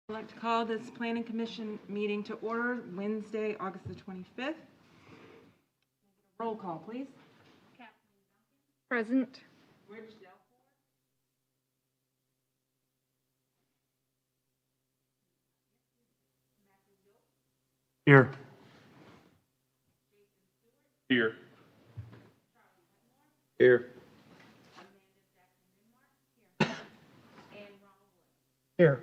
I'd like to call this Planning Commission meeting to order Wednesday, August the 25th. Roll call, please. Present. Here. Here. Here. Here.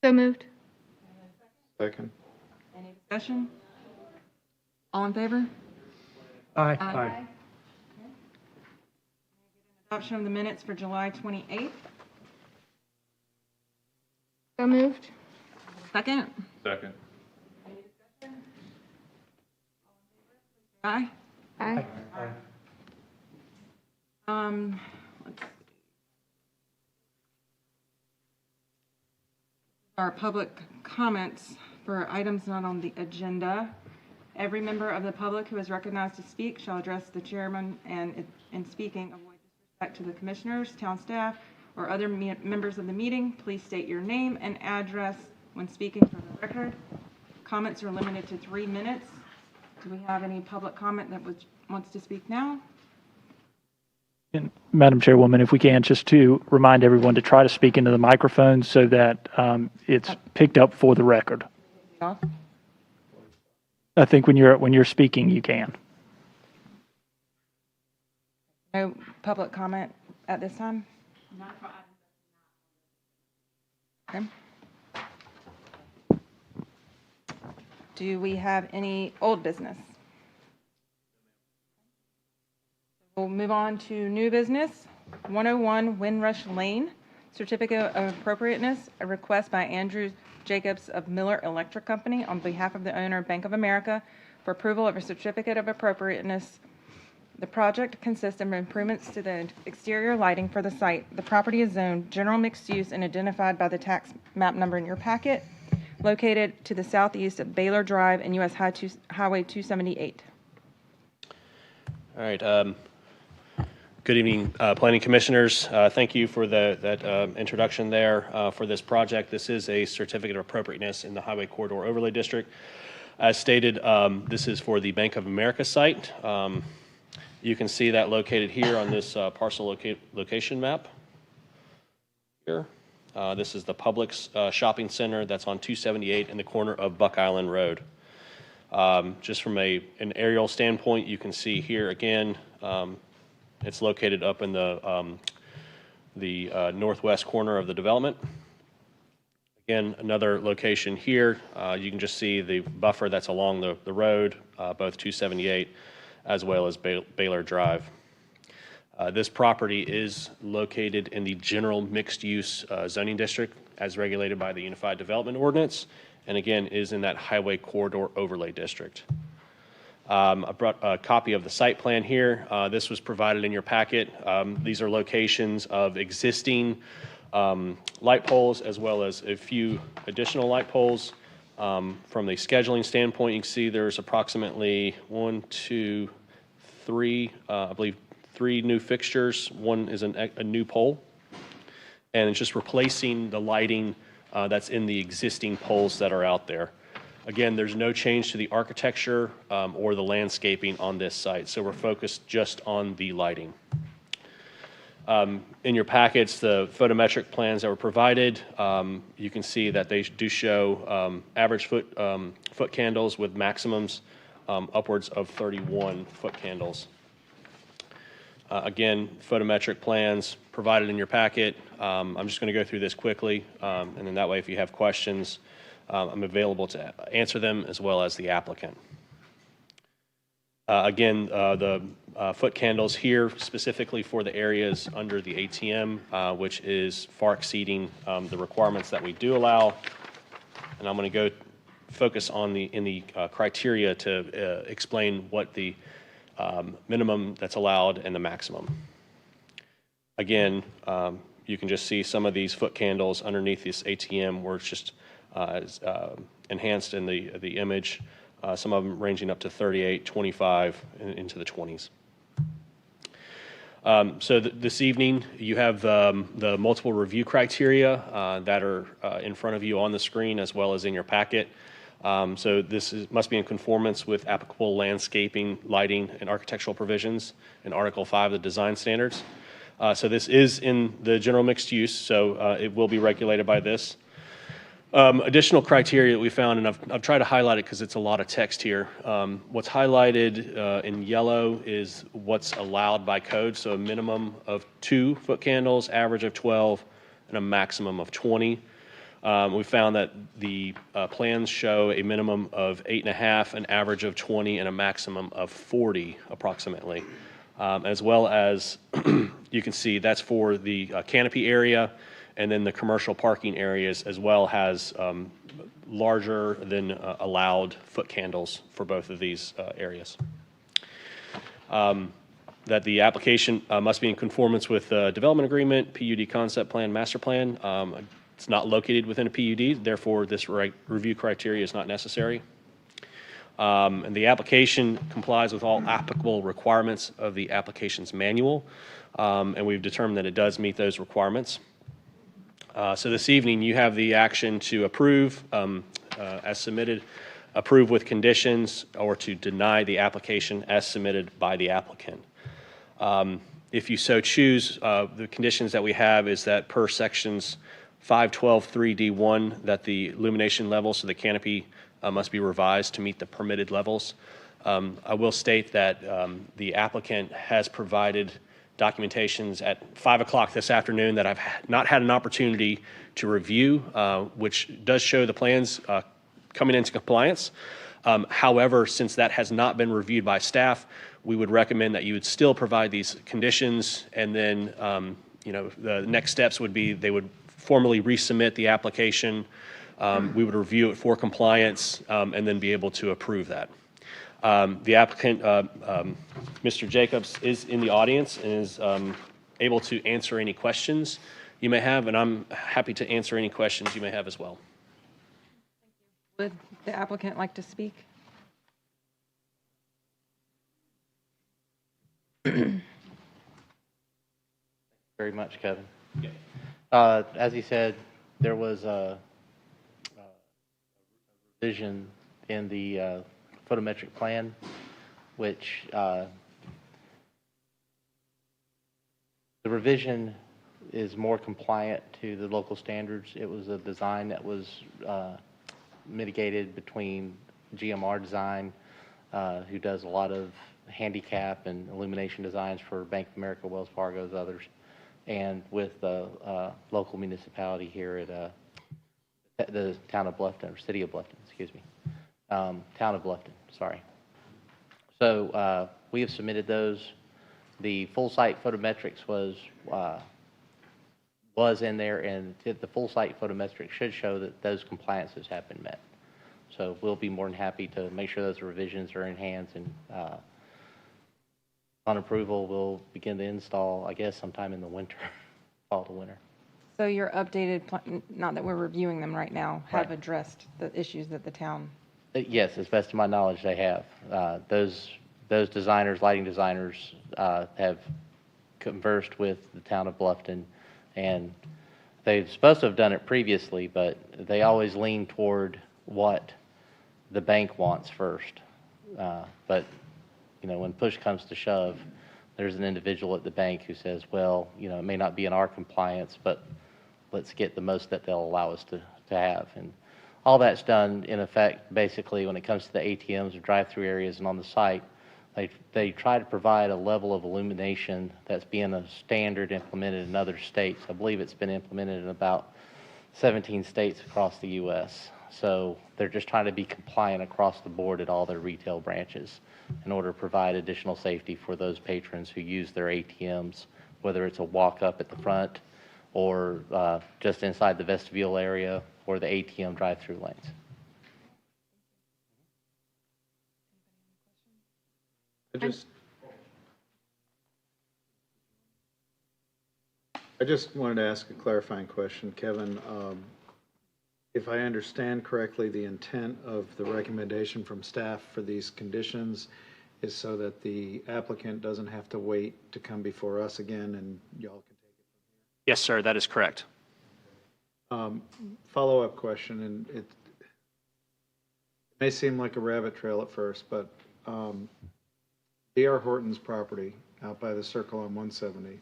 So moved. Second. Any discussion? All in favor? Aye. Aye. Adoption of the minutes for July 28th. So moved. Second. Second. Aye. Aye. Let's see. Our public comments for items not on the agenda. Every member of the public who is recognized to speak shall address the chairman and in speaking avoid disrespect to the commissioners, town staff, or other members of the meeting. Please state your name and address when speaking for the record. Comments are limited to 3 minutes. Do we have any public comment that wants to speak now? And Madam Chairwoman, if we can, just to remind everyone to try to speak into the microphone so that it's picked up for the record. Off? I think when you're speaking, you can. No public comment at this time? Okay. Do we have any old business? We'll move on to new business. 101 Windrush Lane, Certificate of Appropriateness, a request by Andrew Jacobs of Miller Electric Company on behalf of the owner, Bank of America, for approval of a Certificate of Appropriateness. The project consists of improvements to the exterior lighting for the site. The property is zoned general mixed use and identified by the tax map number in your packet, located to the southeast of Baylor Drive and US Highway 278. All right. Good evening, Planning Commissioners. Thank you for that introduction there for this project. This is a Certificate of Appropriateness in the Highway Corridor Overlay District. As stated, this is for the Bank of America site. You can see that located here on this parcel location map here. This is the Publix shopping center that's on 278 in the corner of Buck Island Road. Just from an aerial standpoint, you can see here again, it's located up in the northwest corner of the development. Again, another location here. You can just see the buffer that's along the road, both 278 as well as Baylor Drive. This property is located in the general mixed-use zoning district as regulated by the Unified Development Ordinance, and again is in that Highway Corridor Overlay District. I brought a copy of the site plan here. This was provided in your packet. These are locations of existing light poles as well as a few additional light poles. From the scheduling standpoint, you can see there's approximately 1, 2, 3, I believe 3 new fixtures. One is a new pole, and it's just replacing the lighting that's in the existing poles that are out there. Again, there's no change to the architecture or the landscaping on this site, so we're focused just on the lighting. In your packets, the photometric plans that were provided, you can see that they do show average foot candles with maximums upwards of 31 foot candles. Again, photometric plans provided in your packet. I'm just going to go through this quickly, and then that way if you have questions, I'm available to answer them as well as the applicant. Again, the foot candles here specifically for the areas under the ATM, which is far exceeding the requirements that we do allow. And I'm going to go focus on the criteria to explain what the minimum that's allowed and the maximum. Again, you can just see some of these foot candles underneath this ATM where it's just enhanced in the image. Some of them ranging up to 38, 25, and into the 20s. This evening, you have the multiple review criteria that are in front of you on the screen as well as in your packet. Must be in conformance with applicable landscaping, lighting, and architectural provisions in Article 5 of the design standards. This is in the general mixed use, so it will be regulated by this. Additional criteria that we found, and I've tried to highlight it because it's a lot of text here. What's highlighted in yellow is what's allowed by code, so a minimum of 2 foot candles, average of 12, and a maximum of 20. We found that the plans show a minimum of 8.5, an average of 20, and a maximum of 40 approximately. As well as you can see that's for the canopy area, and then the commercial parking areas as well has larger than allowed foot candles for both of these areas. That the application must be in conformance with development agreement, PUD concept plan, master plan. It's not located within a PUD, therefore this review criteria is not necessary. And the application complies with all applicable requirements of the application's manual, and we've determined that it does meet those requirements. So this evening you have the action to approve as submitted, approve with conditions, or to deny the application as submitted by the applicant. If you so choose, the conditions that we have is that per sections 512.3D1 that the illumination levels of the canopy must be revised to meet the permitted levels. I will state that the applicant has provided documentations at 5 o'clock this afternoon that I've not had an opportunity to review, which does show the plans coming into compliance. However, since that has not been reviewed by staff, we would recommend that you would still provide these conditions, and then the next steps would be they would formally resubmit the application. We would review it for compliance and then be able to approve that. The applicant, Mr. Jacobs, is in the audience and is able to answer any questions you may have, and I'm happy to answer any questions you may have as well. Would the applicant like to speak? Very much, Kevin. Yeah. As he said, there was a revision in the photometric plan, which the revision is more compliant to the local standards. It was a design that was mitigated between GMR Design, who does a lot of handicap and illumination designs for Bank of America, Wells Fargo's, others, and with the local municipality here at the town of Bluffton, or city of Bluffton, excuse me. Town of Bluffton, sorry. So we have submitted those. The full site photometrics was in there, and the full site photometrics should show that those compliances have been met. So we'll be more than happy to make sure those revisions are in hands, and on approval, we'll begin the install, I guess, sometime in the winter, fall to winter. So your updated, not that we're reviewing them right now, have Right. addressed the issues that the town. Yes, as best of my knowledge, they have. Those designers, lighting designers, have conversed with the town of Bluffton, and they're supposed to have done it previously, but they always lean toward what the bank wants first. But when push comes to shove, there's an individual at the bank who says, well, it may not be in our compliance, but let's get the most that they'll allow us to have. And all that's done, in effect, basically, when it comes to the ATMs or drive-through areas and on the site, they try to provide a level of illumination that's being a standard implemented in other states. I believe it's been implemented in about 17 states across the U.S. So they're just trying to be compliant across the board at all their retail branches in order to provide additional safety for those patrons who use their ATMs, whether it's a walk-up at the front or just inside the vestibule area or the ATM drive-through lanes. I just wanted to ask a clarifying question, Kevin. If I understand correctly, the intent of the recommendation from staff for these conditions is so that the applicant doesn't have to wait to come before us again and y'all can take it. Yes, sir, that is correct. Follow-up question, and it may seem like a rabbit trail at first, but D.R. Horton's property out by the circle on 170 has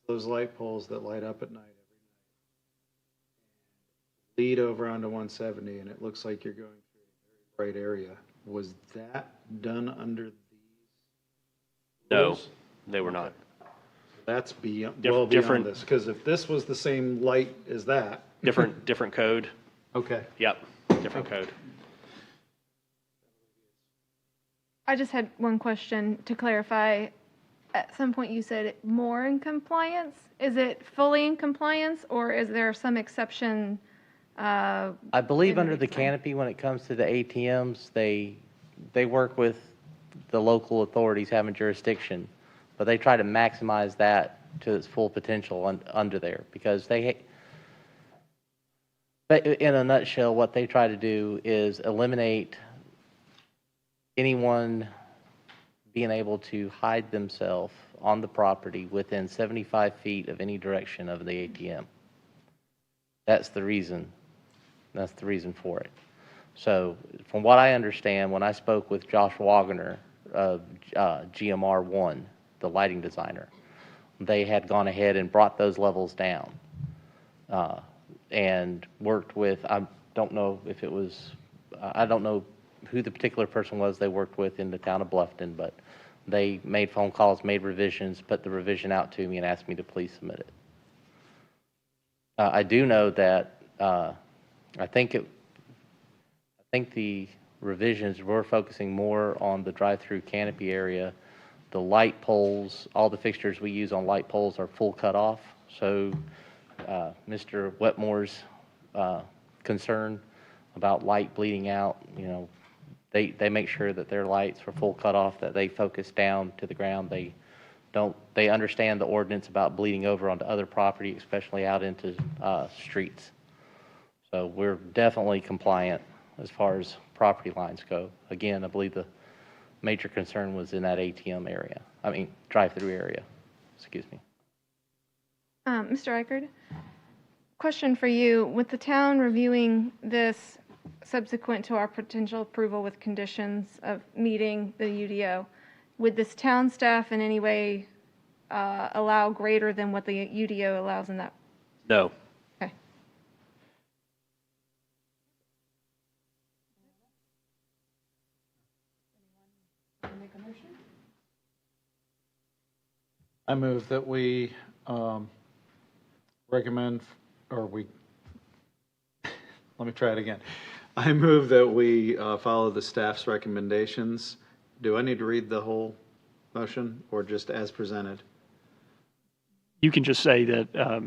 those light poles that light up at night every night, lead over onto 170, and it looks like you're going through a very bright area. Was that done under these No, rules? they were not. That's beyond, Diff- well beyond different- this, because if this was the same light as that. Different code. Okay. Yep, different code. I just had one question to clarify. At some point you said more in compliance. Is it fully in compliance or is there some exception? I believe in under the design? canopy, when it comes to the ATMs, they work with the local authorities having jurisdiction, but they try to maximize that to its full potential under there, because but in a nutshell, what they try to do is eliminate anyone being able to hide themselves on the property within 75 feet of any direction of the ATM. That's the reason. That's the reason for it. So from what I understand, when I spoke with Josh Wagner of GMR1, the lighting designer, they had gone ahead and brought those levels down and worked with, I don't know if it was, I don't know who the particular person was they worked with in the town of Bluffton, but they made phone calls, made revisions, put the revision out to me and asked me to please submit it. I do know that I think the revisions were focusing more on the drive-through canopy area. The light poles, all the fixtures we use on light poles are full cutoff. So Mr. Wetmore's concern about light bleeding out, you know, they make sure that their lights are full cutoff, that they focus down to the ground. They understand the ordinance about bleeding over onto other property, especially out into streets. So we're definitely compliant as far as property lines go. Again, I believe the major concern was in that ATM area. I mean, drive-through area. Excuse me. Mr. Eichard, question for you. With the town reviewing this subsequent to our potential approval with conditions of meeting the UDO, would this town staff in any way allow greater than what the UDO allows in that? No. Okay. I move that we recommend, or we, let me try it again. I move that we follow the staff's recommendations. Do I need to read the whole motion or just as presented? You can just say that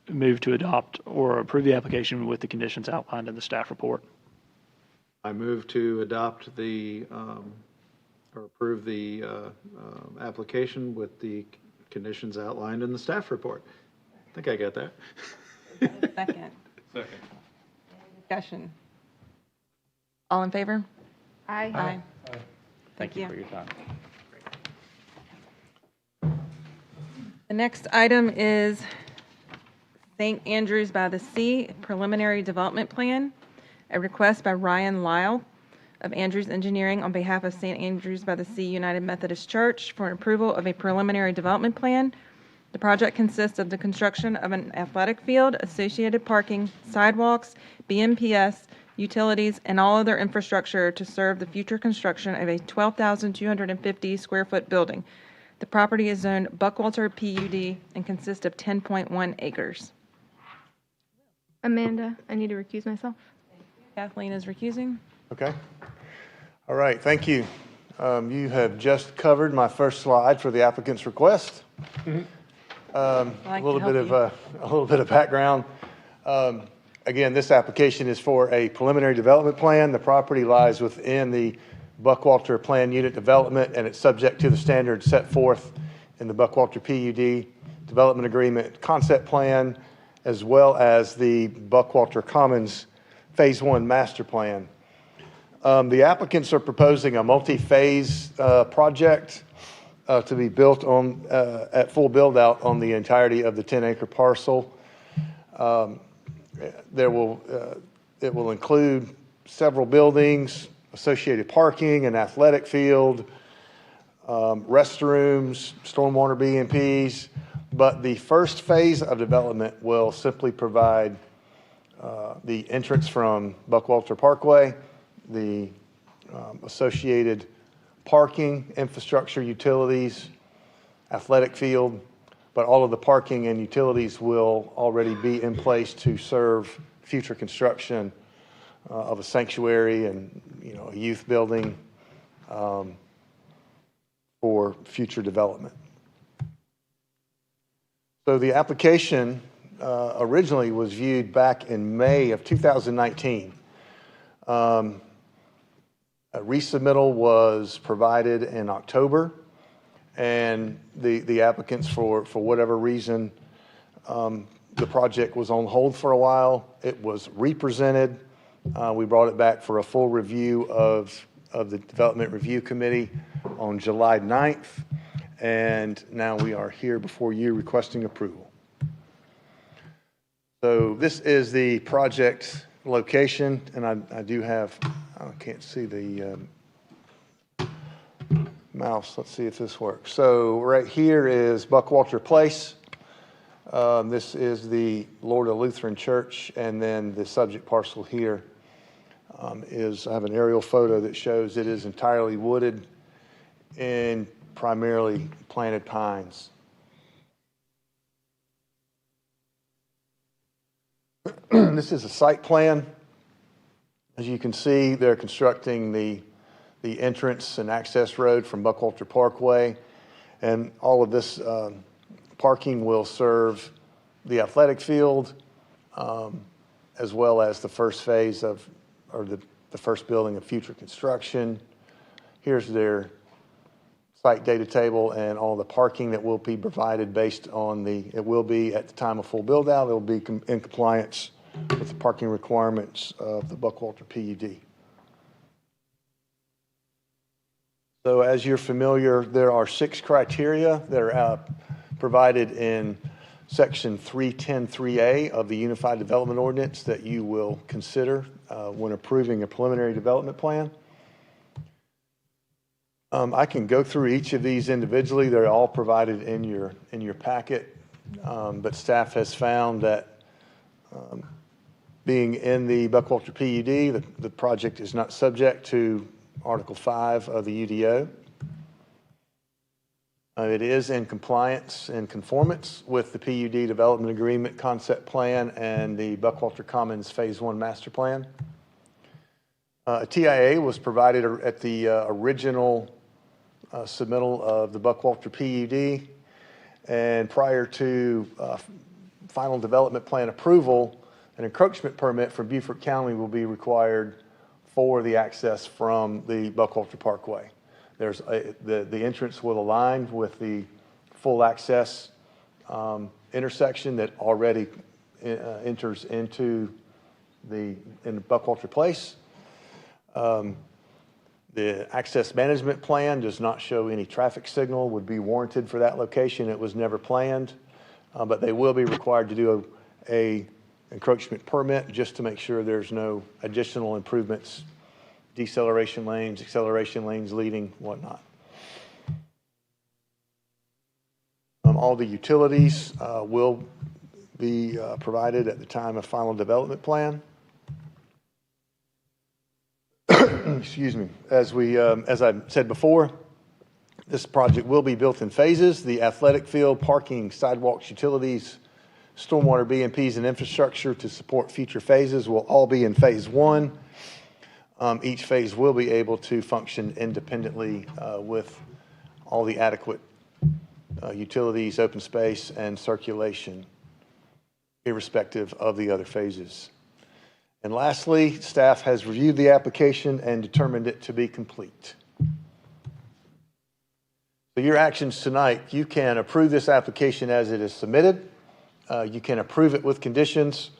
move to adopt or approve the application with the conditions outlined in the staff report. I move to adopt the, or approve the application with the conditions outlined in the staff report. I think I got that. Second. Discussion. All in favor? Aye. Thank you you. for your time. The next item is St. Andrews by the Sea Preliminary Development Plan, a request by Ryan Lyle of Andrews Engineering on behalf of St. Andrews by the Sea United Methodist Church for approval of a preliminary development plan. The project consists of the construction of an athletic field, associated parking, sidewalks, BMPS, utilities, and all other infrastructure to serve the future construction of a 12,250 square foot building. The property is zoned Buckwalter PUD and consists of 10.1 acres. Amanda, I need to recuse myself. Kathleen is recusing. Okay. All right, thank you. You have just covered my first slide for the applicant's request. A like little to bit help of a little bit of background. Again, this application is for a preliminary development plan. The property lies within the Buckwalter Plan Unit Development, and it's subject to the standards set forth in the Buckwalter PUD Development Agreement Concept Plan, as well as the Buckwalter Commons Phase 1 Master Plan. The applicants are proposing a multi-phase project to be built on, at full build-out on the entirety of the 10-acre parcel. It will include several buildings, associated parking, an athletic field, restrooms, stormwater BMPs, but the first phase of development will simply provide the entrance from Buckwalter Parkway, the associated parking, infrastructure, utilities, athletic field, but all of the parking and utilities will already be in place to serve future construction of a sanctuary and, a youth building for future development. So the application originally was viewed back in May of 2019. A resubmittal was provided in October, and the applicants, for whatever reason, the project was on hold for a while. It was represented. We brought it back for a full review of the Development Review Committee on July 9th, and now we are here before you requesting approval. So this is the project location, and I do have, I can't see the mouse. Let's see if this works. So right here is Buckwalter Place. This is the Lorda Lutheran Church, and then the subject parcel here is, I have an aerial photo that shows it is entirely wooded and primarily planted pines. This is a site plan. As you can see, they're constructing the entrance and access road from Buckwalter Parkway, and all of this parking will serve the athletic field, as well as the first phase of, or the first building of future construction. Here's their site data table and all the parking that will be provided based on it will be at the time of full build out, it will be in compliance with the parking requirements of the Buckwalter PUD. So as you're familiar, there are 6 criteria that are provided in Section 310.3A of the Unified Development Ordinance that you will consider when approving a preliminary development plan. I can go through each of these individually. They're all provided in your packet, but staff has found that being in the Buckwalter PUD, the project is not subject to Article 5 of the UDO. It is in compliance and conformance with the PUD Development Agreement Concept Plan and the Buckwalter Commons Phase 1 Master Plan. A TIA was provided at the original submittal of the Buckwalter PUD, and prior to final development plan approval, an encroachment permit from Beaufort County will be required for the access from the Buckwalter Parkway. There's the entrance will align with the full access intersection that already enters into in Buckwalter Place. The access management plan does not show any traffic signal would be warranted for that location. It was never planned, but they will be required to do a encroachment permit just to make sure there's no additional improvements, deceleration lanes, acceleration lanes leading, whatnot. All the utilities will be provided at the time of final development plan. Excuse me. As I said before, this project will be built in phases. The athletic field, parking, sidewalks, utilities, stormwater BMPs, and infrastructure to support future phases will all be in phase 1. Each phase will be able to function independently with all the adequate utilities, open space, and circulation, irrespective of the other phases. And lastly, staff has reviewed the application and determined it to be complete. So your actions tonight, you can approve this application as it is submitted. You can approve it with conditions.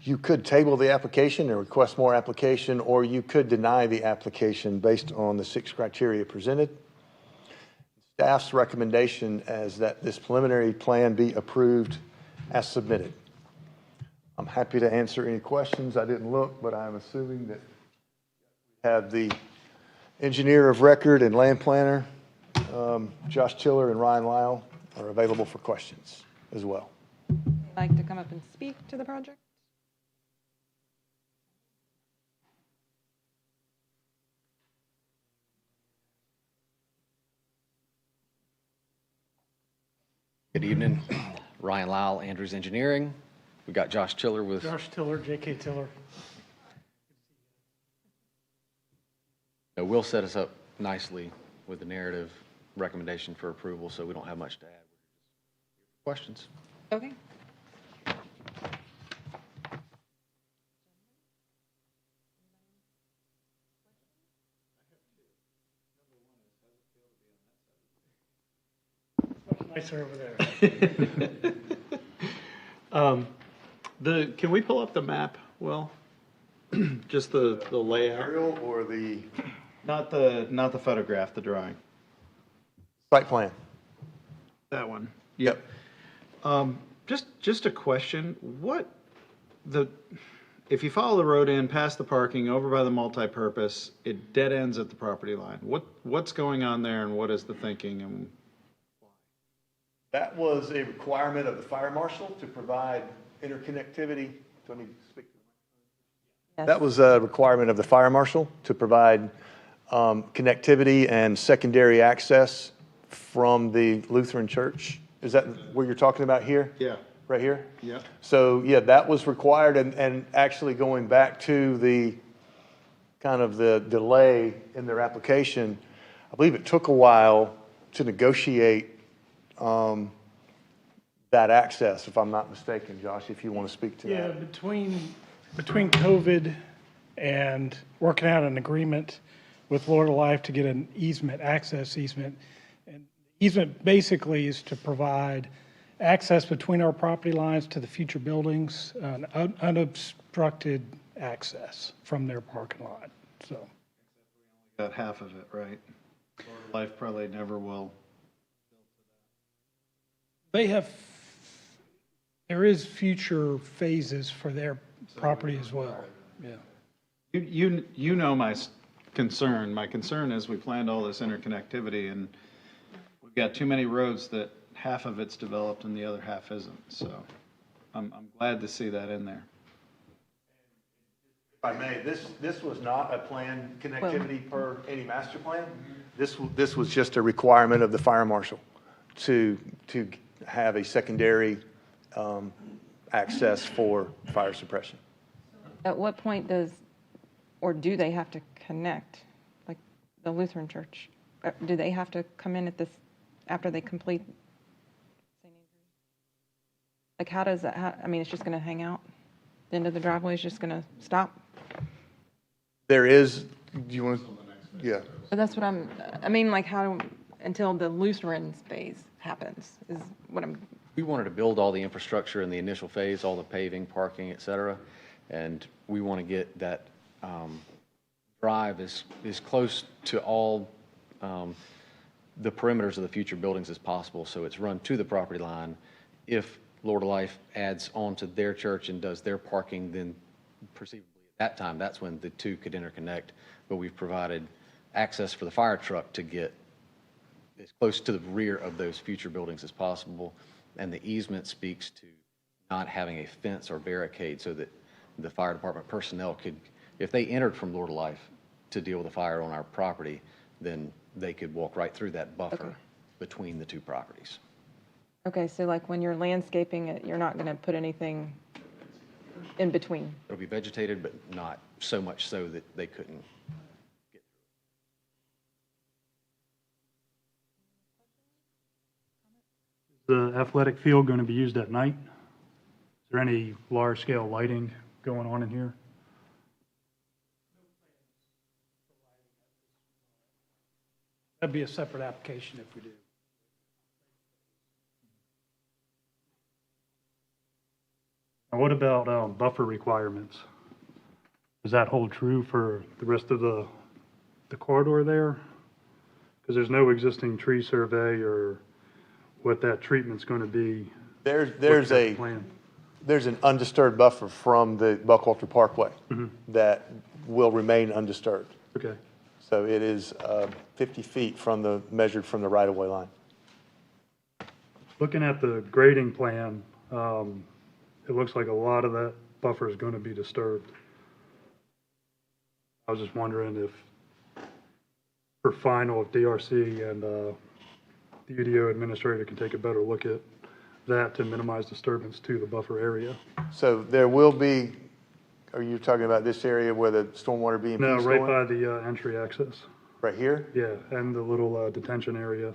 You could table the application and request more application, or you could deny the application based on the 6 criteria presented. Staff's recommendation is that this preliminary plan be approved as submitted. I'm happy to answer any questions. I didn't look, but I'm assuming that we have the engineer of record and land planner, Josh Tiller and Ryan Lyle, are available for questions as well. Like to come up and speak to the project? Good evening. Ryan Lyle, Andrews Engineering. We got Josh Tiller with. Josh Tiller, J.K. Tiller. Will set us up nicely with the narrative recommendation for approval, so we don't have much to add. Questions? Okay. Nicer over there. Can we pull up the map, Will? Just the layout, Aerial or the not the photograph, the drawing. site plan? That one. Yep. Just a question. If you follow the road in past the parking over by the multipurpose, it dead ends at the property line. What's going on there, and what is the thinking? And That was a requirement of the fire marshal to provide interconnectivity. Do I need to speak? Yes. That was a requirement of the fire marshal to provide connectivity and secondary access from the Lutheran church. Is that what you're talking about here? yeah, Right here? yeah. So, yeah, that was required, and actually going back to the kind of the delay in their application, I believe it took a while to negotiate that access, if I'm not mistaken. Josh, if you want to speak to Yeah, that. between COVID and working out an agreement with Florida Life to get an easement, access easement. And easement basically is to provide access between our property lines to the future buildings, an unobstructed access from their parking lot, so. Got half of it, right? Life probably never will. There is future phases for their property as well, yeah. You know my concern. My concern is we planned all this interconnectivity, and we've got too many roads that half of it's developed and the other half isn't. So I'm glad to see that in there. If I may, this was not a planned connectivity per any master plan. This was just a requirement of the fire marshal to have a secondary access for fire suppression. At what point do they have to connect, like the Lutheran church? Do they have to come in at this, after they complete St. Andrews? Like how does that, I mean, it's just going to hang out? The end of the driveway is just going to stop? There is, do you want to? Yeah. But that's what I mean, like how, until the Lutheran phase happens, is what I'm. We wanted to build all the infrastructure in the initial phase, all the paving, parking, et cetera. And we want to get that drive as close to all the perimeters of the future buildings as possible, so it's run to the property line. If Lord of Life adds on to their church and does their parking, then perceivably at that time, that's when the two could interconnect. But we've provided access for the fire truck to get as close to the rear of those future buildings as possible. And the easement speaks to not having a fence or barricade so that the fire department personnel could, if they entered from Lord of Life to deal with a fire on our property, then they could walk right through that buffer between the two properties. Okay, so like when you're landscaping it, you're not going to put anything in between? It'll be vegetated, but not so much so that they couldn't get The athletic field going to be used at night? Is there any large-scale lighting going on in here? That'd be a separate application if we do. Now, what about buffer requirements? Does that hold true for the rest of the corridor there? Because there's no existing tree survey or what that treatment's going to be. There's with that a, plan. there's an undisturbed buffer from the Buckwalter Parkway that will remain undisturbed. Okay. So it is 50 feet from the, measured from the right-of-way line. Looking at the grading plan, it looks like a lot of that buffer is going to be disturbed. I was just wondering if, for final, if DRC and the UDO administrator can take a better look at that to minimize disturbance to the buffer area. So there will be, are you talking about this area where the stormwater being No, is right stored? by the entry access. Right here? Yeah, and the little detention area.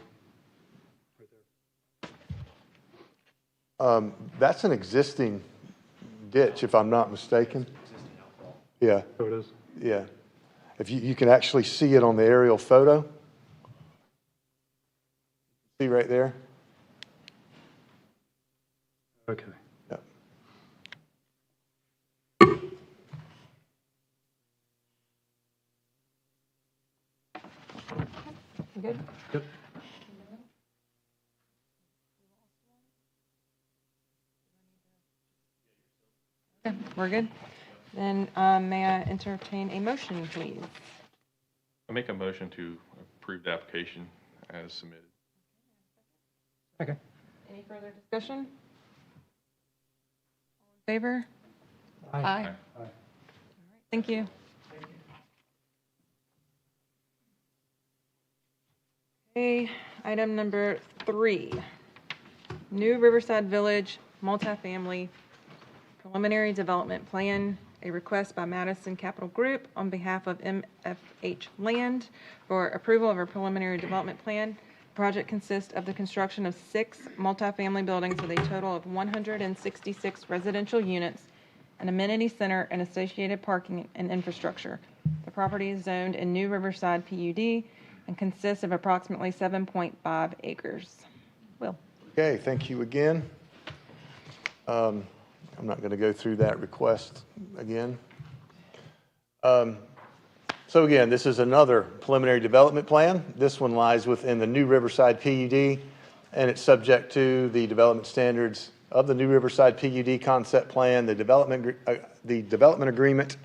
That's an existing ditch, if I'm not mistaken. Yeah, So it is. yeah. If you can actually see it on the aerial photo. See right there? Okay. Yeah. You good? Yep. Okay, we're good. Then may I entertain a motion, please? I make a motion to approve the application as submitted. Okay. Any further discussion? All in favor? Aye. Aye. Thank you. Okay, item number 3, New Riverside Village Multifamily Preliminary Development Plan, a request by Madison Capital Group on behalf of MFH Land for approval of a preliminary development plan. The project consists of the construction of 6 multifamily buildings with a total of 166 residential units, an amenity center, and associated parking and infrastructure. The property is zoned in New Riverside PUD and consists of approximately 7.5 acres. Will. Okay, thank you again. I'm not going to go through that request again. So again, this is another preliminary development plan. This one lies within the New Riverside PUD, and it's subject to the development standards of the New Riverside PUD concept plan, the development agreement,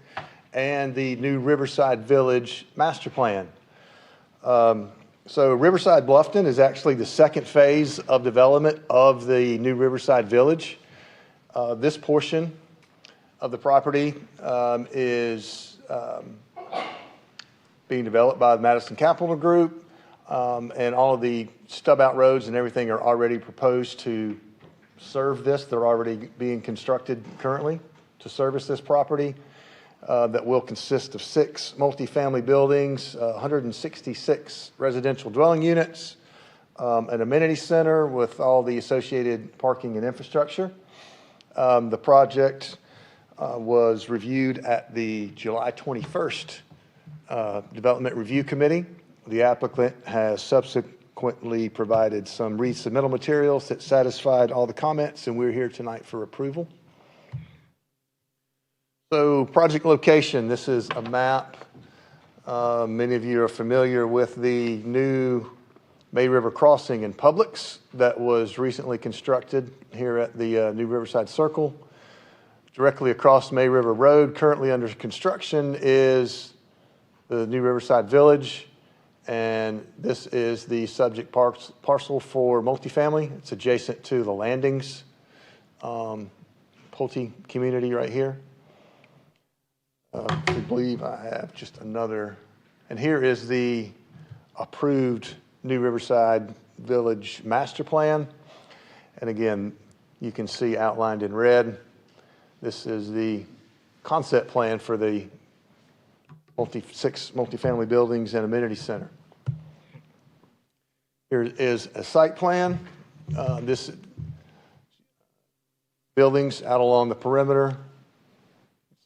and the New Riverside Village master plan. So Riverside Bluffton is actually the second phase of development of the New Riverside Village. This portion of the property is being developed by the Madison Capital Group, and all of the stub out roads and everything are already proposed to serve this. They're already being constructed currently to service this property. That will consist of 6 multifamily buildings, 166 residential dwelling units, an amenity center with all the associated parking and infrastructure. The project was reviewed at the July 21st Development Review Committee. The applicant has subsequently provided some resubmittal materials that satisfied all the comments, and we're here tonight for approval. So project location, this is a map. Many of you are familiar with the new May River Crossing in Publix that was recently constructed here at the New Riverside Circle. Directly across May River Road, currently under construction, is the New Riverside Village, and this is the subject parcel for multifamily. It's adjacent to the Landings Pulte community right here. I believe I have just another, and here is the approved New Riverside Village master plan. And again, you can see outlined in red, this is the concept plan for the 6 multifamily buildings and amenity center. Here is a site plan. This buildings out along the perimeter.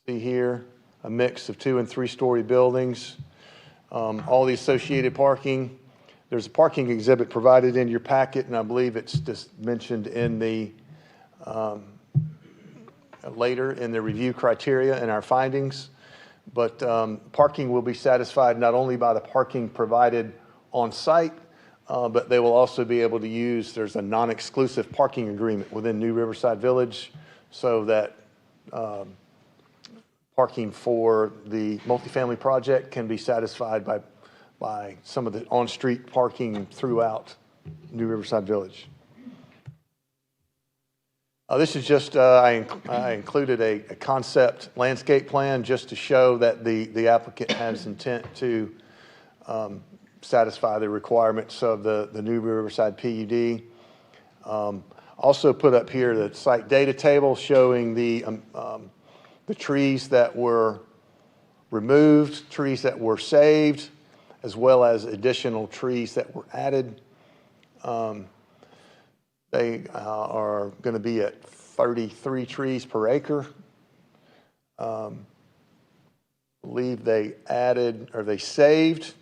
See here, a mix of 2- and 3-story buildings, all the associated parking. There's a parking exhibit provided in your packet, and I believe it's just mentioned in the later in the review criteria and our findings. But parking will be satisfied not only by the parking provided on site, but they will also be able to use, there's a non-exclusive parking agreement within New Riverside Village, so that parking for the multifamily project can be satisfied by some of the on-street parking throughout New Riverside Village. This is just, I included a concept landscape plan just to show that the applicant has intent to satisfy the requirements of the New Riverside PUD. Also put up here the site data table showing the trees that were removed, trees that were saved, as well as additional trees that were added. They are going to be at 33 trees per acre. I believe they added, or they saved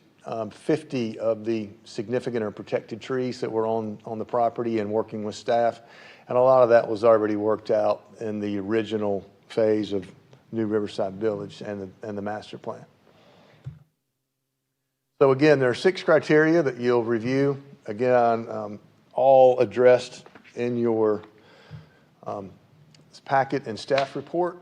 50 of the significant or protected trees that were on the property and working with staff. And a lot of that was already worked out in the original phase of New Riverside Village and the master plan. So again, there are 6 criteria that you'll review. Again, all addressed in your packet and staff report.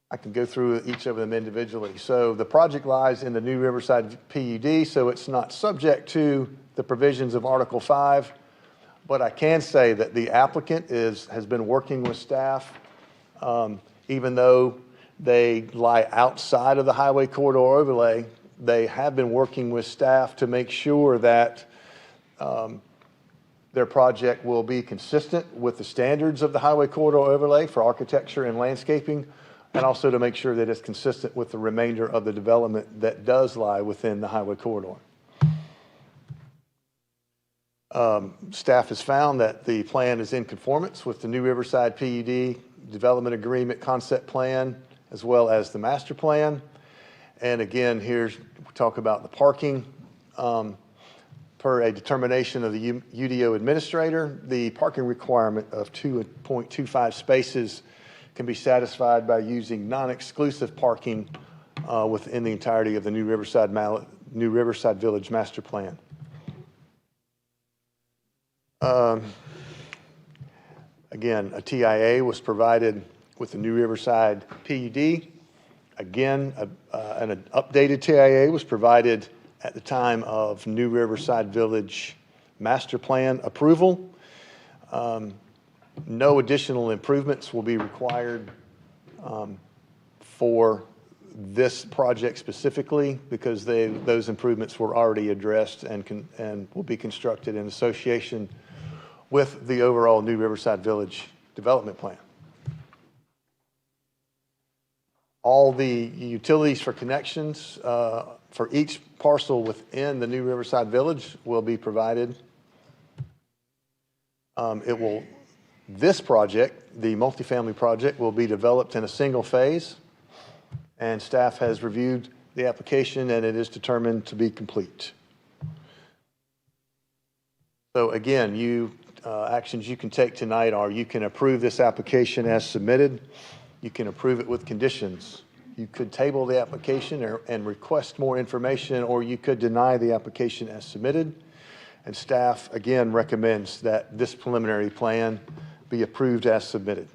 I can go through each of them individually. So the project lies in the New Riverside PUD, so it's not subject to the provisions of Article 5, but I can say that the applicant has been working with staff, even though they lie outside of the highway corridor overlay. They have been working with staff to make sure that their project will be consistent with the standards of the highway corridor overlay for architecture and landscaping, and also to make sure that it's consistent with the remainder of the development that does lie within the highway corridor. Staff has found that the plan is in conformance with the New Riverside PUD development agreement concept plan, as well as the master plan. And again, we talk about the parking. Per a determination of the UDO administrator, the parking requirement of 2.25 spaces can be satisfied by using non-exclusive parking within the entirety of the New Riverside Village master plan. Again, a TIA was provided with the New Riverside PUD. Again, an updated TIA was provided at the time of New Riverside Village master plan approval. No additional improvements will be required for this project specifically, because those improvements were already addressed and will be constructed in association with the overall New Riverside Village development plan. All the utilities for connections for each parcel within the New Riverside Village will be provided. This project, the multifamily project, will be developed in a single phase, and staff has reviewed the application and it is determined to be complete. So again, actions you can take tonight are: you can approve this application as submitted, you can approve it with conditions, you could table the application and request more information, or you could deny the application as submitted. And staff again recommends that this preliminary plan be approved as submitted.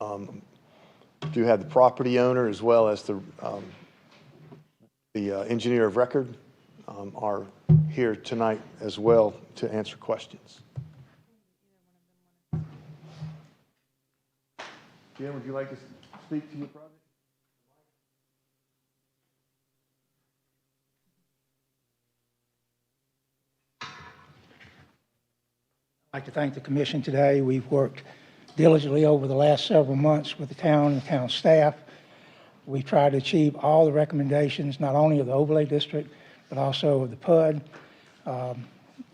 Do have the property owner as well as the engineer of record are here tonight as well to answer questions. Jen, would you like to speak to your project? I'd like to thank the commission today. We've worked diligently over the last several months with the town and the town staff. We've tried to achieve all the recommendations, not only of the overlay district, but also of the PUD.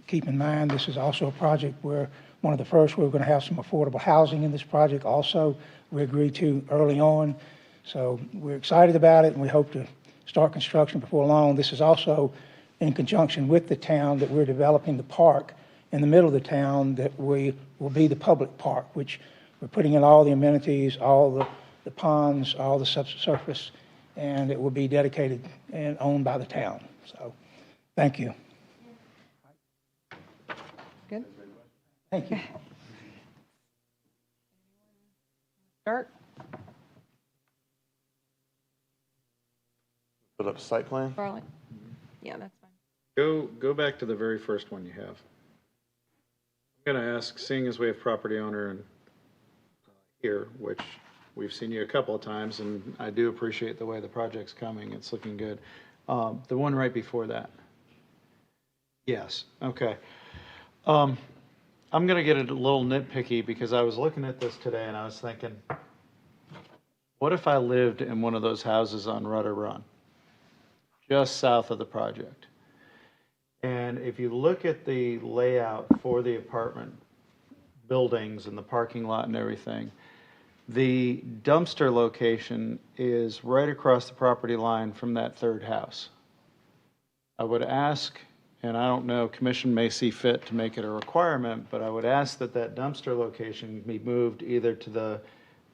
Keep in mind, this is also a project where one of the first, we're going to have some affordable housing in this project also. We agreed to early on. So we're excited about it, and we hope to start construction before long. This is also in conjunction with the town that we're developing the park in the middle of the town that we will be the public park, which we're putting in all the amenities, all the ponds, all the subsurface, and it will be dedicated and owned by the town. So, thank you. Good. Thank you. Start. Put up a site plan? Charlotte? Yeah, that's fine. Go back to the very first one you have. I'm going to ask, seeing as we have property owner and here, which we've seen you a couple of times, and I do appreciate the way the project's coming. It's looking good. The one right before that. Yes, okay. I'm going to get a little nitpicky because I was looking at this today and I was thinking, what if I lived in one of those houses on Rudder Run, just south of the project? And if you look at the layout for the apartment buildings and the parking lot and everything, the dumpster location is right across the property line from that third house. I would ask, and I don't know, commission may see fit to make it a requirement, but I would ask that that dumpster location be moved either to the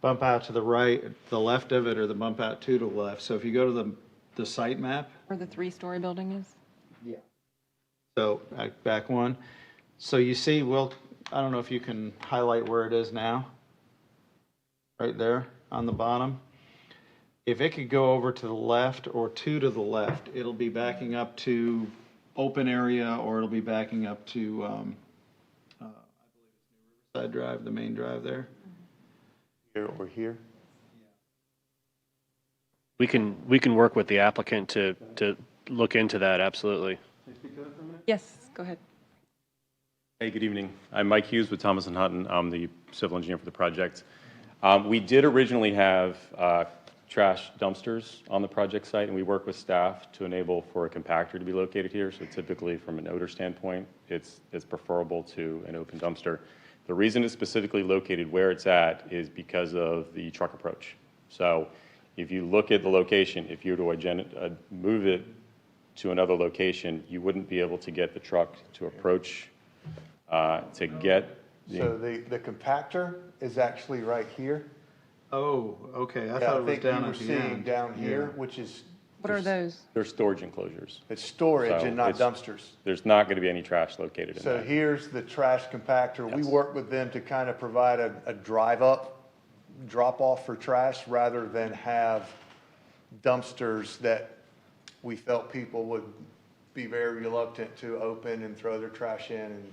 bump out to the right, the left of it, or the bump out to the left. So if you go to the site map. Where the 3-story building is? Yeah. So back one. So you see, Will, I don't know if you can highlight where it is now. Right there on the bottom. If it could go over to the left or two to the left, it'll be backing up to open area, or it'll be backing up to, I believe it's Riverside Drive, the main drive there. Here or here? We can work with the applicant to look into that, absolutely. Yes, go ahead. Hey, good evening. I'm Mike Hughes with Thomas & Hutton. I'm the civil engineer for the project. We did originally have trash dumpsters on the project site, and we worked with staff to enable for a compactor to be located here. So typically, from an odor standpoint, it's preferable to an open dumpster. The reason it's specifically located where it's at is because of the truck approach. So if you look at the location, if you were to move it to another location, you wouldn't be able to get the truck to approach to get. So the compactor is actually right here. Oh, okay. I Yeah, thought it was think down you were at the seeing end. down here, Yeah. which is. What are those? They're storage enclosures. It's storage So and not it's- dumpsters. There's not going to be any trash located in So that. here's the trash compactor. We Yes. work with them to kind of provide a drive-up, drop-off for trash rather than have dumpsters that we felt people would be very reluctant to open and throw their trash in. And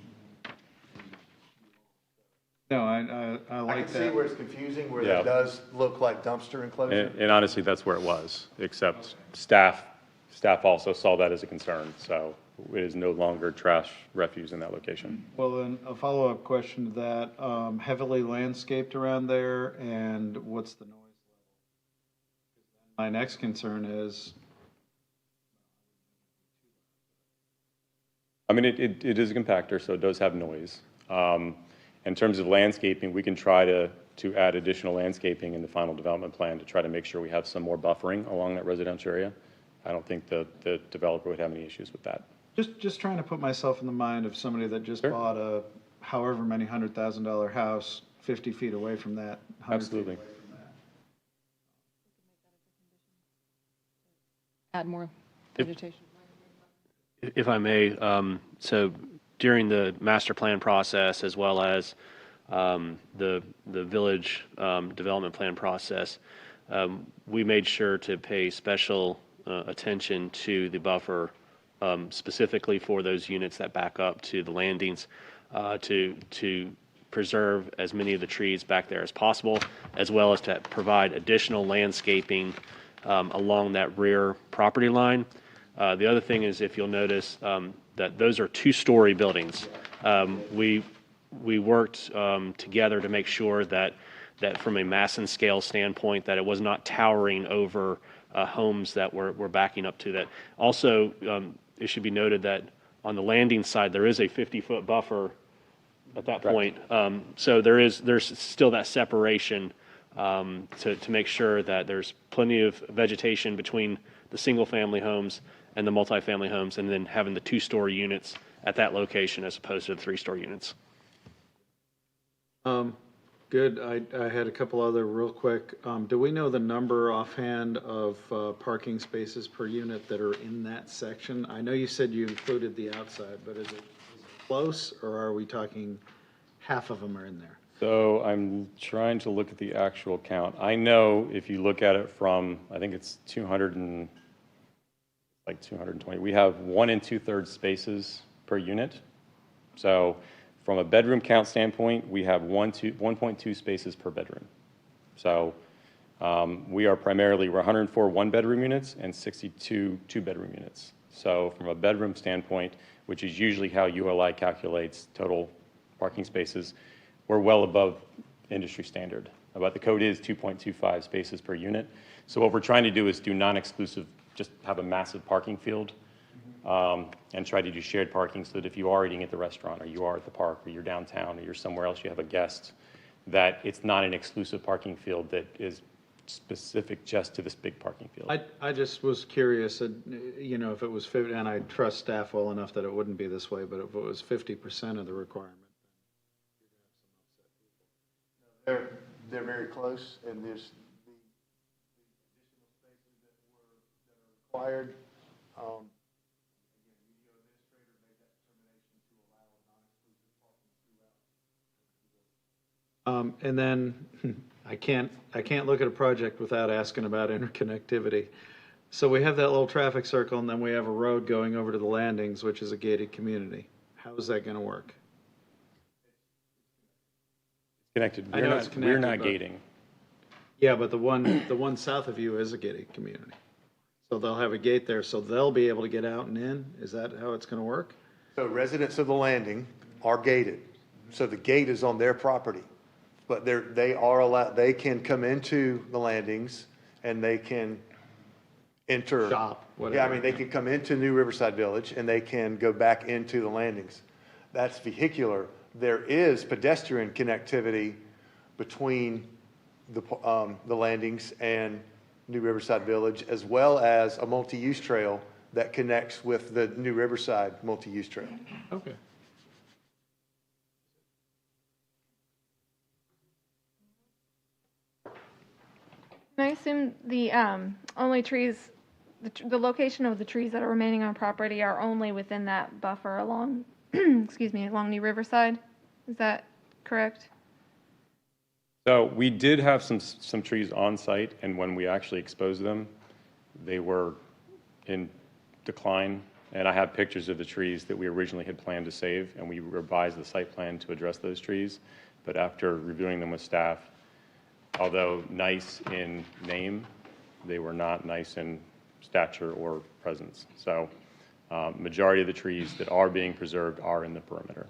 No, I I like can see that. where it's confusing, where Yeah. that does look like dumpster enclosure. And honestly, that's where it was, except staff also saw that as a concern. So it is no longer trash refuse in that location. Well, then a follow-up question to that, heavily landscaped around there, and what's the noise level? My next concern is, I mean, it is a compactor, so it does have noise. In terms of landscaping, we can try to add additional landscaping in the final development plan to try to make sure we have some more buffering along that residential area. I don't think the developer would have any issues with that. just trying to put myself in the mind of somebody that just Sure. bought a however many $100,000 house 50 feet away from that. 100 feet Absolutely. away from that. Add more vegetation. If I may, so during the master plan process, as well as the village development plan process, we made sure to pay special attention to the buffer, specifically for those units that back up to the landings, to preserve as many of the trees back there as possible, as well as to provide additional landscaping along that rear property line. The other thing is, if you'll notice, that those are 2-story buildings. We worked together to make sure that from a mass and scale standpoint, that it was not towering over homes that we're backing up to that. Also, it should be noted that on the landing side, there is a 50-foot buffer at that point. So there's still that separation to make sure that there's plenty of vegetation between the single-family homes and the multifamily homes, and then having the 2-story units at that location as opposed to the 3-store units. Good. I had a couple other real quick. Do we know the number offhand of parking spaces per unit that are in that section? I know you said you included the outside, but is it close, or are we talking half of them are in there? So I'm trying to look at the actual count. I know if you look at it from, I think it's 220, we have 1 2/3 spaces per unit. So from a bedroom count standpoint, we have 1.2 spaces per bedroom. So we're 104 1-bedroom units and 62 2-bedroom units. So from a bedroom standpoint, which is usually how ULI calculates total parking spaces, we're well above industry standard. But the code is 2.25 spaces per unit. So what we're trying to do is do non-exclusive, just have a massive parking field, and try to do shared parking so that if you are eating at the restaurant, or you are at the park, or you're downtown, or you're somewhere else, you have a guest, that it's not an exclusive parking field that is specific just to this big parking field. I just was curious, you know, if it was 50, and I trust staff well enough that it wouldn't be this way, but if it was 50% of the requirement. They're very close, and there's the additional spaces that are required. And then I can't look at a project without asking about interconnectivity. So we have that little traffic circle, and then we have a road going over to the landings, which is a gated community. How is that going to work? Connected. I know it's connected, We're not but- gating. Yeah, but the one south of you is a gated community. So they'll have a gate there, so they'll be able to get out and in? Is that how it's going to work? So residents of the landing are gated. So the gate is on their property. But they are allowed, they can come into the landings and they can enter. Shop, whatever. Yeah, I mean, they can come into New Riverside Village and they can go back into the landings. That's vehicular. There is pedestrian connectivity between the landings and New Riverside Village, as well as a multi-use trail that connects with the New Riverside multi-use trail. Okay. Can I assume the only trees, the location of the trees that are remaining on property are only within that buffer along, excuse me, along New Riverside? Is that correct? So we did have some trees on site, and when we actually exposed them, they were in decline. And I have pictures of the trees that we originally had planned to save, and we revised the site plan to address those trees. But after reviewing them with staff, although nice in name, they were not nice in stature or presence. So majority of the trees that are being preserved are in the perimeter.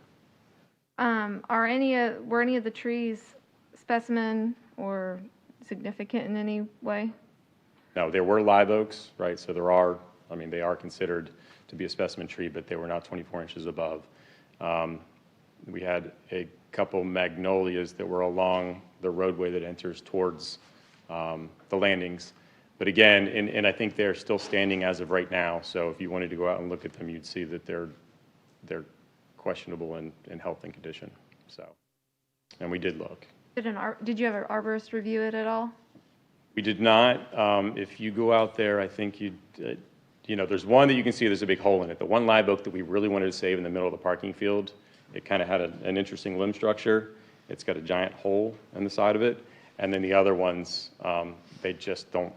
Were any of the trees specimen or significant in any way? No, there were live oaks, right? So there are, I mean, they are considered to be a specimen tree, but they were not 24 inches above. We had a couple magnolias that were along the roadway that enters towards the landings. But again, and I think they're still standing as of right now. So if you wanted to go out and look at them, you'd see that they're questionable in health and condition. So, and we did look. Did you have an arborist review it at all? We did not. If you go out there, I think you know, there's one that you can see there's a big hole in it. The one live oak that we really wanted to save in the middle of the parking field, it kind of had an interesting limb structure. It's got a giant hole in the side of it. And then the other ones, they just don't,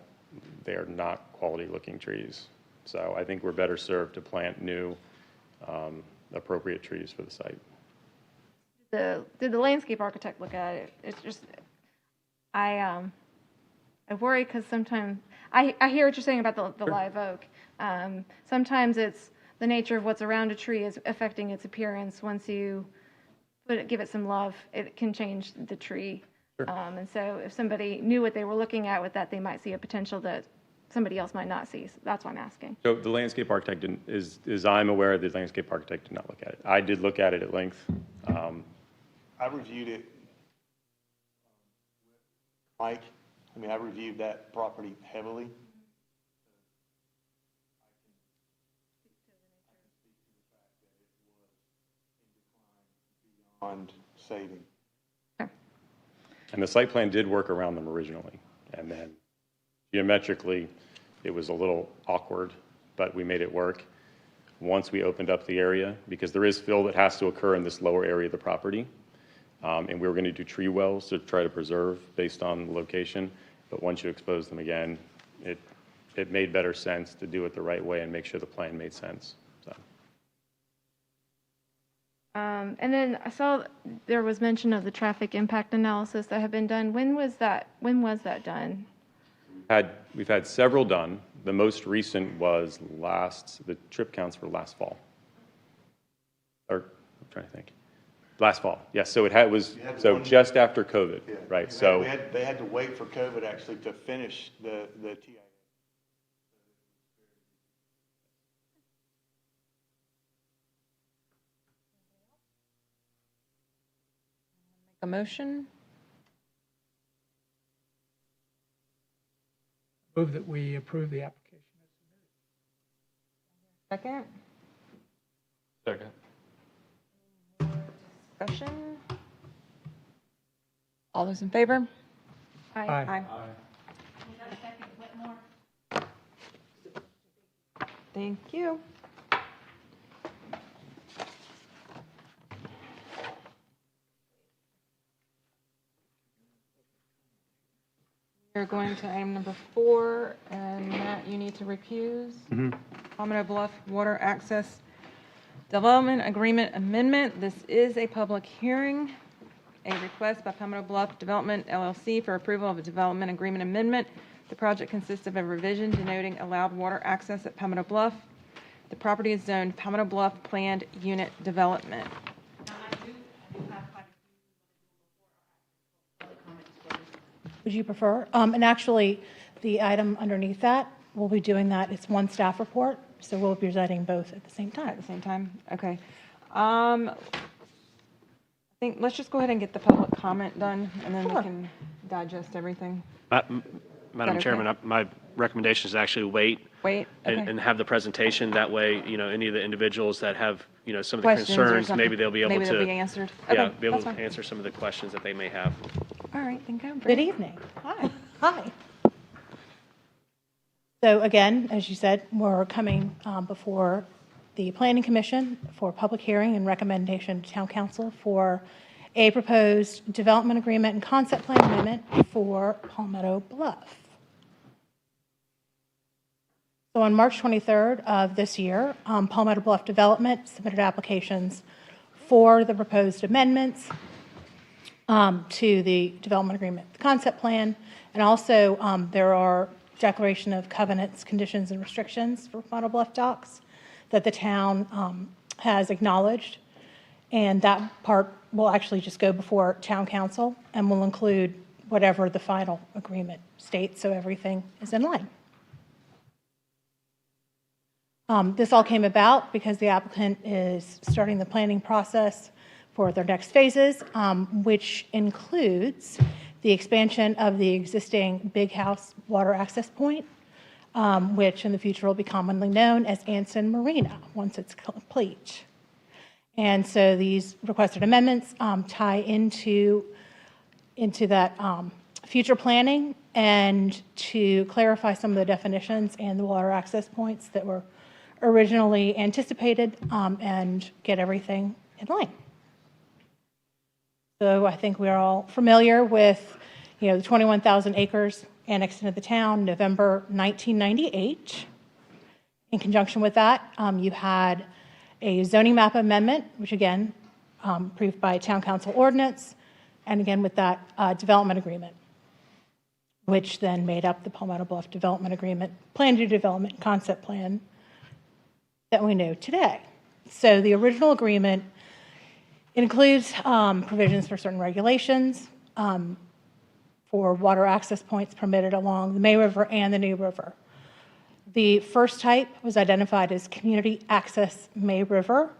they are not quality looking trees. So I think we're better served to plant new, appropriate trees for the site. Did the landscape architect look at it? It's just, I worry because sometimes, I hear what you're saying about the live oak. Sometimes it's the nature of what's around a tree is affecting its appearance. Once you give it some love, it can change the tree. Sure. And so if somebody knew what they were looking at with that, they might see a potential that somebody else might not see. So that's why I'm asking. So the landscape architect didn't, as I'm aware, the landscape architect did not look at it. I did look at it at length. I reviewed it, Mike. I mean, I reviewed that property heavily. bond saving. And the site plan did work around them originally. And then geometrically, it was a little awkward, but we made it work once we opened up the area, because there is fill that has to occur in this lower area of the property. And we were going to do tree wells to try to preserve based on the location. But once you expose them again, it made better sense to do it the right way and make sure the plan made sense. So. And then I saw there was mention of the traffic impact analysis that had been done. When was that done? We've had several done. The most recent was the trip counts were last fall. Or, I'm trying to think. Last fall, yes. So just after COVID, Yeah. right? They had to wait for COVID actually to finish the TIA. A motion? Move that we approve the application. Second? Second. Discussion? All those in favor? Aye. Thank you. We're going to item number 4, and Matt, you need to recuse. Palmetto Bluff Water Access Development Agreement Amendment. This is a public hearing. A request by Palmetto Bluff Development LLC for approval of a development agreement amendment. The project consists of a revision denoting allowed water access at Palmetto Bluff. The property is zoned Palmetto Bluff Planned Unit Development. Would you prefer? And actually, the item underneath that, we'll be doing that. It's one staff report, so we'll be presenting both at the same time. At the same time? Okay. I think, let's just go ahead and get the public comment done, and then we can digest everything. Madam Chairman, my recommendation is actually wait. Wait, okay. And have the presentation. That way, any of the individuals that have, some of the Questions or concerns, something. maybe they'll be able to. Maybe they'll be answered. Yeah, Okay, be able that's to fine. answer some of the questions that they may have. All right, thank you. Good evening. Hi. Hi. So again, as you said, we're coming before the Planning Commission for public hearing and recommendation to Town Council for a proposed development agreement and concept plan amendment for Palmetto Bluff. So on March 23rd of this year, Palmetto Bluff Development submitted applications for the proposed amendments to the development agreement, the concept plan, and also there are declaration of covenants, conditions, and restrictions for Palmetto Bluff docks that the town has acknowledged, and that part will actually just go before Town Council and will include whatever the final agreement states, so everything is in line. This all came about because the applicant is starting the planning process for their next phases, which includes the expansion of the existing Big House water access point, which in the future will be commonly known as House Marina once it's complete. And so these requested amendments tie into that future planning and to clarify some of the definitions and the water access points that were originally anticipated and get everything in line. So I think we're all familiar with, the 21,000 acres annexed into the town, November 1998. In conjunction with that, you had a zoning map amendment, which again, approved by Town Council ordinance, and again with that development agreement, which then made up the Palmetto Bluff Development Agreement, Plan to Development Concept Plan that we know today. So the original agreement includes provisions for certain regulations for water access points permitted along the May River and the New River. The first type was identified as Community Access May River,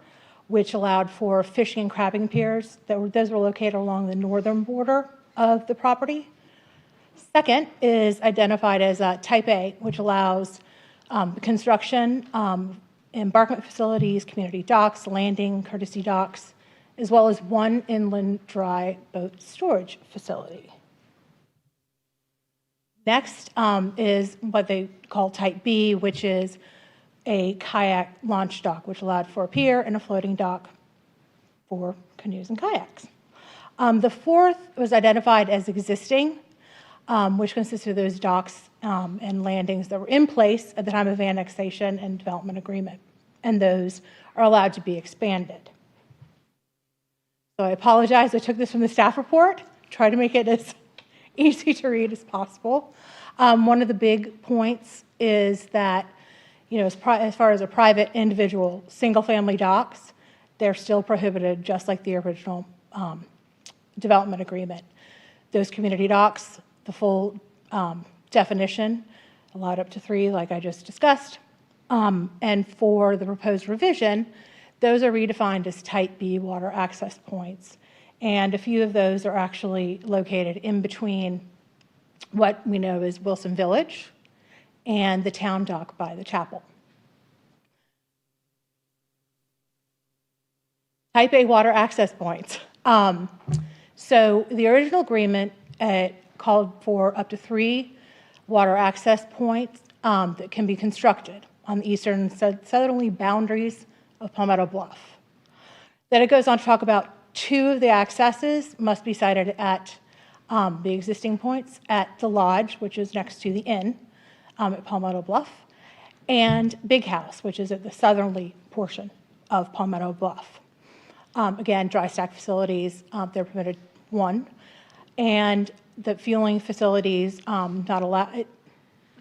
which allowed for fishing and crabbing piers. Those were located along the northern border of the property. Second is identified as Type A, which allows construction, embarkment facilities, community docks, landing, courtesy docks, as well as one inland dry boat storage facility. Next is what they call Type B, which is a kayak launch dock, which allowed for a pier and a floating dock for canoes and kayaks. The fourth was identified as existing, which consisted of those docks and landings that were in place at the time of annexation and development agreement, and those are allowed to be expanded. So I apologize, I took this from the staff report, tried to make it as easy to read as possible. One of the big points is that, you know, as far as a private individual single-family docks, they're still prohibited, just like the original development agreement. Those community docks, the full definition, allowed up to 3, like I just discussed. And for the proposed revision, those are redefined as Type B water access points. And a few of those are actually located in between what we know as Wilson Village and the town dock by the chapel. Type A water access points. So the original agreement called for up to 3 water access points that can be constructed on the eastern and southerly boundaries of Palmetto Bluff. Then it goes on to talk about 2 of the accesses must be sited at the existing points at the lodge, which is next to the inn at Palmetto Bluff, and Big House, which is at the southerly portion of Palmetto Bluff. Again, dry stack facilities, they're permitted 1, and the fueling facilities not allowed.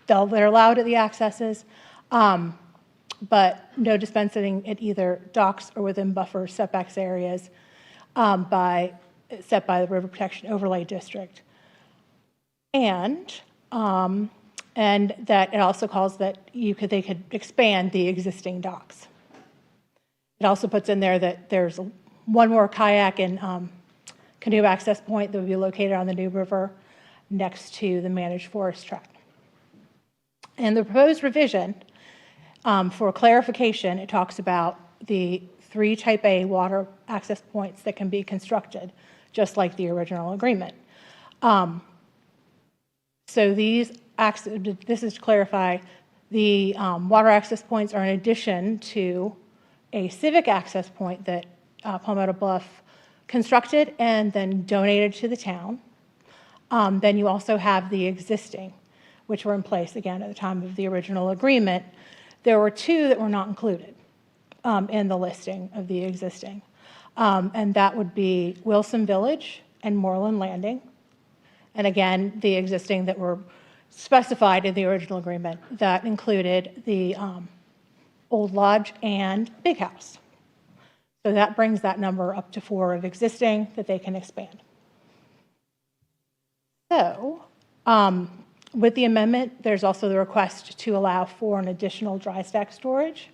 They're allowed at the accesses, but no dispensing at either docks or within buffer setbacks areas set by the River Protection Overlay District. And that it also calls that they could expand the existing docks. It also puts in there that there's one more kayak and canoe access point that would be located on the New River next to the managed forest tract. And the proposed revision, for clarification, it talks about the 3 Type A water access points that can be constructed, just like the original agreement. So this is to clarify, the water access points are in addition to a civic access point that Palmetto Bluff constructed and then donated to the town. Then you also have the existing, which were in place, again, at the time of the original agreement. There were 2 that were not included in the listing of the existing. And that would be Wilson Village and Moreland Landing. And again, the existing that were specified in the original agreement that included the Old Lodge and Big House. So that brings that number up to 4 of existing that they can expand. So with the amendment, there's also the request to allow for an additional dry stack storage.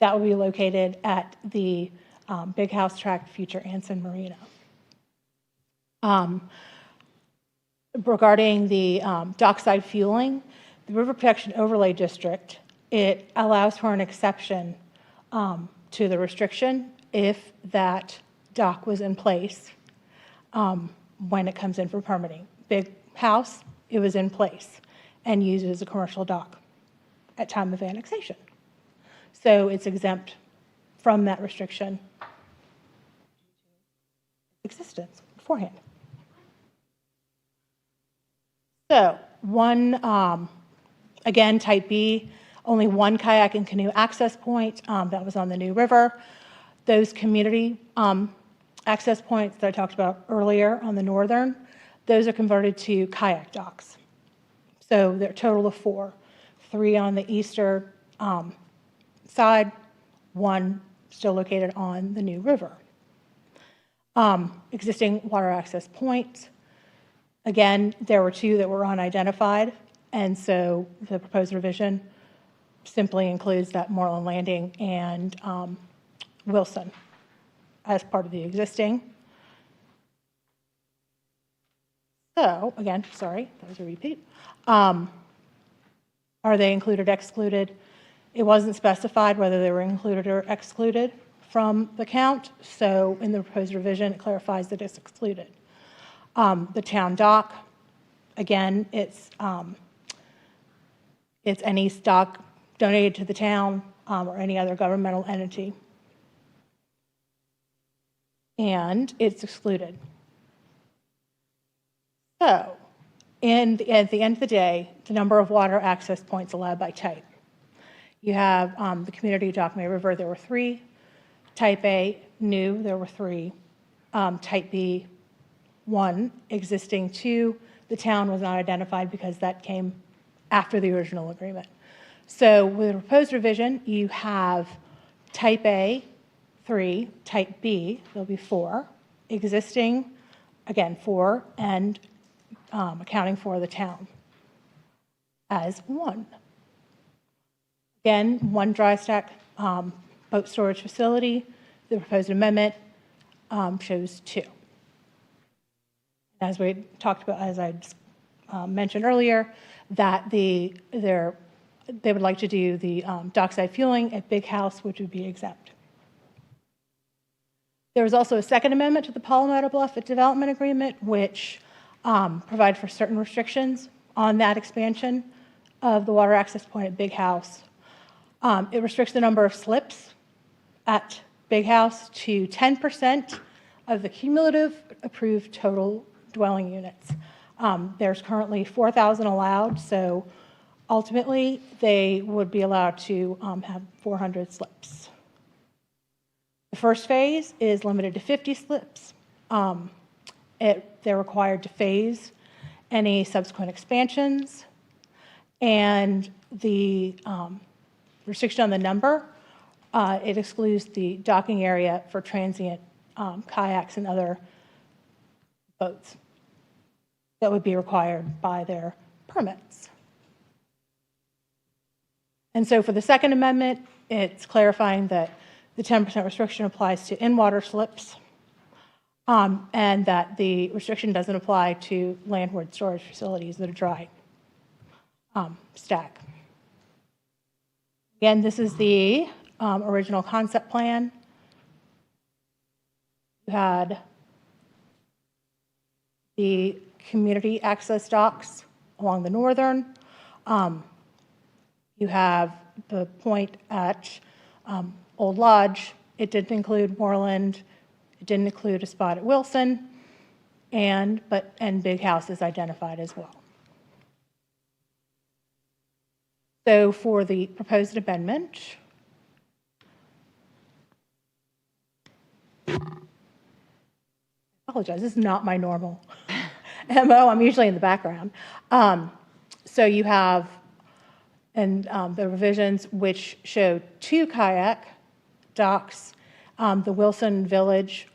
That will be located at the Big House Tract, future Anson Marina. Regarding the dockside fueling, the River Protection Overlay District, it allows for an exception to the restriction if that dock was in place when it comes in for permitting. Big House, it was in place and used as a commercial dock at time of annexation. So it's exempt from that restriction existence beforehand. So again, Type B, only 1 kayak and canoe access point that was on the New River. Those community access points that I talked about earlier on the northern, those are converted to kayak docks. So they're a total of 4, 3 on the eastern side, 1 still located on the New River. Existing water access points. Again, there were 2 that were unidentified, and so the proposed revision simply includes that Moreland Landing and Wilson as part of the existing. So, again, sorry, that was a repeat. Are they included or excluded? It wasn't specified whether they were included or excluded from the count, so in the proposed revision, it clarifies that it's excluded. The town dock, again, it's any stock donated to the town or any other governmental entity. And it's excluded. So, at the end of the day, the number of water access points allowed by type. You have the community dock May River, there were 3. Type A, new, there were 3. Type B, 1. Existing, 2. The town was not identified because that came after the original agreement. So with the proposed revision, you have Type A, 3, Type B, there'll be 4. Existing, again, 4, and accounting for the town as 1. Again, 1 dry stack boat storage facility. The proposed amendment shows 2. As we talked about, as I mentioned earlier, that they would like to do the dockside fueling at Big House, which would be exempt. There was also a second amendment to the Palmetto Bluff Development Agreement, which provided for certain restrictions on that expansion of the water access point at Big House. It restricts the number of slips at Big House to 10% of the cumulative approved total dwelling units. There's currently 4,000 allowed, so ultimately they would be allowed to have 400 slips. The first phase is limited to 50 slips. They're required to phase any subsequent expansions, and the restriction on the number, it excludes the docking area for transient kayaks and other boats that would be required by their permits. And so for the second amendment, it's clarifying that the 10% restriction applies to in-water slips, and that the restriction doesn't apply to landward storage facilities that are dry stack. Again, this is the original concept plan. You had the community access docks along the northern. You have the point at Old Lodge. It didn't include Moreland. It didn't include a spot at Wilson, and Big House is identified as well. So for the proposed amendment, I apologize, this is not my normal MO. I'm usually in the background. So you have the revisions which show 2 kayak docks, the Wilson Village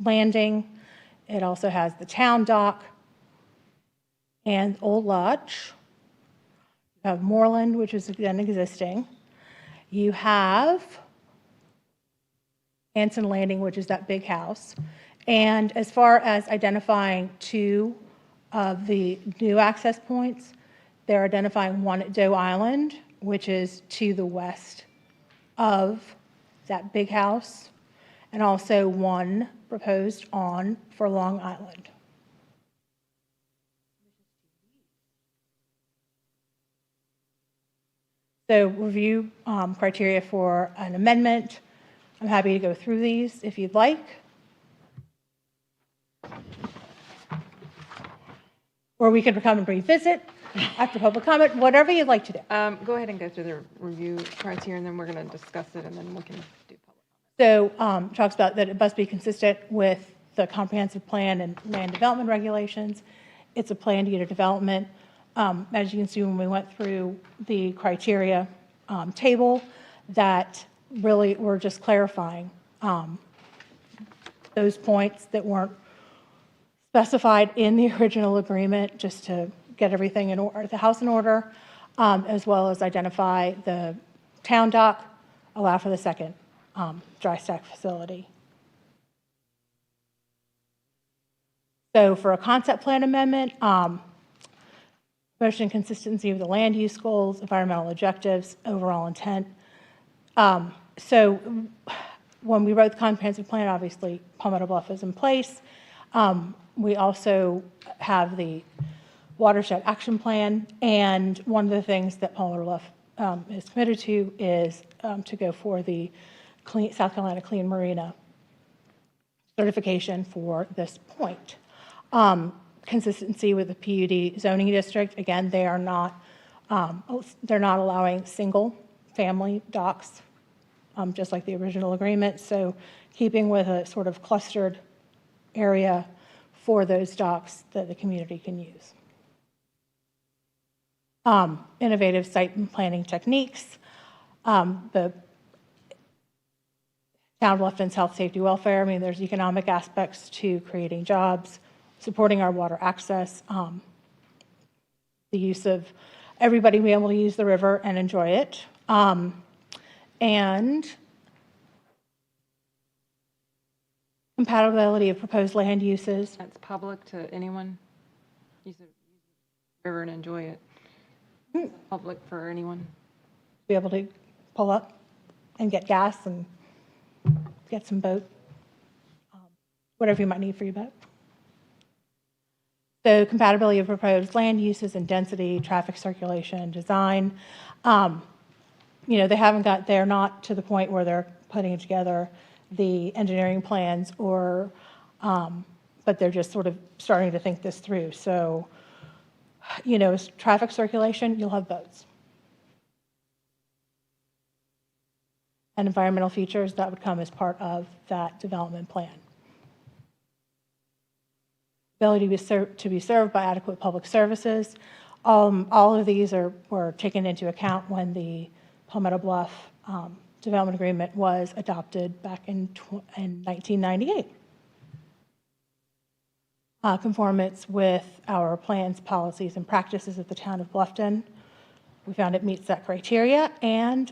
landing. It also has the town dock and Old Lodge. You have Moreland, which is again existing. You have Anson Landing, which is that Big House. And as far as identifying 2 of the new access points, they're identifying 1 at Doe Island, which is to the west of that Big House, and also 1 proposed for Long Island. So review criteria for an amendment. I'm happy to go through these if you'd like. Or we can come and revisit after public comment, whatever you'd like to do. Go ahead and go through the review criteria, and then we're going to discuss it, and then we can do public comment. So talks about that it must be consistent with the comprehensive plan and land development regulations. It's a planned unit development. As you can see when we went through the criteria table, that really we're just clarifying those points that weren't specified in the original agreement, just to get everything in order, the house in order, as well as identify the town dock, allow for the second dry stack facility. So for a concept plan amendment, motion consistency with the land use goals, environmental objectives, overall intent. So when we wrote the comprehensive plan, obviously Palmetto Bluff is in place. We also have the watershed action plan, and one of the things that Palmetto Bluff is committed to is to go for the South Carolina Clean Marina certification for this point. Consistency with the PUD zoning district, again, they're not allowing single-family docks, just like the original agreement. So keeping with a sort of clustered area for those docks that the community can use. Innovative site and planning techniques. The Town of Bluffton's health, safety, welfare. I mean, there's economic aspects to creating jobs, supporting our water access, the use of everybody being able to use the river and enjoy it, and compatibility of proposed land uses. That's public to anyone. Use the river and enjoy it. Public for anyone. Be able to pull up and get gas and get some boat, whatever you might need for your boat. So compatibility of proposed land uses and density, traffic circulation, design. You know, they're not to the point where they're putting together the engineering plans or, but they're just sort of starting to think this through. So, you know, traffic circulation, you'll have boats. And environmental features, that would come as part of that development plan. Ability to be served by adequate public services. All of these were taken into account when the Palmetto Bluff development agreement was adopted back in 1998. Conformance with our plans, policies, and practices of the town of Bluffton. We found it meets that criteria, and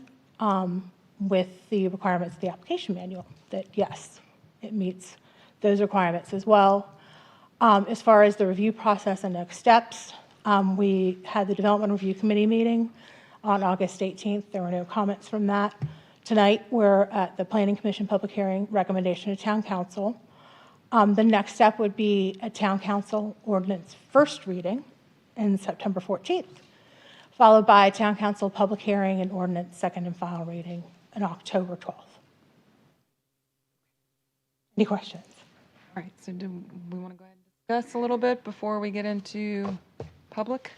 with the requirements of the application manual, that yes, it meets those requirements as well. As far as the review process and next steps, we had the Development Review Committee meeting on August 18th. There were no comments from that. Tonight, we're at the Planning Commission public hearing, recommendation to Town Council. The next step would be a Town Council ordinance first reading in September 14th, followed by a Town Council public hearing and ordinance second and final reading on October 12th. Any questions? All right, so do we want to go ahead and discuss a little bit before we get into public?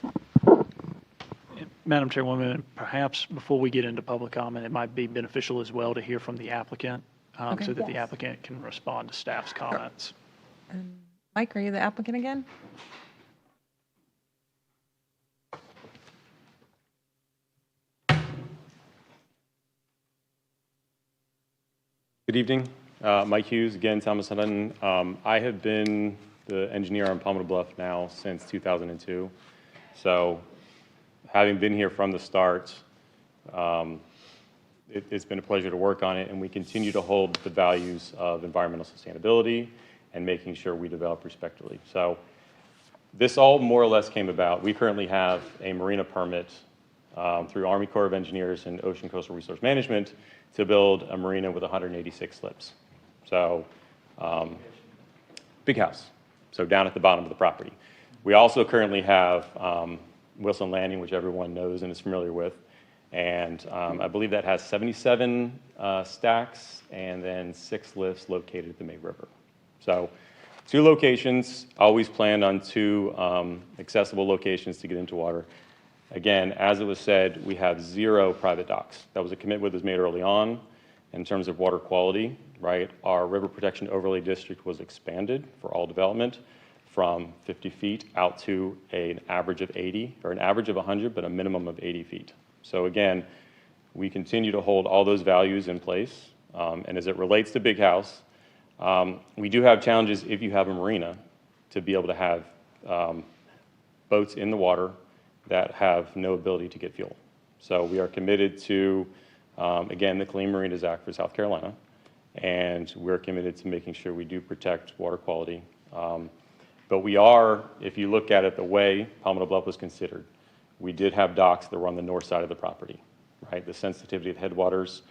Madam Chairwoman, perhaps before we get into public comment, it might be beneficial as well to hear from the applicant Okay. so that the applicant can respond to staff's comments. Mike, are you the applicant again? Good evening. Mike Hughes, again, Thomas Hutton. I have been the engineer on Palmetto Bluff now since 2002. So having been here from the start, it's been a pleasure to work on it, and we continue to hold the values of environmental sustainability and making sure we develop respectfully. So this all more or less came about. We currently have a marina permit through Army Corps of Engineers and Ocean Coastal Resource Management to build a marina with 186 slips. So big house, so down at the bottom of the property. We also currently have Wilson Landing, which everyone knows and is familiar with. And I believe that has 77 stacks and then 6 lifts located at the May River. So 2 locations, always planned on 2 accessible locations to get into water. Again, as it was said, we have 0 private docks. That was a commitment that was made early on in terms of water quality, right? Our river protection overlay district was expanded for all development from 50 feet out to an average of 80, or an average of 100, but a minimum of 80 feet. So again, we continue to hold all those values in place. And as it relates to Big House, we do have challenges if you have a marina to be able to have boats in the water that have no ability to get fuel. So we are committed to, again, the Clean Marinas Act for South Carolina, and we're committed to making sure we do protect water quality. But we are, if you look at it the way Palmetto Bluff was considered, we did have docks that were on the north side of the property, right? The sensitivity of headwaters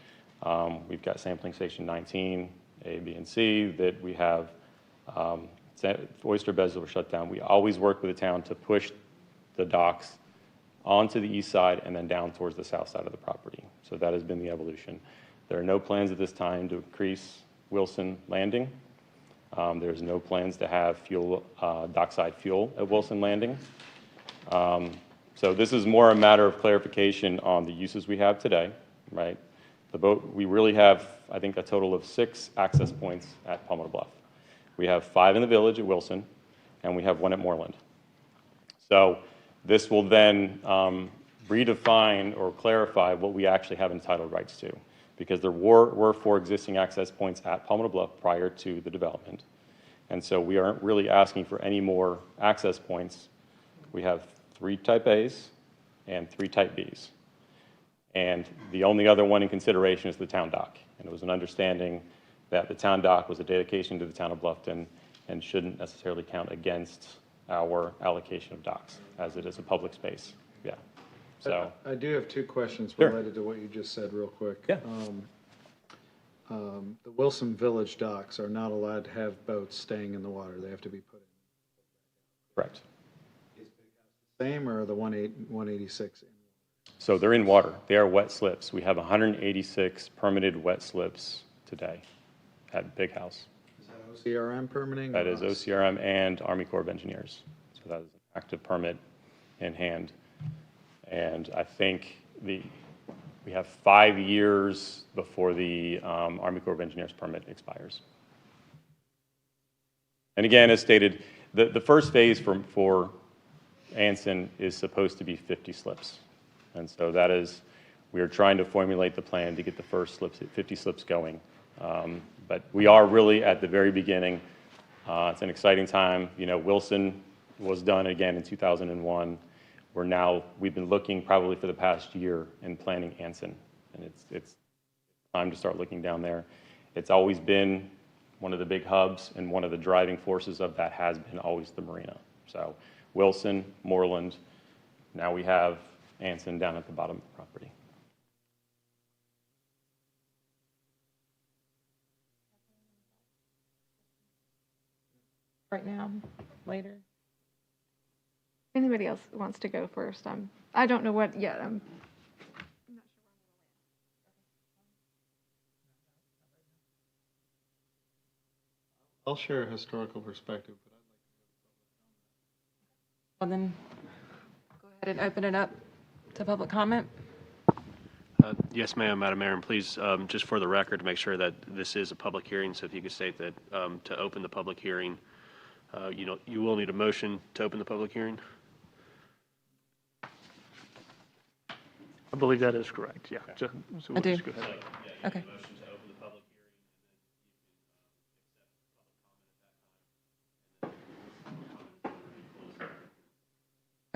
We've got sampling station 19, A, B, and C, that we have oyster beds that were shut down. We always work with the town to push the docks onto the east side and then down towards the south side of the property. So that has been the evolution. There are no plans at this time to increase Wilson Landing. There's no plans to have fuel, dockside fuel at Wilson Landing. So this is more a matter of clarification on the uses we have today, right? The boat, we really have, I think, a total of 6 access points at Palmetto Bluff. We have 5 in the village at Wilson, and we have 1 at Moreland. So this will then redefine or clarify what we actually have entitled rights to, because there were 4 existing access points at Palmetto Bluff prior to the development. And so we aren't really asking for any more access points. We have 3 type A's and 3 type B's. And the only other one in consideration is the town dock. And it was an understanding that the town dock was a dedication to the town of Bluffton and shouldn't necessarily count against our allocation of docks, as it is a public space. Yeah. So I do have 2 questions Sure. related to what you just said real quick. Yeah. The Wilson Village docks are not allowed to have boats staying in the water. They have to be put in. correct. Same or the 186? So they're in water. They are wet slips. We have 186 permitted wet slips today at Big House. Is that OCRM permitting? That or is us? OCRM and Army Corps of Engineers. So that is an active permit in hand. And I think we have 5 years before the Army Corps of Engineers permit expires. And again, as stated, the first phase for Anson is supposed to be 50 slips. And so that is, we are trying to formulate the plan to get the first slips, 50 slips going. But we are really at the very beginning. It's an exciting time. You know, Wilson was done again in 2001. We've been looking probably for the past year and planning Anson. And it's time to start looking down there. It's always been one of the big hubs, and one of the driving forces of that has been always the marina. So Wilson, Moreland, now we have Anson down at the bottom of the property. Right now, later. Anybody else wants to go first? I don't know what yet. I'll share a historical perspective, but Well, then, go ahead and open it up to public comment. Yes, ma'am, Madam Mayor, and please, just for the record, to make sure that this is a public hearing, so if you could state that to open the public hearing, you will need a motion to open the public hearing. I believe that is correct, yeah. So I we'll do. just go ahead. Okay.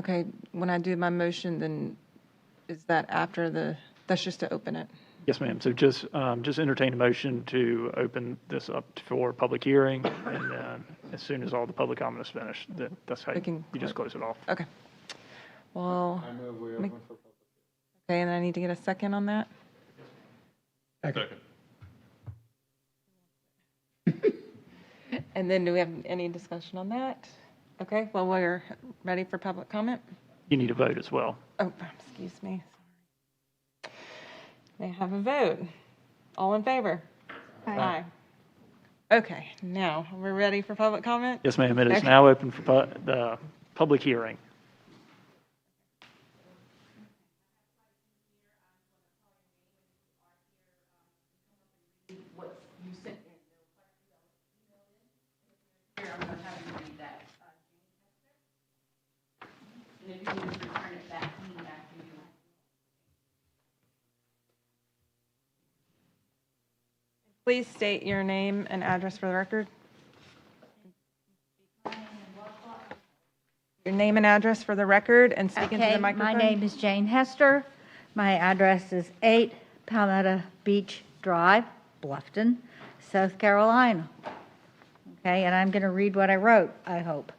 Okay, when I do my motion, then is that after that's just to open it? Yes, ma'am. So just entertain a motion to open this up for public hearing, and then as soon as all the public comment is finished, that's how you just close it off. Okay. Well, I move we open for public. okay, and I need to get a second on that? Second. And then do we have any discussion on that? Okay, well, we're ready for public comment? You need a vote as well. Oh, excuse me. Sorry. May I have a vote? All in favor? Aye. Okay, now, we're ready for public comment? Yes, ma'am. It is Okay. now open for the public hearing. Please state your name and address for the record. Your name and address for the record, and speak into the microphone. My name is Jane Hester. My address is 8 Palmetto Beach Drive, Bluffton, South Carolina. Okay, and I'm going to read what I wrote, I hope.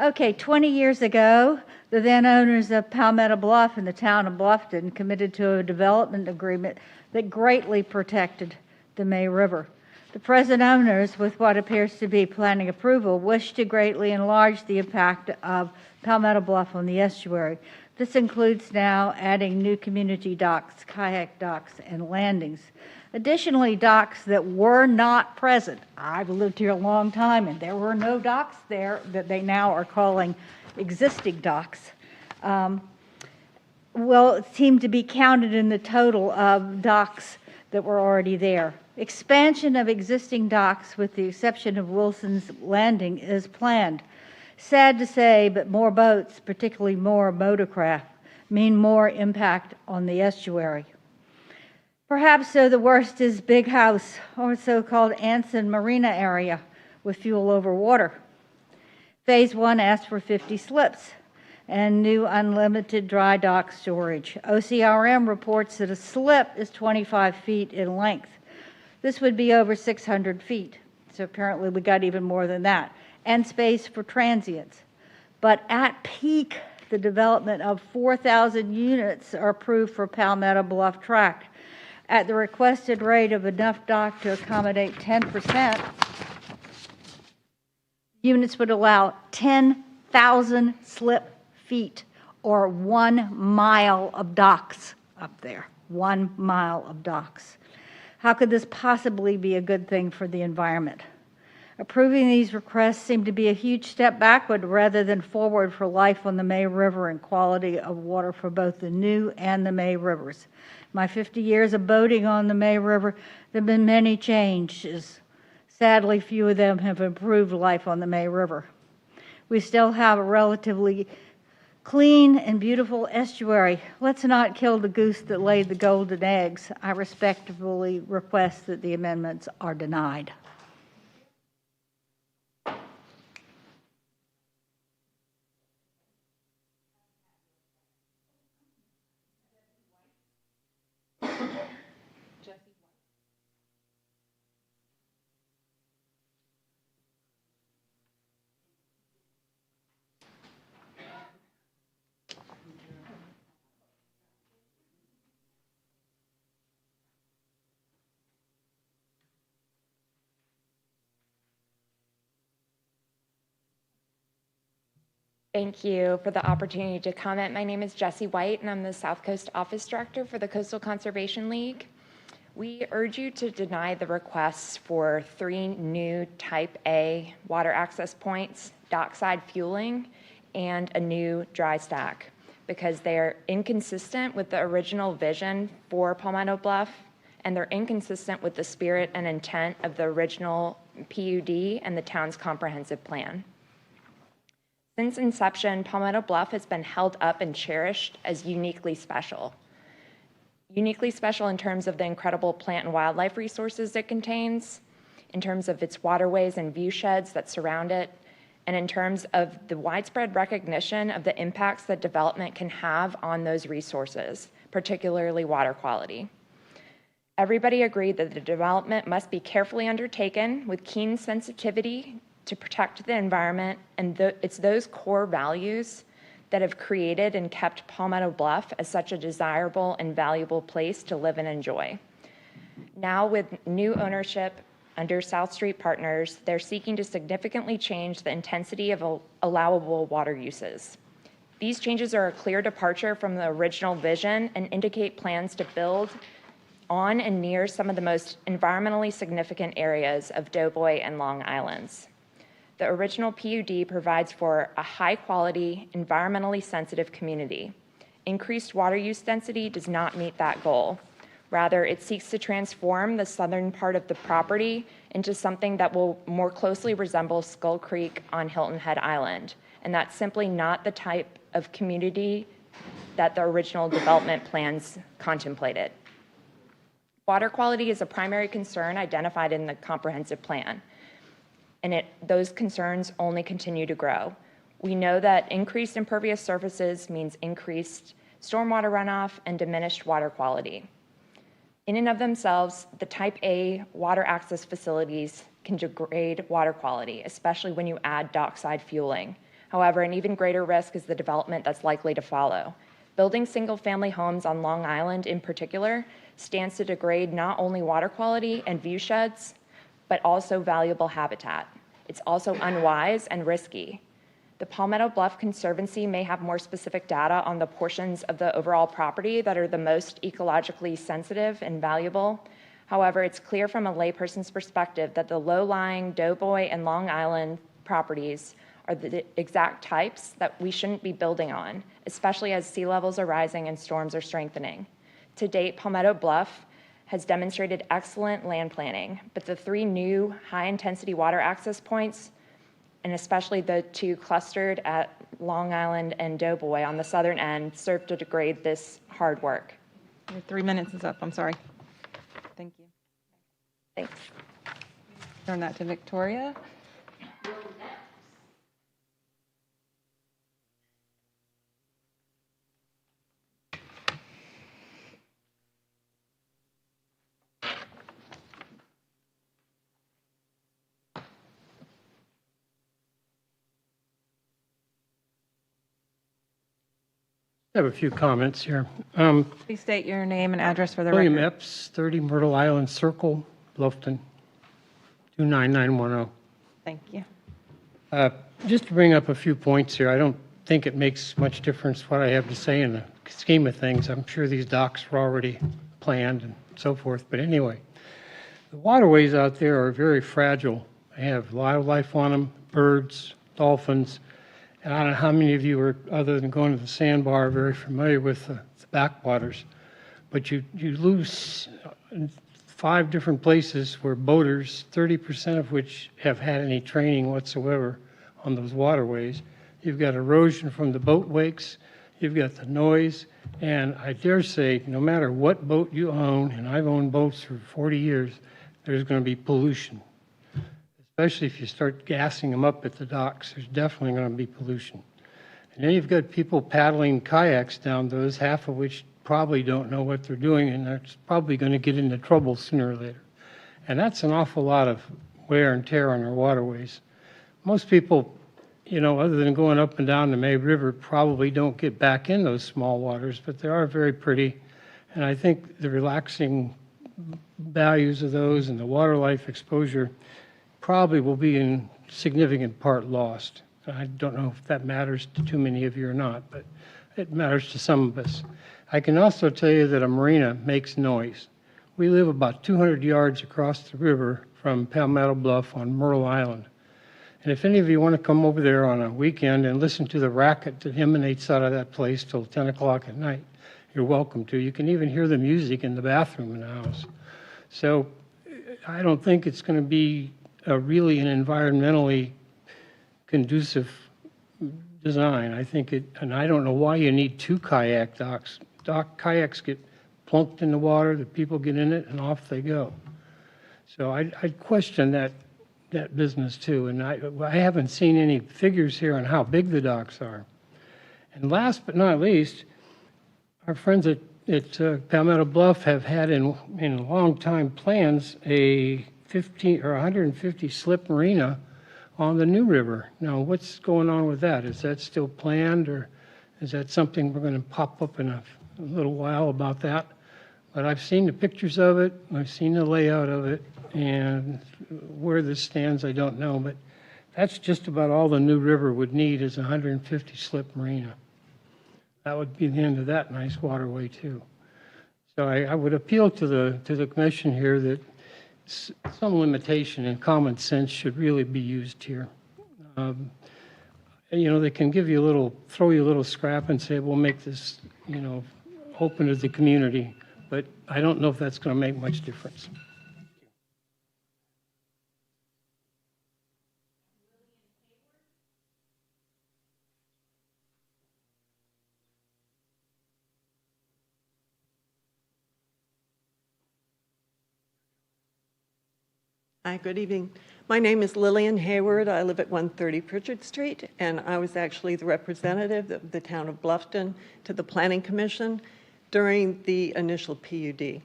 Okay, 20 years ago, the then owners of Palmetto Bluff and the town of Bluffton committed to a development agreement that greatly protected the May River. The present owners, with what appears to be planning approval, wish to greatly enlarge the impact of Palmetto Bluff on the estuary. This includes now adding new community docks, kayak docks, and landings. Additionally, docks that were not present. I've lived here a long time, and there were no docks there that they now are calling existing docks. Will seem to be counted in the total of docks that were already there. Expansion of existing docks, with the exception of Wilson's Landing, is planned. Sad to say, but more boats, particularly more motorcraft, mean more impact on the estuary. Perhaps so the worst is Big House, or so-called Anson Marina area, with fuel over water. Phase 1 asked for 50 slips and new unlimited dry dock storage. OCRM reports that a slip is 25 feet in length. This would be over 600 feet, so apparently we got even more than that, and space for transients. But at peak, the development of 4,000 units are approved for Palmetto Bluff Tract. At the requested rate of enough dock to accommodate 10%, units would allow 10,000 slip feet, or 1 mile of docks up there. 1 mile of docks. How could this possibly be a good thing for the environment? Approving these requests seemed to be a huge step backward rather than forward for life on the May River and quality of water for both the New and the May Rivers. My 50 years of boating on the May River, there have been many changes. Sadly, few of them have improved life on the May River. We still have a relatively clean and beautiful estuary. Let's not kill the goose that laid the golden eggs. I respectfully request that the amendments are denied. Thank you for the opportunity to comment. My name is Jessie White, and I'm the South Coast Office Director for the Coastal Conservation League. We urge you to deny the requests for 3 new Type A water access points, dockside fueling, and a new dry stack, because they are inconsistent with the original vision for Palmetto Bluff, and they're inconsistent with the spirit and intent of the original PUD and the town's comprehensive plan. Since inception, Palmetto Bluff has been held up and cherished as uniquely special. Uniquely special in terms of the incredible plant and wildlife resources it contains, in terms of its waterways and viewsheds that surround it, and in terms of the widespread recognition of the impacts that development can have on those resources, particularly water quality. Everybody agreed that the development must be carefully undertaken with keen sensitivity to protect the environment, and it's those core values that have created and kept Palmetto Bluff as such a desirable and valuable place to live and enjoy. Now, with new ownership under South Street Partners, they're seeking to significantly change the intensity of allowable water uses. These changes are a clear departure from the original vision and indicate plans to build on and near some of the most environmentally significant areas of Doughboy and Long Islands. The original PUD provides for a high-quality, environmentally sensitive community. Increased water use density does not meet that goal. Rather, it seeks to transform the southern part of the property into something that will more closely resemble Skull Creek on Hilton Head Island, and that's simply not the type of community that the original development plans contemplated. Water quality is a primary concern identified in the comprehensive plan, and those concerns only continue to grow. We know that increased impervious surfaces means increased stormwater runoff and diminished water quality. In and of themselves, the Type A water access facilities can degrade water quality, especially when you add dockside fueling. However, an even greater risk is the development that's likely to follow. Building single-family homes on Long Island in particular stands to degrade not only water quality and view sheds, but also valuable habitat. It's also unwise and risky. The Palmetto Bluff Conservancy may have more specific data on the portions of the overall property that are the most ecologically sensitive and valuable. However, it's clear from a layperson's perspective that the low-lying Doughboy and Long Island properties are the exact types that we shouldn't be building on, especially as sea levels are rising and storms are strengthening. To date, Palmetto Bluff has demonstrated excellent land planning, but the 3 new high-intensity water access points, and especially the 2 clustered at Long Island and Doughboy on the southern end, serve to degrade this hard work. Your 3 minutes is up. I'm sorry. Thank you. Thanks. Turn that to Victoria. I have a few comments here. Please state your name and address for the William record. Epps, 30 Myrtle Island Circle, Bluffton, 29910. Thank you. Just to bring up a few points here, I don't think it makes much difference what I have to say in the scheme of things. I'm sure these docks were already planned and so forth, but anyway. The waterways out there are very fragile. They have wildlife on them, birds, dolphins, and I don't know how many of you are, other than going to the sandbar, are very familiar with the backwaters. But you lose 5 different places where boaters, 30% of which have had any training whatsoever on those waterways. You've got erosion from the boat wakes, you've got the noise, and I dare say, no matter what boat you own, and I've owned boats for 40 years, there's going to be pollution. Especially if you start gassing them up at the docks, there's definitely going to be pollution. And then you've got people paddling kayaks down those, half of which probably don't know what they're doing, and they're probably going to get into trouble sooner or later. And that's an awful lot of wear and tear on our waterways. Most people, other than going up and down the May River, probably don't get back in those small waters, but they are very pretty. And I think the relaxing values of those and the water life exposure probably will be in significant part lost. I don't know if that matters to too many of you or not, but it matters to some of us. I can also tell you that a marina makes noise. We live about 200 yards across the river from Palmetto Bluff on Myrtle Island. And if any of you want to come over there on a weekend and listen to the racket that emanates out of that place till 10 o'clock at night, you're welcome to. You can even hear the music in the bathroom in the house. So I don't think it's going to be really an environmentally conducive design. I think and I don't know why you need 2 kayak docks. Kayaks get plunked in the water, the people get in it, and off they go. So I'd question that business too. And I haven't seen any figures here on how big the docks are. And last but not least, our friends at Palmetto Bluff have had in a long time plans a 15 or 150 slip marina on the New River. Now, what's going on with that? Is that still planned, or is that something we're going to pop up in a little while about that? But I've seen the pictures of it, I've seen the layout of it, and where this stands, I don't know. But that's just about all the New River would need is a 150 slip marina. That would be the end of that nice waterway too. So I would appeal to the commission here that some limitation and common sense should really be used here. They can give you throw you a little scrap and say, we'll make this, open to the community. But I don't know if that's going to make much difference. Hi, good evening. My name is Lillian Hayward. I live at 130 Pritchard Street, and I was actually the representative of the town of Bluffton to the Planning Commission during the initial PUD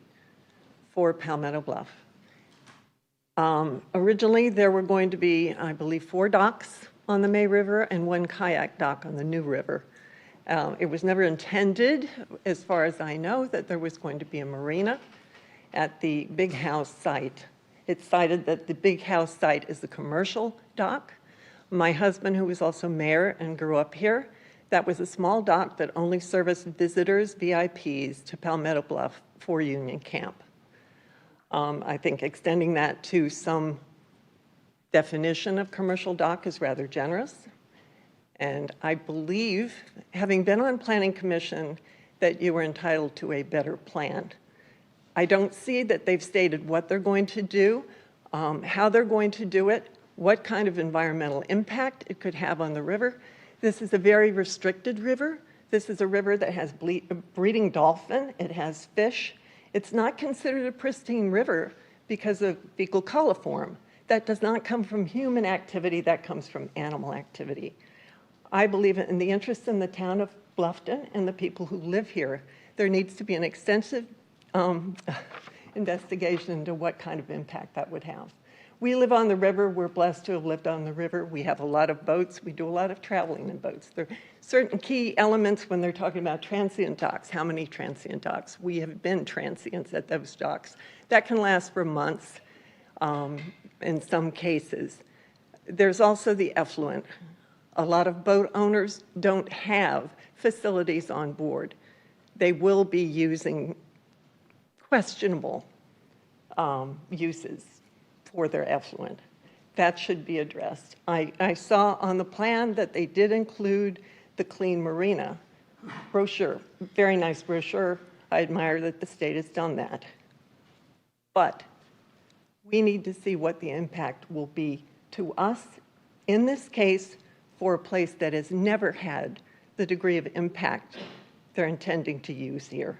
for Palmetto Bluff. Originally, there were going to be, I believe, 4 docks on the May River and one kayak dock on the New River. It was never intended, as far as I know, that there was going to be a marina at the Big House site. It's cited that the Big House site is the commercial dock. My husband, who was also mayor and grew up here, that was a small dock that only serviced visitors, VIPs, to Palmetto Bluff for Union Camp. I think extending that to some definition of commercial dock is rather generous. And I believe, having been on Planning Commission, that you were entitled to a better plan. I don't see that they've stated what they're going to do, how they're going to do it, what kind of environmental impact it could have on the river. This is a very restricted river. This is a river that has breeding dolphin. It has fish. It's not considered a pristine river because of fecal coliform. That does not come from human activity. That comes from animal activity. I believe in the interest in the town of Bluffton and the people who live here, there needs to be an extensive investigation into what kind of impact that would have. We live on the river. We're blessed to have lived on the river. We have a lot of boats. We do a lot of traveling in boats. There are certain key elements when they're talking about transient docks. How many transient docks? We have been transients at those docks. That can last for months in some cases. There's also the effluent. A lot of boat owners don't have facilities on board. They will be using questionable uses for their effluent. That should be addressed. I saw on the plan that they did include the Clean Marina brochure. Very nice brochure. I admire that the state has done that. But we need to see what the impact will be to us, in this case, for a place that has never had the degree of impact they're intending to use here.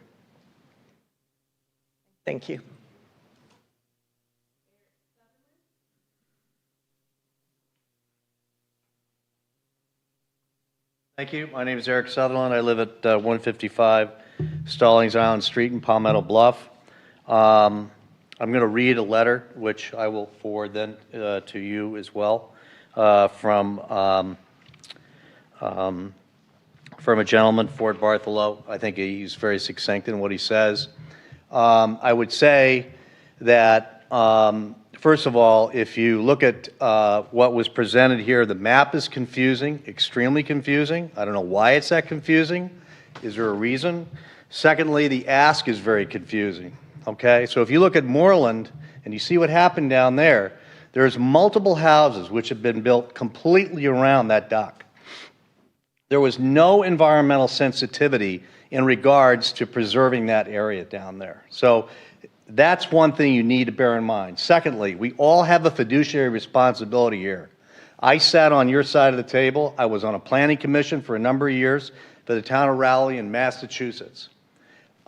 Thank you. Thank you. My name is Eric Sutherland. I live at 155 Stallings Island Street in Palmetto Bluff. I'm going to read a letter, which I will forward then to you as well, from a gentleman, Ford Bartholow. I think he's very succinct in what he says. I would say that, first of all, if you look at what was presented here, the map is confusing, extremely confusing. I don't know why it's that confusing. Is there a reason? Secondly, the ask is very confusing. Okay, so if you look at Moreland and you see what happened down there, there's multiple houses which have been built completely around that dock. There was no environmental sensitivity in regards to preserving that area down there. So that's one thing you need to bear in mind. Secondly, we all have a fiduciary responsibility here. I sat on your side of the table. I was on a planning commission for a number of years for the town of Raleigh in Massachusetts.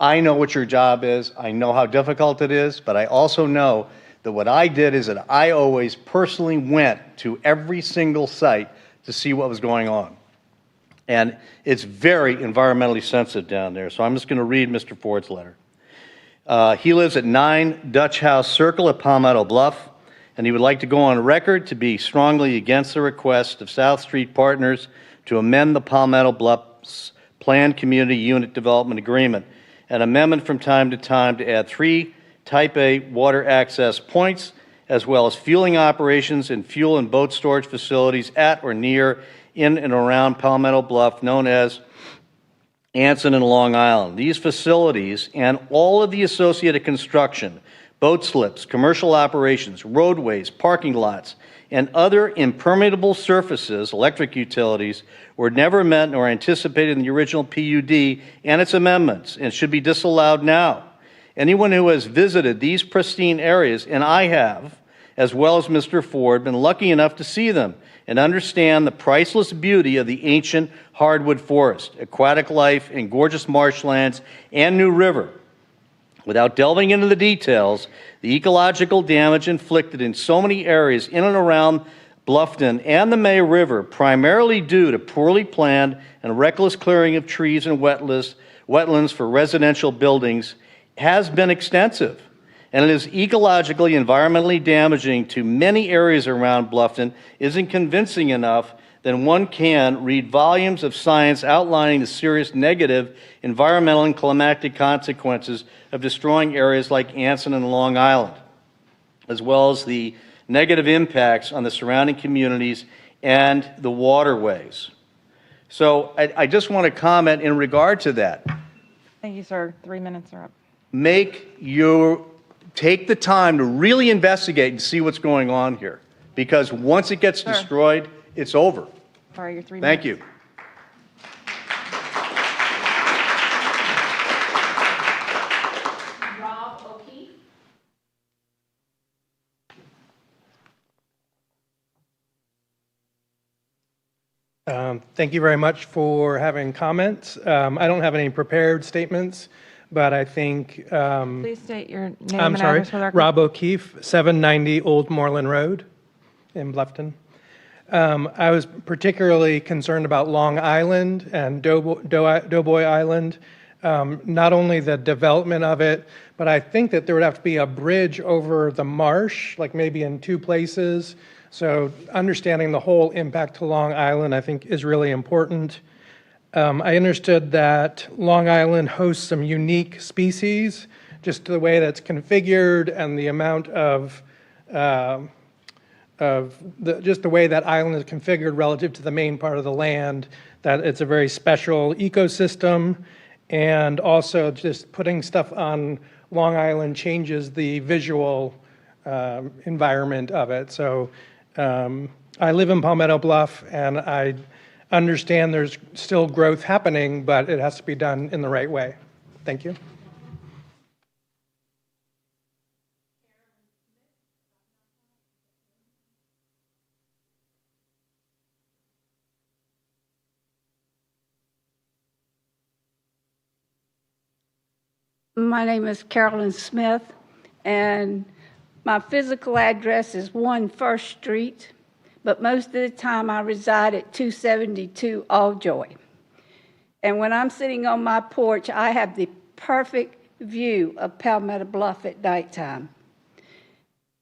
I know what your job is. I know how difficult it is, but I also know that what I did is that I always personally went to every single site to see what was going on. And it's very environmentally sensitive down there. So I'm just going to read Mr. Ford's letter. He lives at 9 Dutch House Circle at Palmetto Bluff, and he would like to go on record to be strongly against the request of South Street Partners to amend the Palmetto Bluff's Planned Community Unit Development Agreement, an amendment from time to time to add 3 Type A water access points, as well as fueling operations and fuel and boat storage facilities at or near, in and around Palmetto Bluff, known as Anson and Long Island. These facilities and all of the associated construction, boat slips, commercial operations, roadways, parking lots, and other impermeable surfaces, electric utilities, were never met nor anticipated in the original PUD and its amendments, and should be disallowed now. Anyone who has visited these pristine areas, and I have, as well as Mr. Ford, been lucky enough to see them and understand the priceless beauty of the ancient hardwood forest, aquatic life, and gorgeous marshlands and New River. Without delving into the details, the ecological damage inflicted in so many areas in and around Bluffton and the May River, primarily due to poorly planned and reckless clearing of trees and wetlands for residential buildings, has been extensive. And it is ecologically, environmentally damaging to many areas around Bluffton, isn't convincing enough then one can read volumes of science outlining the serious negative environmental and climatic consequences of destroying areas like Anson and Long Island, as well as the negative impacts on the surrounding communities and the waterways. So I just want to comment in regard to that. Thank you, sir. 3 minutes are up. Take the time to really investigate and see what's going on here, because once it gets destroyed, it's over. Sorry, your 3 minutes. Thank you. Rob O'Keefe. Thank you very much for having comments. I don't have any prepared statements, but I think. Please state your name I'm and sorry, address for the record. Rob O'Keefe, 790 Old Moreland Road in Bluffton. I was particularly concerned about Long Island and Doughboy Island. Not only the development of it, but I think that there would have to be a bridge over the marsh, like maybe in 2 places. So understanding the whole impact to Long Island, I think, is really important. I understood that Long Island hosts some unique species, just the way that's configured and the amount of just the way that island is configured relative to the main part of the land, that it's a very special ecosystem. And also just putting stuff on Long Island changes the visual environment of it. So I live in Palmetto Bluff, and I understand there's still growth happening, but it has to be done in the right way. Thank you. My name is Carolyn Smith, and my physical address is 1 First Street, but most of the time I reside at 272 Alljoy. And when I'm sitting on my porch, I have the perfect view of Palmetto Bluff at nighttime.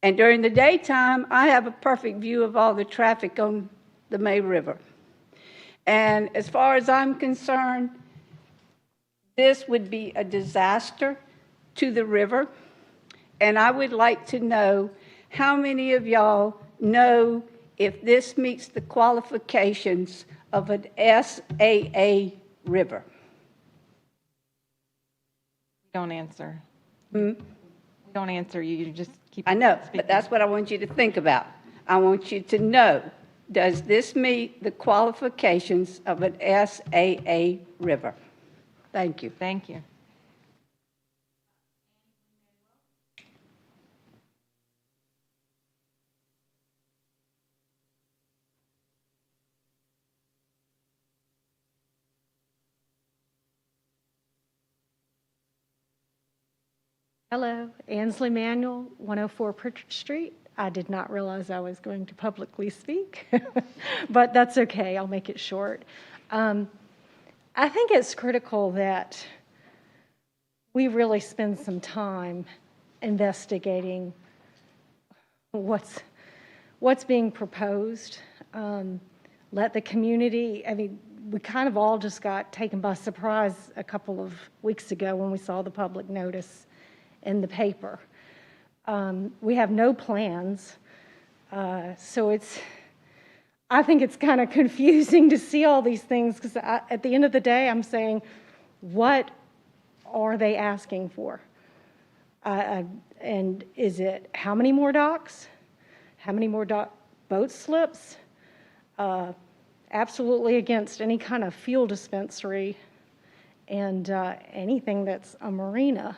And during the daytime, I have a perfect view of all the traffic on the May River. And as far as I'm concerned, this would be a disaster to the river, and I would like to know how many of y'all know if this meets the qualifications of an SAA river. Don't answer. Don't answer. You just keep. I know, speaking. but that's what I want you to think about. I want you to know, does this meet the qualifications of an SAA river? Thank you. Thank you. Hello, Ansley Manuel, 104 Pritchard Street. I did not realize I was going to publicly speak, but that's okay. I'll make it short. I think it's critical that we really spend some time investigating what's being proposed. Let the community, I mean, we kind of all just got taken by surprise a couple of weeks ago when we saw the public notice in the paper. We have no plans, so I think it's kind of confusing to see all these things, because at the end of the day, I'm saying, what are they asking for? And is it how many more docks? How many more boat slips? Absolutely against any kind of fuel dispensary and anything that's a marina.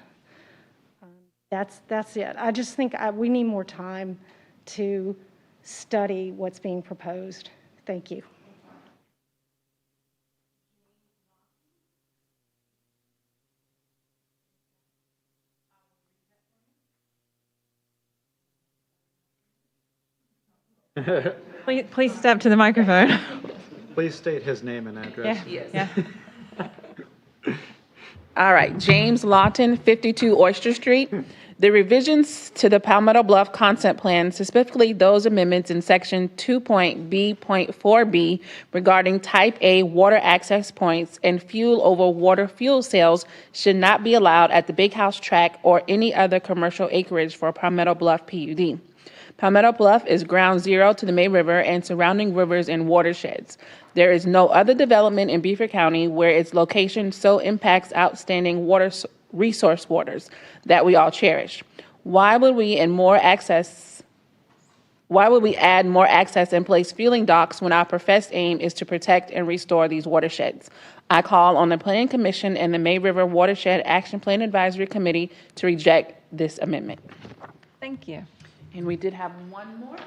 That's it. I just think we need more time to study what's being proposed. Thank you. Please step to the microphone. Please state his name and address. Yeah. All right, James Lawton, 52 Oyster Street. The revisions to the Palmetto Bluff Consent Plan, specifically those amendments in Section 2.B.4b regarding Type A water access points and fuel over water fuel sales, should not be allowed at the Big House Tract or any other commercial acreage for Palmetto Bluff PUD. Palmetto Bluff is ground zero to the May River and surrounding rivers and watersheds. There is no other development in Beaufort County where its location so impacts outstanding resource waters that we all cherish. Why would we add more access and place fueling docks when our professed aim is to protect and restore these watersheds? I call on the Planning Commission and the May River Watershed Action Plan Advisory Committee to reject this amendment. Thank you. And we did have one more.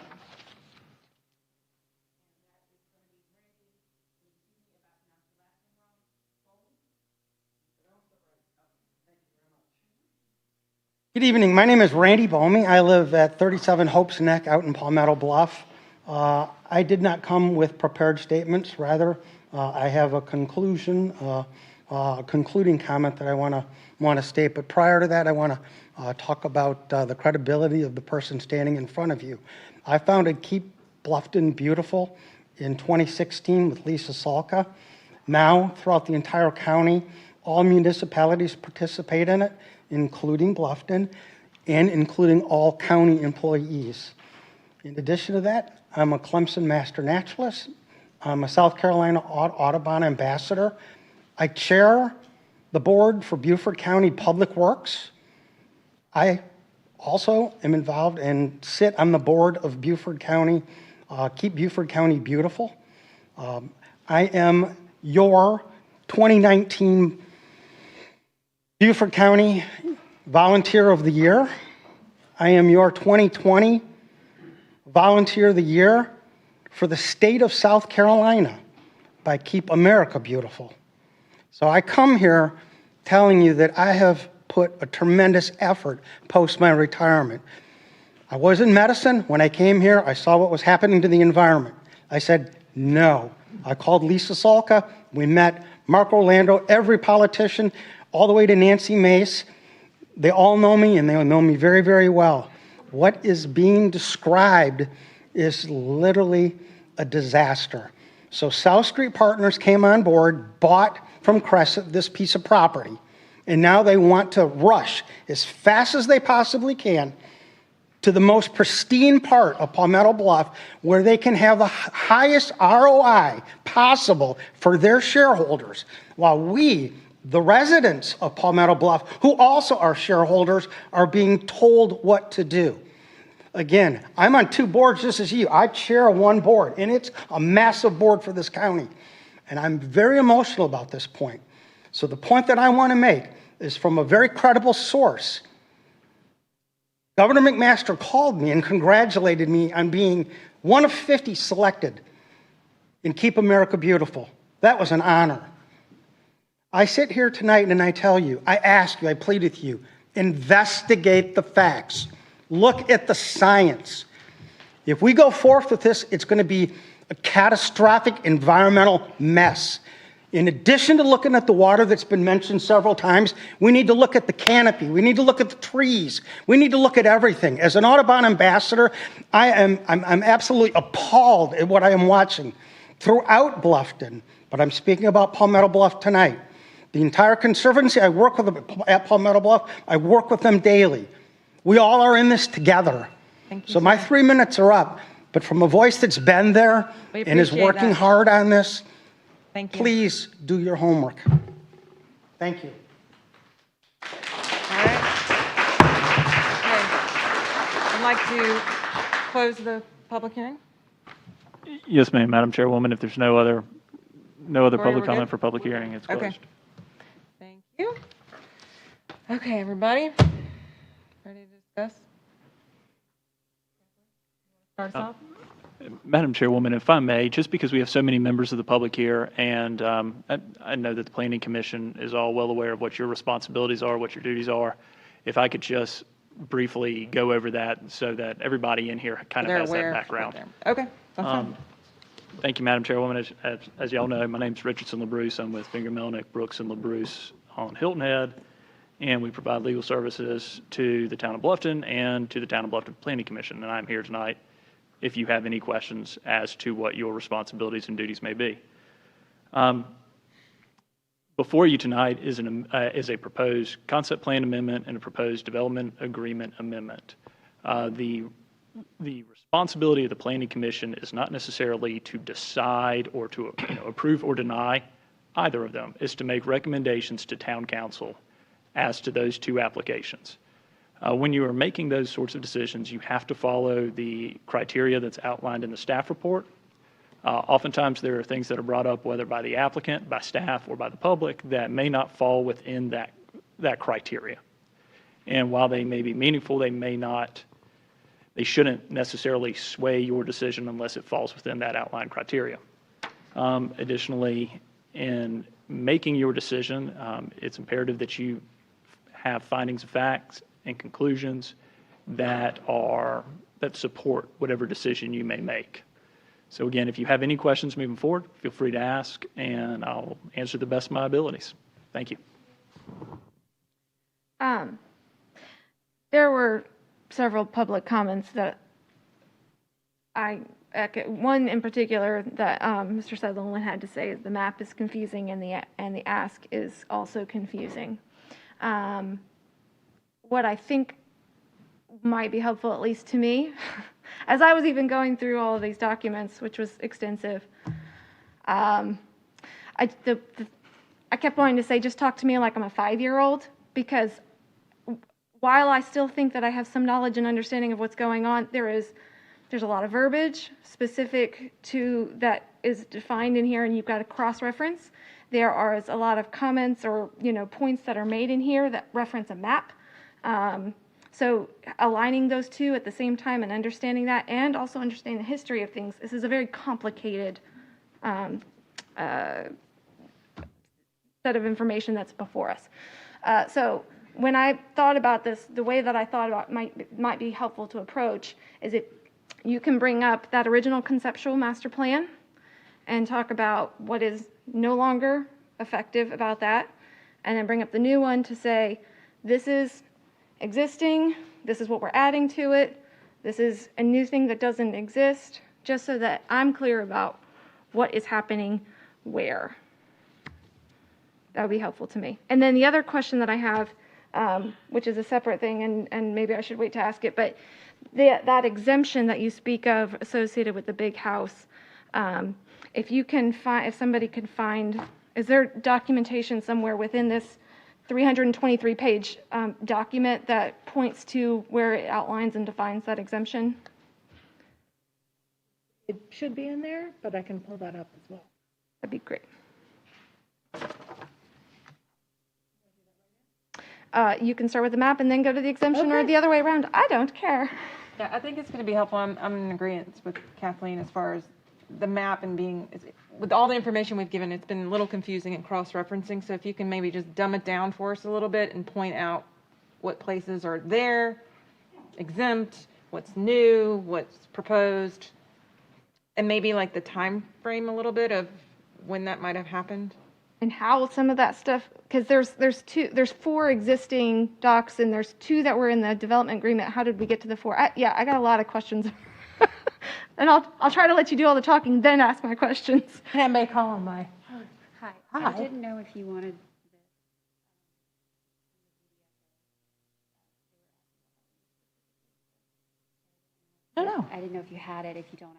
Good evening. My name is Randy Bomey. I live at 37 Hope's Neck out in Palmetto Bluff. I did not come with prepared statements. Rather, I have a concluding comment that I want to state. But prior to that, I want to talk about the credibility of the person standing in front of you. I founded Keep Bluffton Beautiful in 2016 with Lisa Salka. Now, throughout the entire county, all municipalities participate in it, including Bluffton, and including all county employees. In addition to that, I'm a Clemson Master Naturalist. I'm a South Carolina Audubon Ambassador. I chair the board for Beaufort County Public Works. I also am involved and sit on the board of Beaufort County, Keep Beaufort County Beautiful. I am your 2019 Beaufort County Volunteer of the Year. I am your 2020 Volunteer of the Year for the state of South Carolina by Keep America Beautiful. So I come here telling you that I have put a tremendous effort post my retirement. I was in medicine. When I came here, I saw what was happening to the environment. I said, no. I called Lisa Salka. We met Mark Orlando, every politician, all the way to Nancy Mace. They all know me, and they know me very, very well. What is being described is literally a disaster. So South Street Partners came on board, bought from Crescent this piece of property, and now they want to rush as fast as they possibly can to the most pristine part of Palmetto Bluff where they can have the highest ROI possible for their shareholders, while we, the residents of Palmetto Bluff, who also are shareholders, are being told what to do. Again, I'm on two boards just as you. I chair one board, and it's a massive board for this county. And I'm very emotional about this point. So the point that I want to make is from a very credible source. Governor McMaster called me and congratulated me on being one of 50 selected in Keep America Beautiful. That was an honor. I sit here tonight and I tell you, I ask you, I plead with you, investigate the facts. Look at the science. If we go forth with this, it's going to be a catastrophic environmental mess. In addition to looking at the water that's been mentioned several times, we need to look at the canopy. We need to look at the trees. We need to look at everything. As an Audubon ambassador, I'm absolutely appalled at what I am watching throughout Bluffton, but I'm speaking about Palmetto Bluff tonight. The entire Conservancy, I work with them at Palmetto Bluff. I work with them daily. We all are in this together. So my 3 minutes are up, but from a voice that's been there and is working hard on this, please do your homework. Thank you. All right. Okay. I'd like to close the public hearing. Yes, ma'am, Madam Chairwoman. If there's no other Gloria, public we're comment good? for public hearing, it's closed. Okay. Thank you. Okay, everybody. Ready to discuss? Start us off? Madam Chairwoman, if I may, just because we have so many members of the public here, and I know that the Planning Commission is all well aware of what your responsibilities are, what your duties are, if I could just briefly go over that so that everybody in here kind of has that background. Okay, that's fine. Thank you, Madam Chairwoman. As y'all know, my name's Richardson LaBruce. I'm with Finger Melnick, Brooks, and LaBruce on Hilton Head. and we provide legal services to the town of Bluffton and to the town of Bluffton Planning Commission. And I'm here tonight if you have any questions as to what your responsibilities and duties may be. Before you tonight is a proposed concept plan amendment and a proposed development agreement amendment. The responsibility of the Planning Commission is not necessarily to decide or to approve or deny either of them. It's to make recommendations to town council as to those two applications. When you are making those sorts of decisions, you have to follow the criteria that's outlined in the staff report. Oftentimes there are things that are brought up, whether by the applicant, by staff, or by the public, that may not fall within that criteria. And while they may be meaningful, they shouldn't necessarily sway your decision unless it falls within that outlined criteria. Additionally, in making your decision, it's imperative that you have findings of facts and conclusions that support whatever decision you may make. So again, if you have any questions moving forward, feel free to ask, and I'll answer the best of my abilities. Thank you. There were several public comments that I echo. One in particular that Mr. Sutherland had to say is the map is confusing and the ask is also confusing. What I think might be helpful, at least to me, as I was even going through all of these documents, which was extensive, I kept wanting to say, just talk to me like I'm a 5-year-old, because while I still think that I have some knowledge and understanding of what's going on, there's a lot of verbiage specific to that is defined in here, and you've got to cross-reference. There are a lot of comments or points that are made in here that reference a map. So aligning those two at the same time and understanding that, and also understanding the history of things. This is a very complicated set of information that's before us. So when I thought about this, the way that I thought about might be helpful to approach is if you can bring up that original conceptual master plan and talk about what is no longer effective about that, and then bring up the new one to say, this is existing, this is what we're adding to it, this is a new thing that doesn't exist, just so that I'm clear about what is happening where. That would be helpful to me. And then the other question that I have, which is a separate thing, and maybe I should wait to ask it, but that exemption that you speak of associated with the big house, if somebody could find, is there documentation somewhere within this 323-page document that points to where it outlines and defines that exemption? It should be in there, but I can pull that up as well. That'd be great. You can start with the map and then go to the exemption, or the other way around. I don't care. Yeah, I think it's going to be helpful. I'm in agreement with Kathleen as far as the map and with all the information we've given, it's been a little confusing and cross-referencing. So if you can maybe just dumb it down for us a little bit and point out what places are there, exempt, what's new, what's proposed, and maybe like the time frame a little bit of when that might have happened. And how some of that stuff, because there's 4 existing docks and there's 2 that were in the development agreement. How did we get to the 4? I got a lot of questions. And I'll try to let you do all the talking, then ask my questions. Can I make call on my? Hi. Hi. I didn't know if you wanted. No. I didn't know if you had it. If you don't,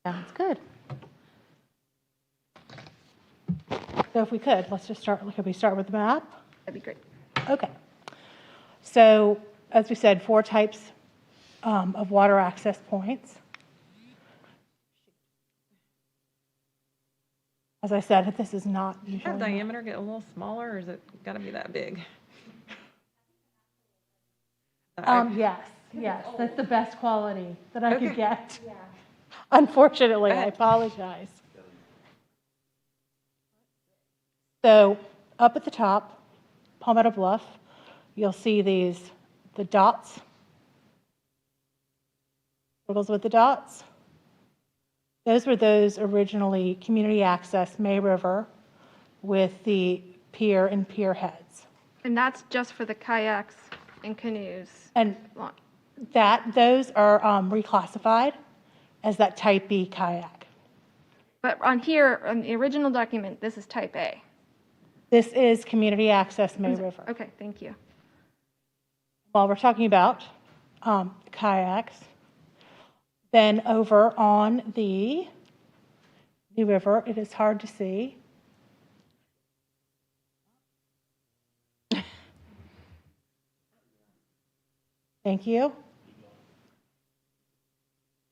I have it. Sounds good. So if we could, let's just start. Could we start with the map? That'd be great. Okay. So as we said, 4 types of water access points. As I said, this is not usually. Does diameter get a little smaller, or is it got to be that big? Yes, that's the best quality that I could get. Yeah. Unfortunately, I apologize. So up at the top, Palmetto Bluff, you'll see the dots. Circles with the dots. Those were those originally community access May River with the pier and pier heads. And that's just for the kayaks and canoes? And those are reclassified as that type B kayak. But on here, on the original document, this is type A. This is community access May River. Okay, thank you. While we're talking about kayaks, then over on the New River, it is hard to see. Thank you.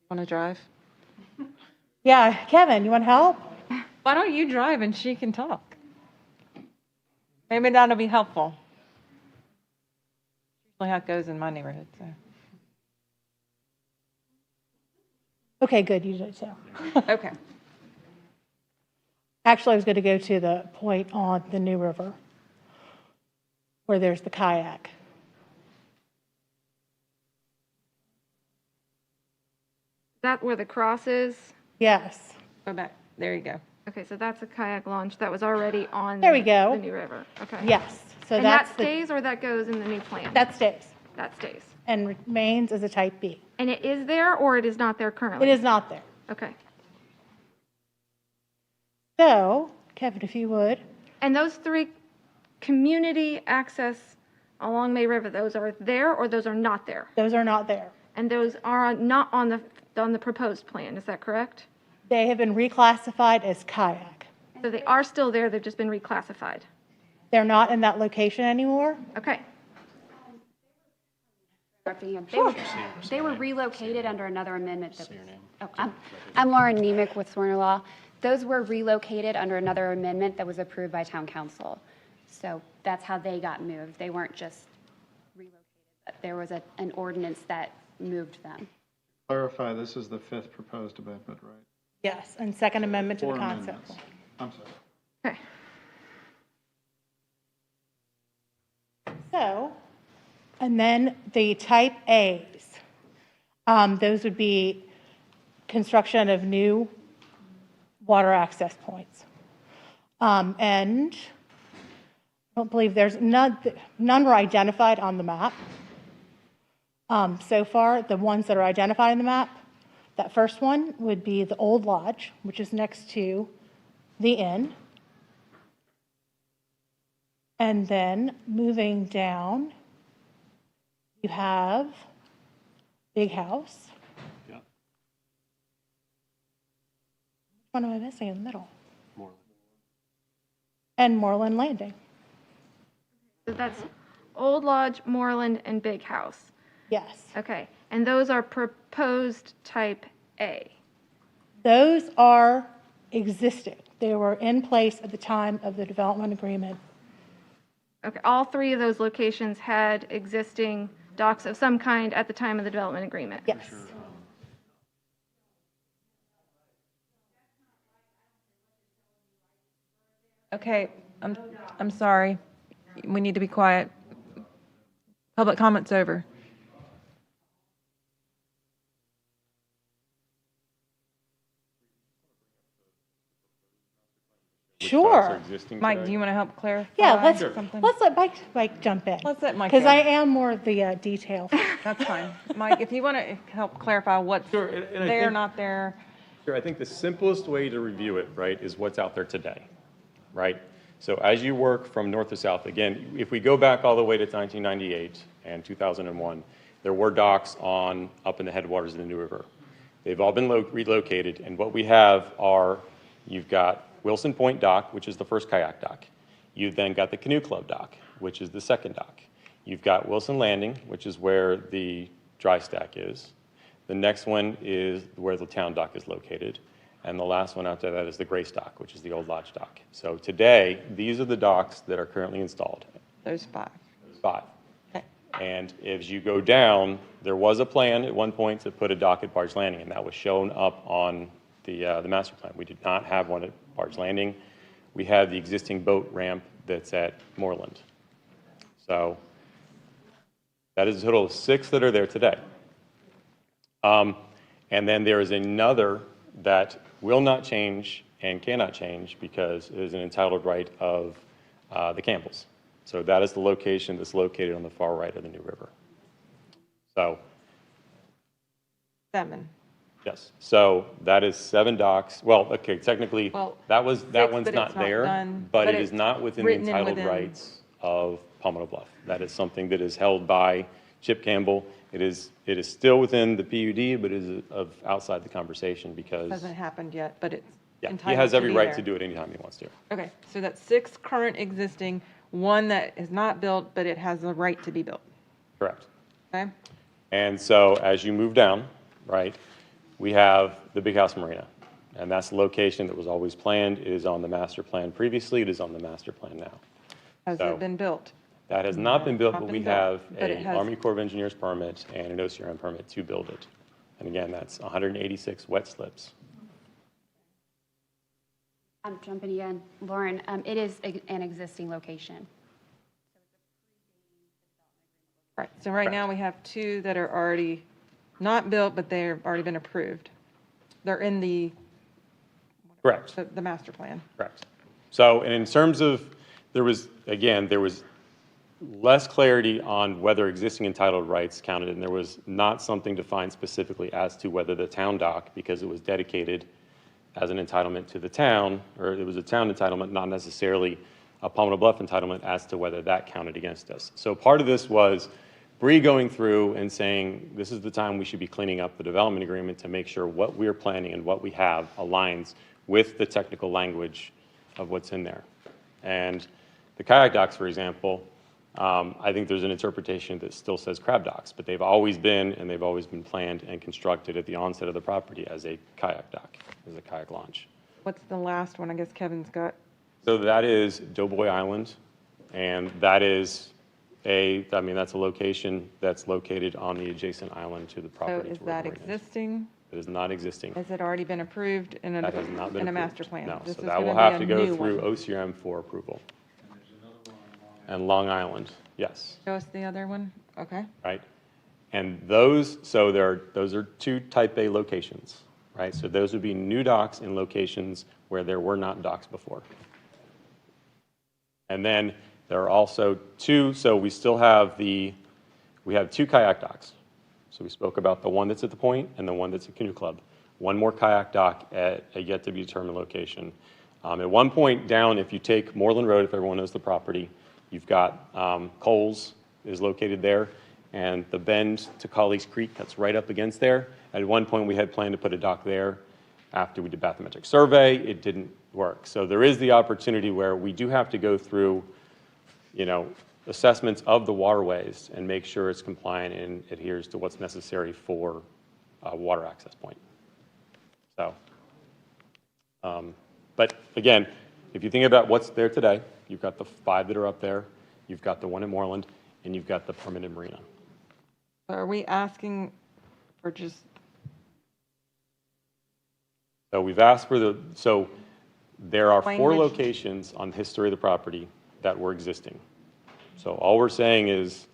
Want to drive? Yeah, Kevin, you want help? Why don't you drive and she can talk? Maybe that'll be helpful. Usually how it goes in my neighborhood. So. Okay, good, you did too. Okay. Actually, I was going to go to the point on the New River where there's the kayak. Is that where the cross is? Yes. Go back. There you go. Okay, so that's a kayak launch that was already on There we go. the New River. Okay. Yes. So and that's that stays or that goes in the new plan? That stays. That stays. And remains as a type B. And it is there or it is not there currently? It is not there. Okay. So, Kevin, if you would. And those three community access along May River, those are there or those are not there? Those are not there. And those are not on the proposed plan, is that correct? They have been reclassified as kayak. So they are still there, they've just been reclassified? They're not in that location anymore. Okay. They were relocated under another amendment. I'm Lauren Nemec with Swerner Law. Those were relocated under another amendment that was approved by Town Council. So that's how they got moved. They weren't just relocated. There was an ordinance that moved them. Clarify, this is the 5th proposed amendment, right? Yes, and second amendment to the 4 concept. amendments. I'm sorry. Okay. So, and then the type A's, those would be construction of new water access points. And I don't believe there's none were identified on the map. So far, the ones that are identified on the map, that first one would be the Old Lodge, which is next to the inn. And then moving down, you have Big House. Yeah. What am I missing in the middle? Moreland. And Moreland Landing. So that's Old Lodge, Moreland, and Big House? Yes. Okay, and those are proposed type A? Those are existing. They were in place at the time of the development agreement. Okay, all three of those locations had existing docks of some kind at the time of the development agreement? Yes. Okay, I'm sorry. We need to be quiet. Public comment's over. Sure. Mike, do you want to help clarify? Yeah, let's something? let Mike jump in. Let's let Mike Because in. I am more the detail. That's fine. Mike, if you want to help clarify what's Sure, and I there, think- not there. Sure, I think the simplest way to review it, right, is what's out there today, right? So as you work from north to south, again, if we go back all the way to 1998 and 2001, there were docks up in the headwaters of the New River. They've all been relocated, and what we have are, you've got Wilson Point Dock, which is the first kayak dock. You've then got the Canoe Club Dock, which is the second dock. You've got Wilson Landing, which is where the dry stack is. The next one is where the town dock is located. And the last one after that is the Grace Dock, which is the Old Lodge Dock. So today, these are the docks that are currently installed. There's 5. There's 5. Okay. And as you go down, there was a plan at one point to put a dock at Barge Landing, and that was shown up on the master plan. We did not have one at Barge Landing. We had the existing boat ramp that's at Moreland. So that is a total of 6 that are there today. And then there is another that will not change and cannot change because it is an entitled right of the Campbells. So that is the location that's located on the far right of the New River. So, 7. yes, so that is 7 docks. Well, okay, technically, Well, that six, one's but not it's not there, done, but but it is it's not within the written in entitled within- rights of Palmetto Bluff. That is something that is held by Chip Campbell. It is still within the PUD, but is outside the conversation because, Hasn't happened yet, but it's yeah, he entitled has to every be right there. to do it anytime he wants to. Okay, so that's 6 current existing, 1 that is not built, but it has the right to be built. Correct. Okay? And so as you move down, right, we have the Big House Marina. And that's the location that was always planned. It is on the master plan previously. It is on the master plan now. Has So- it been built? That has not been built, Not but been we built, have but it an has- Army Corps of Engineers permit and an OCRM permit to build it. And again, that's 186 wet slips. I'm jumping in, Lauren. It is an existing location. Right, so right now we have 2 that are already not built, but they've already been approved. They're in the Correct. the master plan. Correct. So, and in terms of, there was less clarity on whether existing entitled rights counted, and there was not something defined specifically as to whether the town dock, because it was dedicated as an entitlement to the town, or it was a town entitlement, not necessarily a Palmetto Bluff entitlement, as to whether that counted against us. So part of this was Bree going through and saying, this is the time we should be cleaning up the development agreement to make sure what we're planning and what we have aligns with the technical language of what's in there. And the kayak docks, for example, I think there's an interpretation that still says crab docks, but they've always been, and they've always been planned and constructed at the onset of the property as a kayak dock, as a kayak launch. What's the last one? I guess Kevin's got. So that is Doughboy Island, and that is that's a location that's located on the adjacent island to the So property. is to where that the marina is. existing? It is not existing. Has it already been approved in That has not been a approved. master plan? No, This so is that gonna will be have a to go new through one. OCRM for approval. And Long Island, yes, Show us the other one. Okay. right? And those are 2 type A locations, right? So those would be new docks in locations where there were not docks before. And then there are also 2, so we still have we have 2 kayak docks. So we spoke about the one that's at the point and the one that's at Canoe Club. One more kayak dock at a yet to be determined location. At one point down, if you take Moreland Road, if everyone knows the property, you've got Coles is located there, and the bend to Colleagues Creek cuts right up against there. At one point, we had planned to put a dock there. After we did bathymetric survey, it didn't work. So there is the opportunity where we do have to go through, assessments of the waterways and make sure it's compliant and adheres to what's necessary for a water access point. So, but again, if you think about what's there today, you've got the 5 that are up there, you've got the one at Moreland, and you've got the permanent marina. Are we asking for just, So we've asked for so there are 4 Language. locations on the history of the property that were existing. So all we're saying is,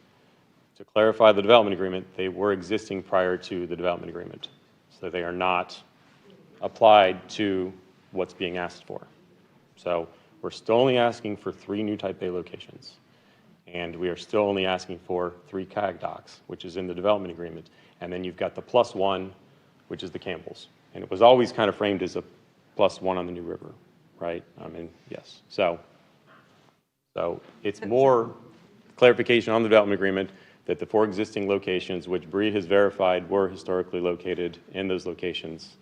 to clarify the development agreement, they were existing prior to the development agreement. So they are not applied to what's being asked for. So we're still only asking for 3 new type A locations. And we are still only asking for 3 kayak docks, which is in the development agreement. And then you've got the +1, which is the Campbells. And it was always kind of framed as a +1 on the New River, right? Yes. So it's more clarification on the development agreement that the 4 existing locations, which Bree has verified were historically located in those locations.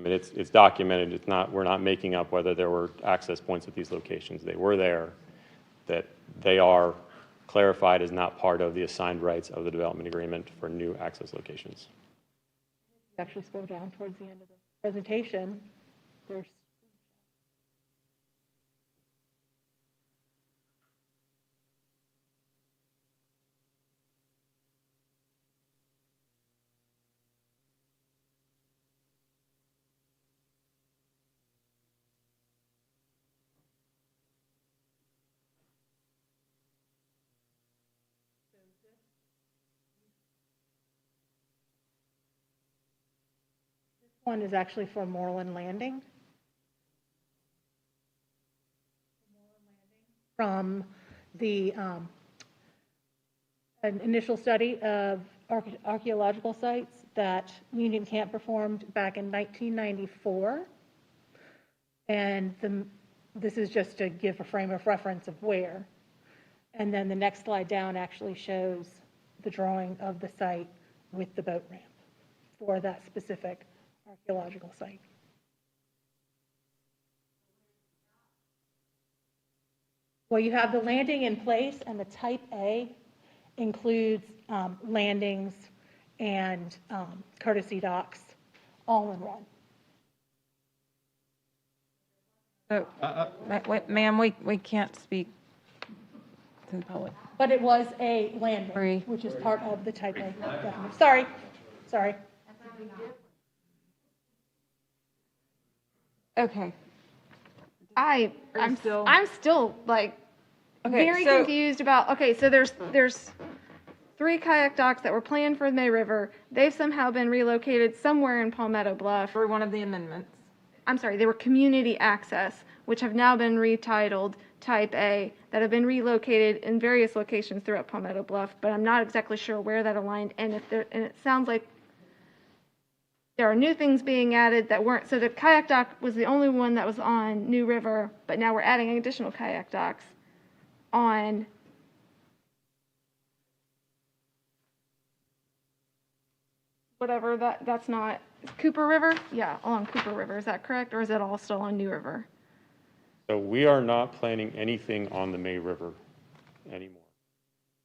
It's documented. We're not making up whether there were access points at these locations. They were there, that they are clarified as not part of the assigned rights of the development agreement for new access locations. Actually scroll down towards the end of the presentation. There's one is actually for Moreland Landing. from the an initial study of archaeological sites that Union Camp performed back in 1994. And this is just to give a frame of reference of where. And then the next slide down actually shows the drawing of the site with the boat ramp for that specific archaeological site. Well, you have the landing in place, and the Type A includes landings and courtesy docks all in one. So, wait, ma'am, we can't speak to the public. But it was a landing, which is part of the Type A definition. Sorry. Okay. I'm still like very so- confused about, okay, so there's 3 kayak docks that were planned for the May River. They've somehow been relocated somewhere in Palmetto Bluff. For one of the amendments. I'm sorry, they were community access, which have now been retitled Type A, that have been relocated in various locations throughout Palmetto Bluff, but I'm not exactly sure where that aligned, and it sounds like there are new things being added that weren't, so the kayak dock was the only one that was on New River, but now we're adding additional kayak docks on whatever that's not Cooper River? Yeah, along Cooper River. Is that correct? Or is it all still on New River? So we are not planning anything on the May River anymore.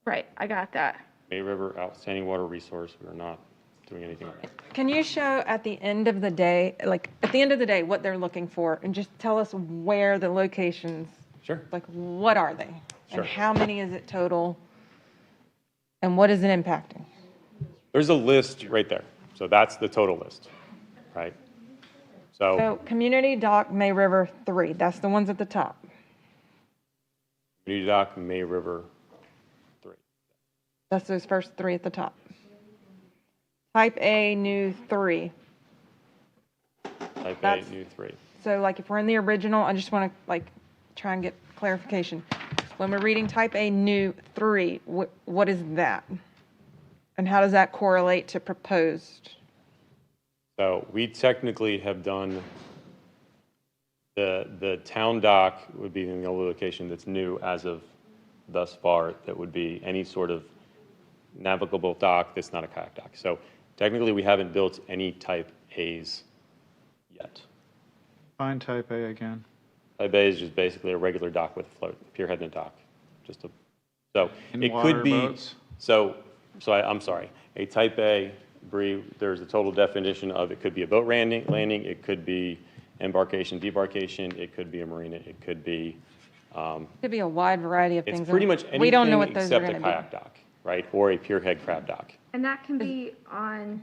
Right, I got that. May River, outstanding water resource, we are not doing anything on it. Can you show at the end of the day, what they're looking for, and just tell us where the locations? Sure. Like, what are they? Sure. And how many is it total? And what is it impacting? There's a list right there. So that's the total list, right? So Community Dock, May River 3, that's the ones at the top. Community Dock, May River 3. That's those first 3 at the top. Type A, new 3. Type A, new 3. So like if we're in the original, I just want to try and get clarification. When we're reading Type A, new 3, what is that? And how does that correlate to proposed? So we technically have done, the town dock would be in the only location that's new as of thus far. That would be any sort of navigable dock that's not a kayak dock. So technically we haven't built any Type A's yet. Find Type A again. Type A is just basically a regular dock with a float, pierhead and a dock. So In it water could be, boats? I'm sorry, a Type A, Bree, there's a total definition of, it could be a boat landing, it could be embarkation, debarkation, it could be a marina, it could be. It could be a wide variety of things. It's pretty much We don't know anything what those are except a going to be. kayak dock, right? Or a pierhead crab dock. And that can be on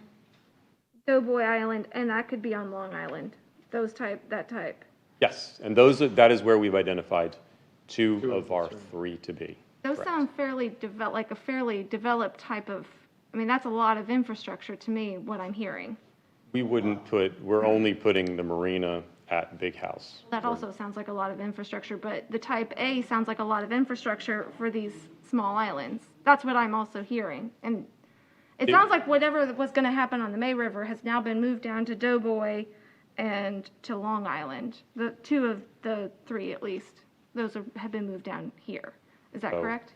Doughboy Island, and that could be on Long Island, that type. Yes, and that is where we've identified 2 of our 3 to be. Those sound fairly like a fairly developed type of, I mean, that's a lot of infrastructure to me, what I'm hearing. We're only putting the marina at Big House. That also sounds like a lot of infrastructure, but the Type A sounds like a lot of infrastructure for these small islands. That's what I'm also hearing. And it sounds like whatever was going to happen on the May River has now been moved down to Doughboy and to Long Island. The 2 of the 3, at least, have been moved down here. Is that correct?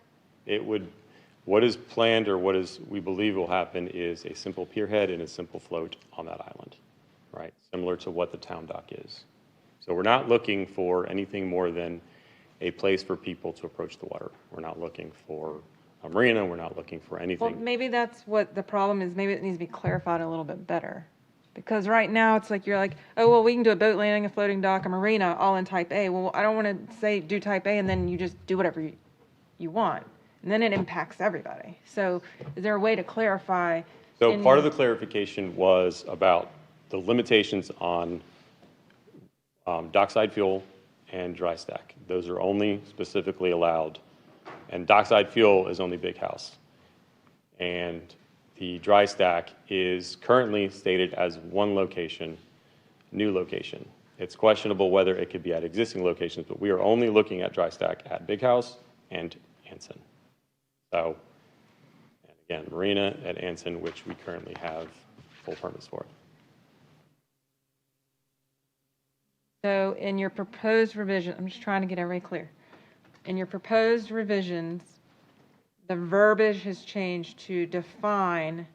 What is planned or we believe will happen is a simple pierhead and a simple float on that island, right? Similar to what the town dock is. So we're not looking for anything more than a place for people to approach the water. We're not looking for a marina. We're not looking for anything. Well, maybe that's what the problem is. Maybe it needs to be clarified a little bit better. Because right now it's like, you're like, oh, well, we can do a boat landing, a floating dock, a marina, all in Type A. Well, I don't want to say do Type A and then you just do whatever you want. And then it impacts everybody. So is there a way to clarify? So part of the clarification was about the limitations on dockside fuel and dry stack. Those are only specifically allowed. And dockside fuel is only Big House. And the dry stack is currently stated as one location, new location. It's questionable whether it could be at existing locations, but we are only looking at dry stack at Big House and Anson. So, and again, Marina at Anson, which we currently have full permits for. So in your proposed revision, I'm just trying to get everybody clear. In your proposed revisions, the verbiage has changed to define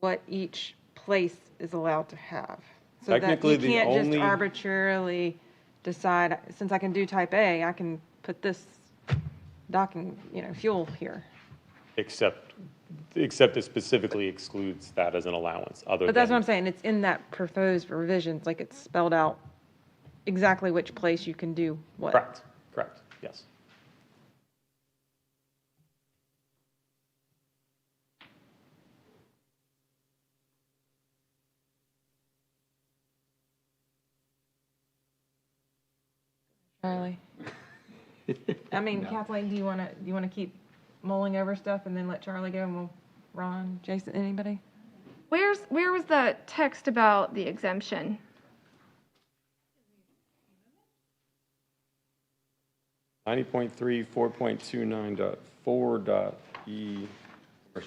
what each place is allowed to have. So Technically, that you can't the just only- arbitrarily decide, since I can do type A, I can put this docking, fuel here. Except it specifically excludes that as an allowance. But that's what I'm saying. It's in that proposed revisions, like it's spelled out exactly which place you can do what. Correct, yes. Charlie. I mean, Kathleen, do you want to keep mulling over stuff and then let Charlie go, and we'll, Ron, Jason, anybody? Where was the text about the exemption? .3, 4.29.4.e.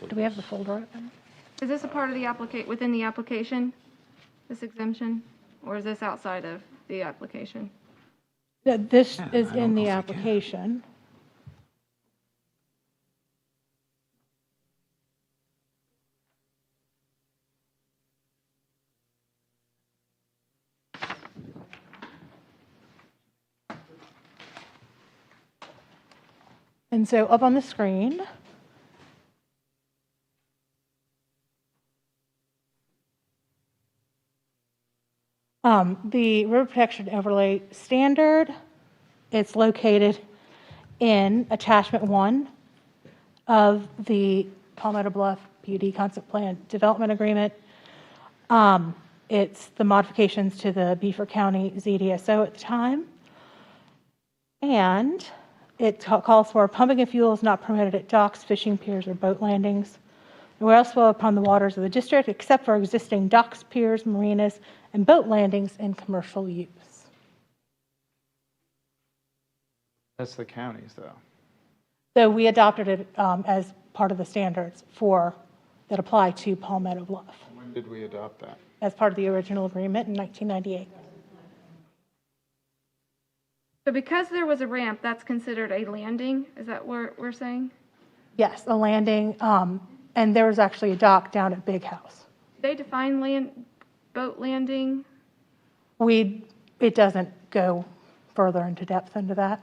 Do we have the folder open? Is this a part of the within the application, this exemption? Or is this outside of the application? This is in the application. And so up on the screen, the river protection overlay standard, it's located in attachment 1 of the Palmetto Bluff PUD concept plan development agreement. It's the modifications to the Beaufort County ZDSO at the time. And it calls for pumping of fuel is not permitted at docks, fishing piers, or boat landings. Nowhere else will upon the waters of the district except for existing docks, piers, marinas, and boat landings in commercial use. That's the counties, though. So we adopted it as part of the standards that apply to Palmetto Bluff When did we adopt that? as part of the original agreement in 1998. So because there was a ramp, that's considered a landing? Is that what we're saying? Yes, a landing, and there was actually a dock down at Big House. They define boat landing? It doesn't go further into depth into that.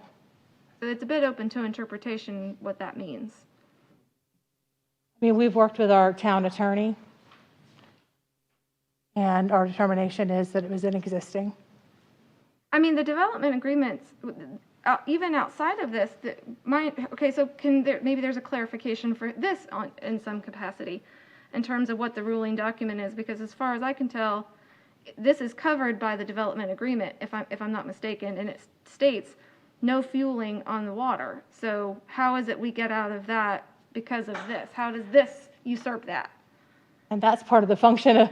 So it's a bit open to interpretation what that means. I mean, we've worked with our town attorney, and our determination is that it was in-existing. I mean, the development agreements, even outside of this, okay, so maybe there's a clarification for this in some capacity in terms of what the ruling document is, because as far as I can tell, this is covered by the development agreement, if I'm not mistaken, and it states no fueling on the water. So how is it we get out of that because of this? How does this usurp that? And that's part of the function of,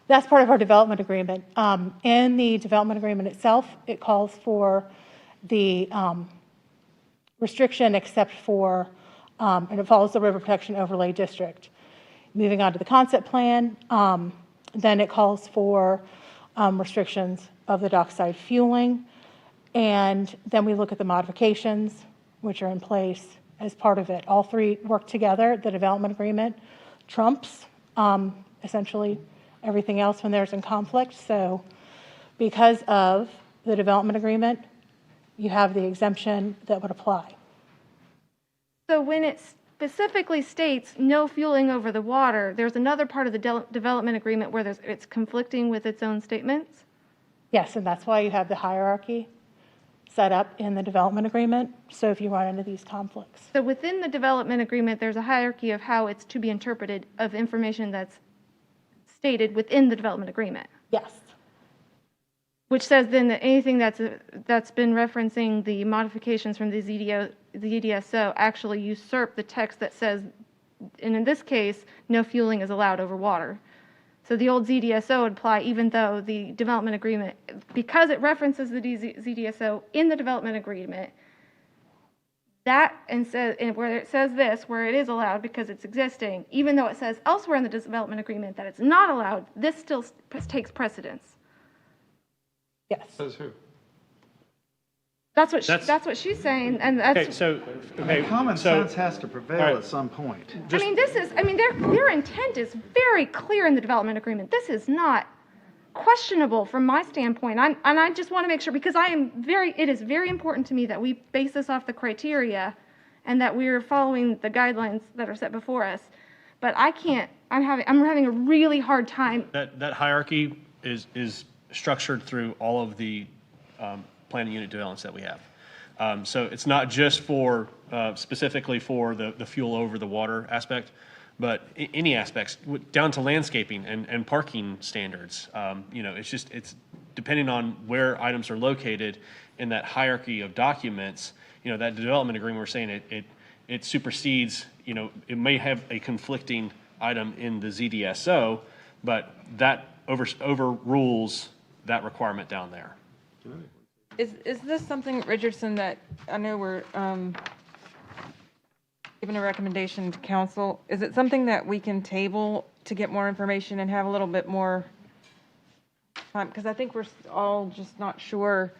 that's part of our development agreement. In the development agreement itself, it calls for the restriction except for, and it follows the River Protection Overlay District. Moving on to the concept plan, then it calls for restrictions of the dockside fueling. And then we look at the modifications, which are in place as part of it. All three work together. The development agreement trumps essentially everything else when there's in conflict. So because of the development agreement, you have the exemption that would apply. So when it specifically states no fueling over the water, there's another part of the development agreement where it's conflicting with its own statements? Yes, and that's why you have the hierarchy set up in the development agreement, so if you run into these conflicts. So within the development agreement, there's a hierarchy of how it's to be interpreted of information that's stated within the development agreement? Yes. Which says then that anything that's been referencing the modifications from the ZDSO actually usurp the text that says, and in this case, no fueling is allowed over water. So the old ZDSO would apply even though the development agreement, because it references the ZDSO in the development agreement, that and says, and where it says this, where it is allowed because it's existing, even though it says elsewhere in the development agreement that it's not allowed, this still takes precedence. Yes. Says who? That's what she's saying, and that's. Common sense has to prevail at some point. Their intent is very clear in the development agreement. This is not questionable from my standpoint. And I just want to make sure, because it is very important to me that we base this off the criteria and that we're following the guidelines that are set before us. But I'm having a really hard time. That hierarchy is structured through all of the planning unit developments that we have. So it's not just for specifically for the fuel over the water aspect, but any aspects down to landscaping and parking standards. It's depending on where items are located in that hierarchy of documents. That development agreement, we're saying it supersedes. It may have a conflicting item in the ZDSO, but that overrules that requirement down there. Is this something, Richardson, that I know we're giving a recommendation to council? Is it something that we can table to get more information and have a little bit more time? Because I think we're all just not sure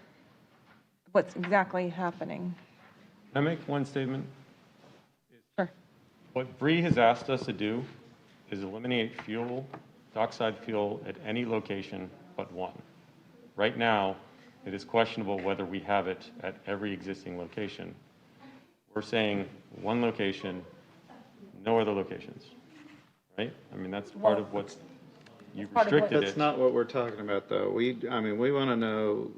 what's exactly happening. Can I make one statement? Sure. What Bree has asked us to do is eliminate dockside fuel at any location but one. Right now, it is questionable whether we have it at every existing location. We're saying one location, no other locations, right? That's part of what you restricted it. That's not what we're talking about, though. We want to know,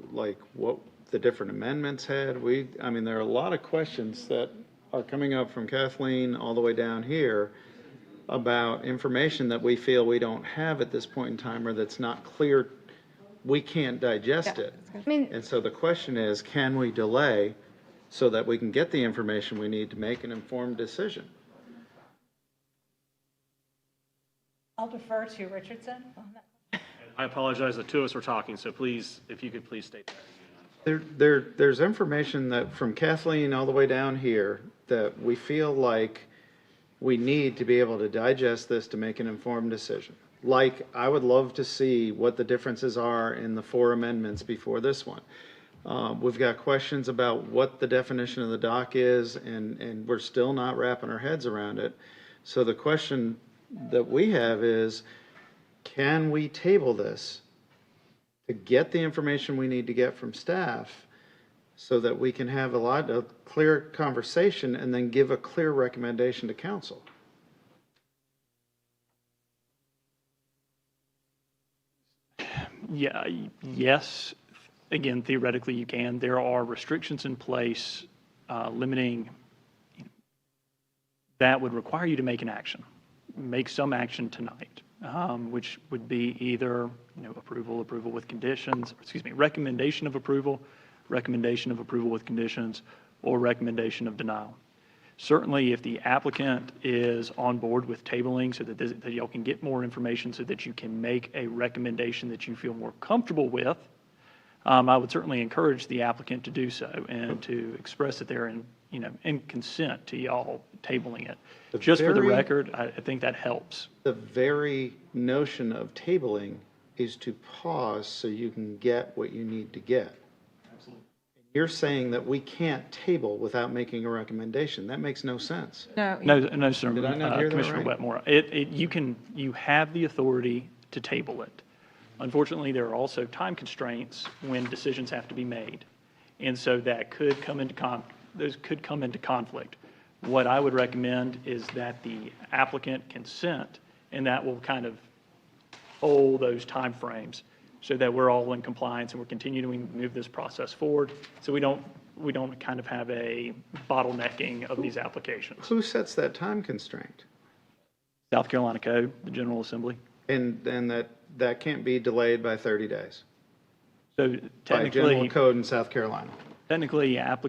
what the different amendments had. There are a lot of questions that are coming up from Kathleen all the way down here about information that we feel we don't have at this point in time, or that's not clear. We can't digest it. And so the question is, can we delay so that we can get the information we need to make an informed decision? I'll defer to Richardson on that. I apologize, the two of us were talking, so please, if you could please state that. There's information that from Kathleen all the way down here that we feel like we need to be able to digest this to make an informed decision. I would love to see what the differences are in the 4 amendments before this one. We've got questions about what the definition of the dock is, and we're still not wrapping our heads around it. So the question that we have is, can we table this to get the information we need to get from staff so that we can have a clear conversation and then give a clear recommendation to council? Yeah, yes. Again, theoretically, you can. There are restrictions in place limiting that would require you to make an action, make some action tonight, which would be either approval with conditions, recommendation of approval with conditions, or recommendation of denial. Certainly, if the applicant is on board with tabling so that y'all can get more information so that you can make a recommendation that you feel more comfortable with, I would certainly encourage the applicant to do so and to express that they're in consent to y'all tabling it. Just for the record, I think that helps. The very notion of tabling is to pause so you can get what you need to get. You're saying that we can't table without making a recommendation. That makes no sense. No, sir. Did I not hear that Commissioner right? Wetmore. You have the authority to table it. Unfortunately, there are also time constraints when decisions have to be made, and so that could come into conflict. What I would recommend is that the applicant consent, and that will kind of hold those time frames, so that we're all in compliance and we're continuing to move this process forward, so we don't kind of have a bottlenecking of these applications. Who sets that time constraint? South Carolina Code, the General Assembly. And that can't be delayed by 30 days? So by general code in South Carolina? Technically, there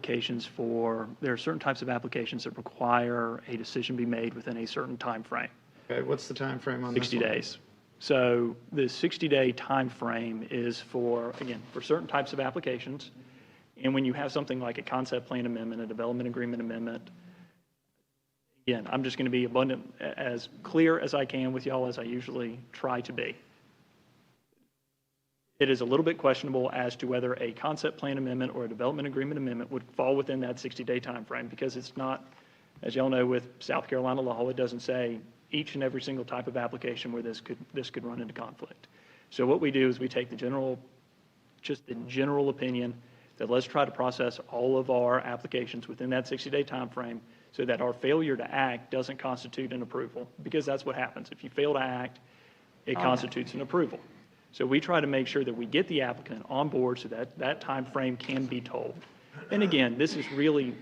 are certain types of applications that require a decision be made within a certain time frame. Okay, what's the time frame on 60 this one? days. So the 60-day time frame is for, again, for certain types of applications. And when you have something like a concept plan amendment, a development agreement amendment, again, I'm just going to be as clear as I can with y'all as I usually try to be. It is a little bit questionable as to whether a concept plan amendment or a development agreement amendment would fall within that 60-day time frame, because it's not, as y'all know, with South Carolina law, it doesn't say each and every single type of application where this could run into conflict. So what we do is we take the general opinion that let's try to process all of our applications within that 60-day time frame, so that our failure to act doesn't constitute an approval, because that's what happens. If you fail to act, it constitutes an approval. So we try to make sure that we get the applicant on board so that that time frame can be told. And again, this is really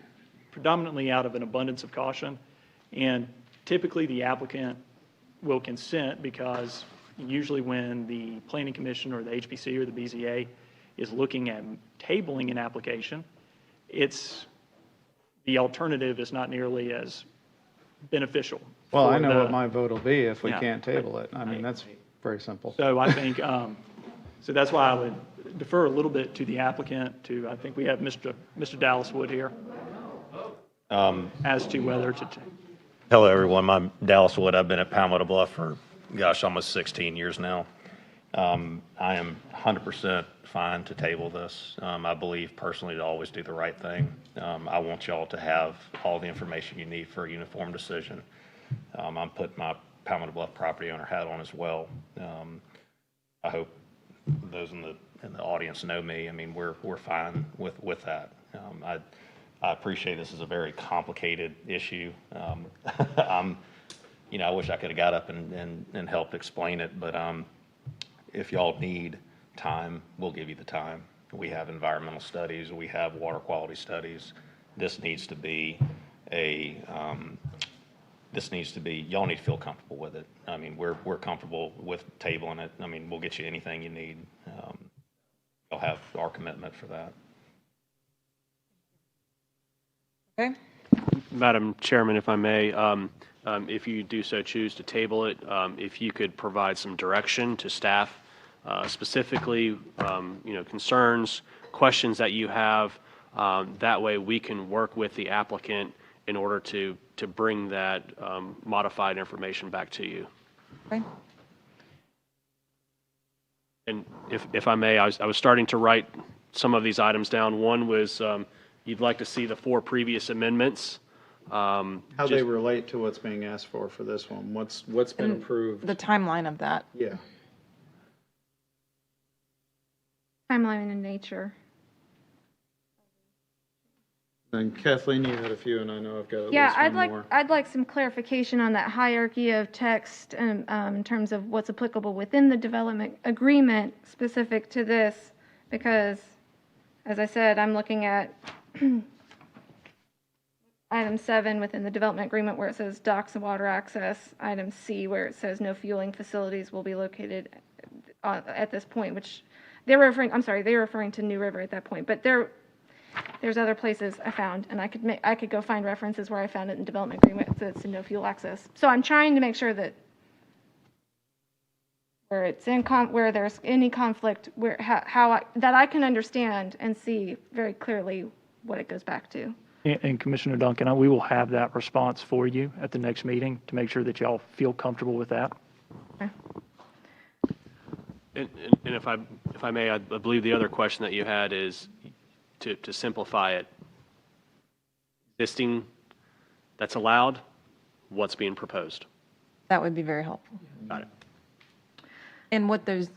predominantly out of an abundance of caution, and typically the applicant will consent, because usually when the Planning Commission or the HPC or the BZA is looking at tabling an application, the alternative is not nearly as beneficial. Well, I know what my vote will be if we can't table it. I mean, that's very simple. So I think, so that's why I would defer a little bit to the applicant. I think we have Mr. Dallas Wood here as to whether to. Hello, everyone. I'm Dallas Wood. I've been at Palmetto Bluff for, gosh, almost 16 years now. I am 100% fine to table this. I believe personally to always do the right thing. I want y'all to have all the information you need for a uniform decision. I'm putting my Palmetto Bluff property owner hat on as well. I hope those in the audience know me. I mean, we're fine with that. I appreciate this is a very complicated issue. I wish I could have got up and helped explain it, but if y'all need time, we'll give you the time. We have environmental studies, we have water quality studies. This needs to be y'all need to feel comfortable with it. I mean, we're comfortable with tabling it. I mean, we'll get you anything you need. You'll have our commitment for that. Okay. Madam Chairman, if I may, if you do so choose to table it, if you could provide some direction to staff, specifically, concerns, questions that you have. That way we can work with the applicant in order to bring that modified information back to you. Okay. And if I may, I was starting to write some of these items down. One was you'd like to see the 4 previous amendments. How they relate to what's being asked for this one? What's been approved? The timeline of that. Yeah. Timeline in nature. And Kathleen, you had a few, and I know I've got at Yeah, least one more. I'd like some clarification on that hierarchy of text and in terms of what's applicable within the development agreement specific to this, because as I said, I'm looking at item 7 within the development agreement where it says docks and water access, item C where it says no fueling facilities will be located at this point, which they're referring to New River at that point, but there's other places I found, and I could go find references where I found it in development agreement that it's a no fuel access. So I'm trying to make sure that where it's where there's any conflict, that I can understand and see very clearly what it goes back to. And Commissioner Duncan, we will have that response for you at the next meeting to make sure that y'all feel comfortable with that. Okay. And if I may, I believe the other question that you had is to simplify it. Existing that's allowed, what's being proposed? That would be very helpful. Got it. And what those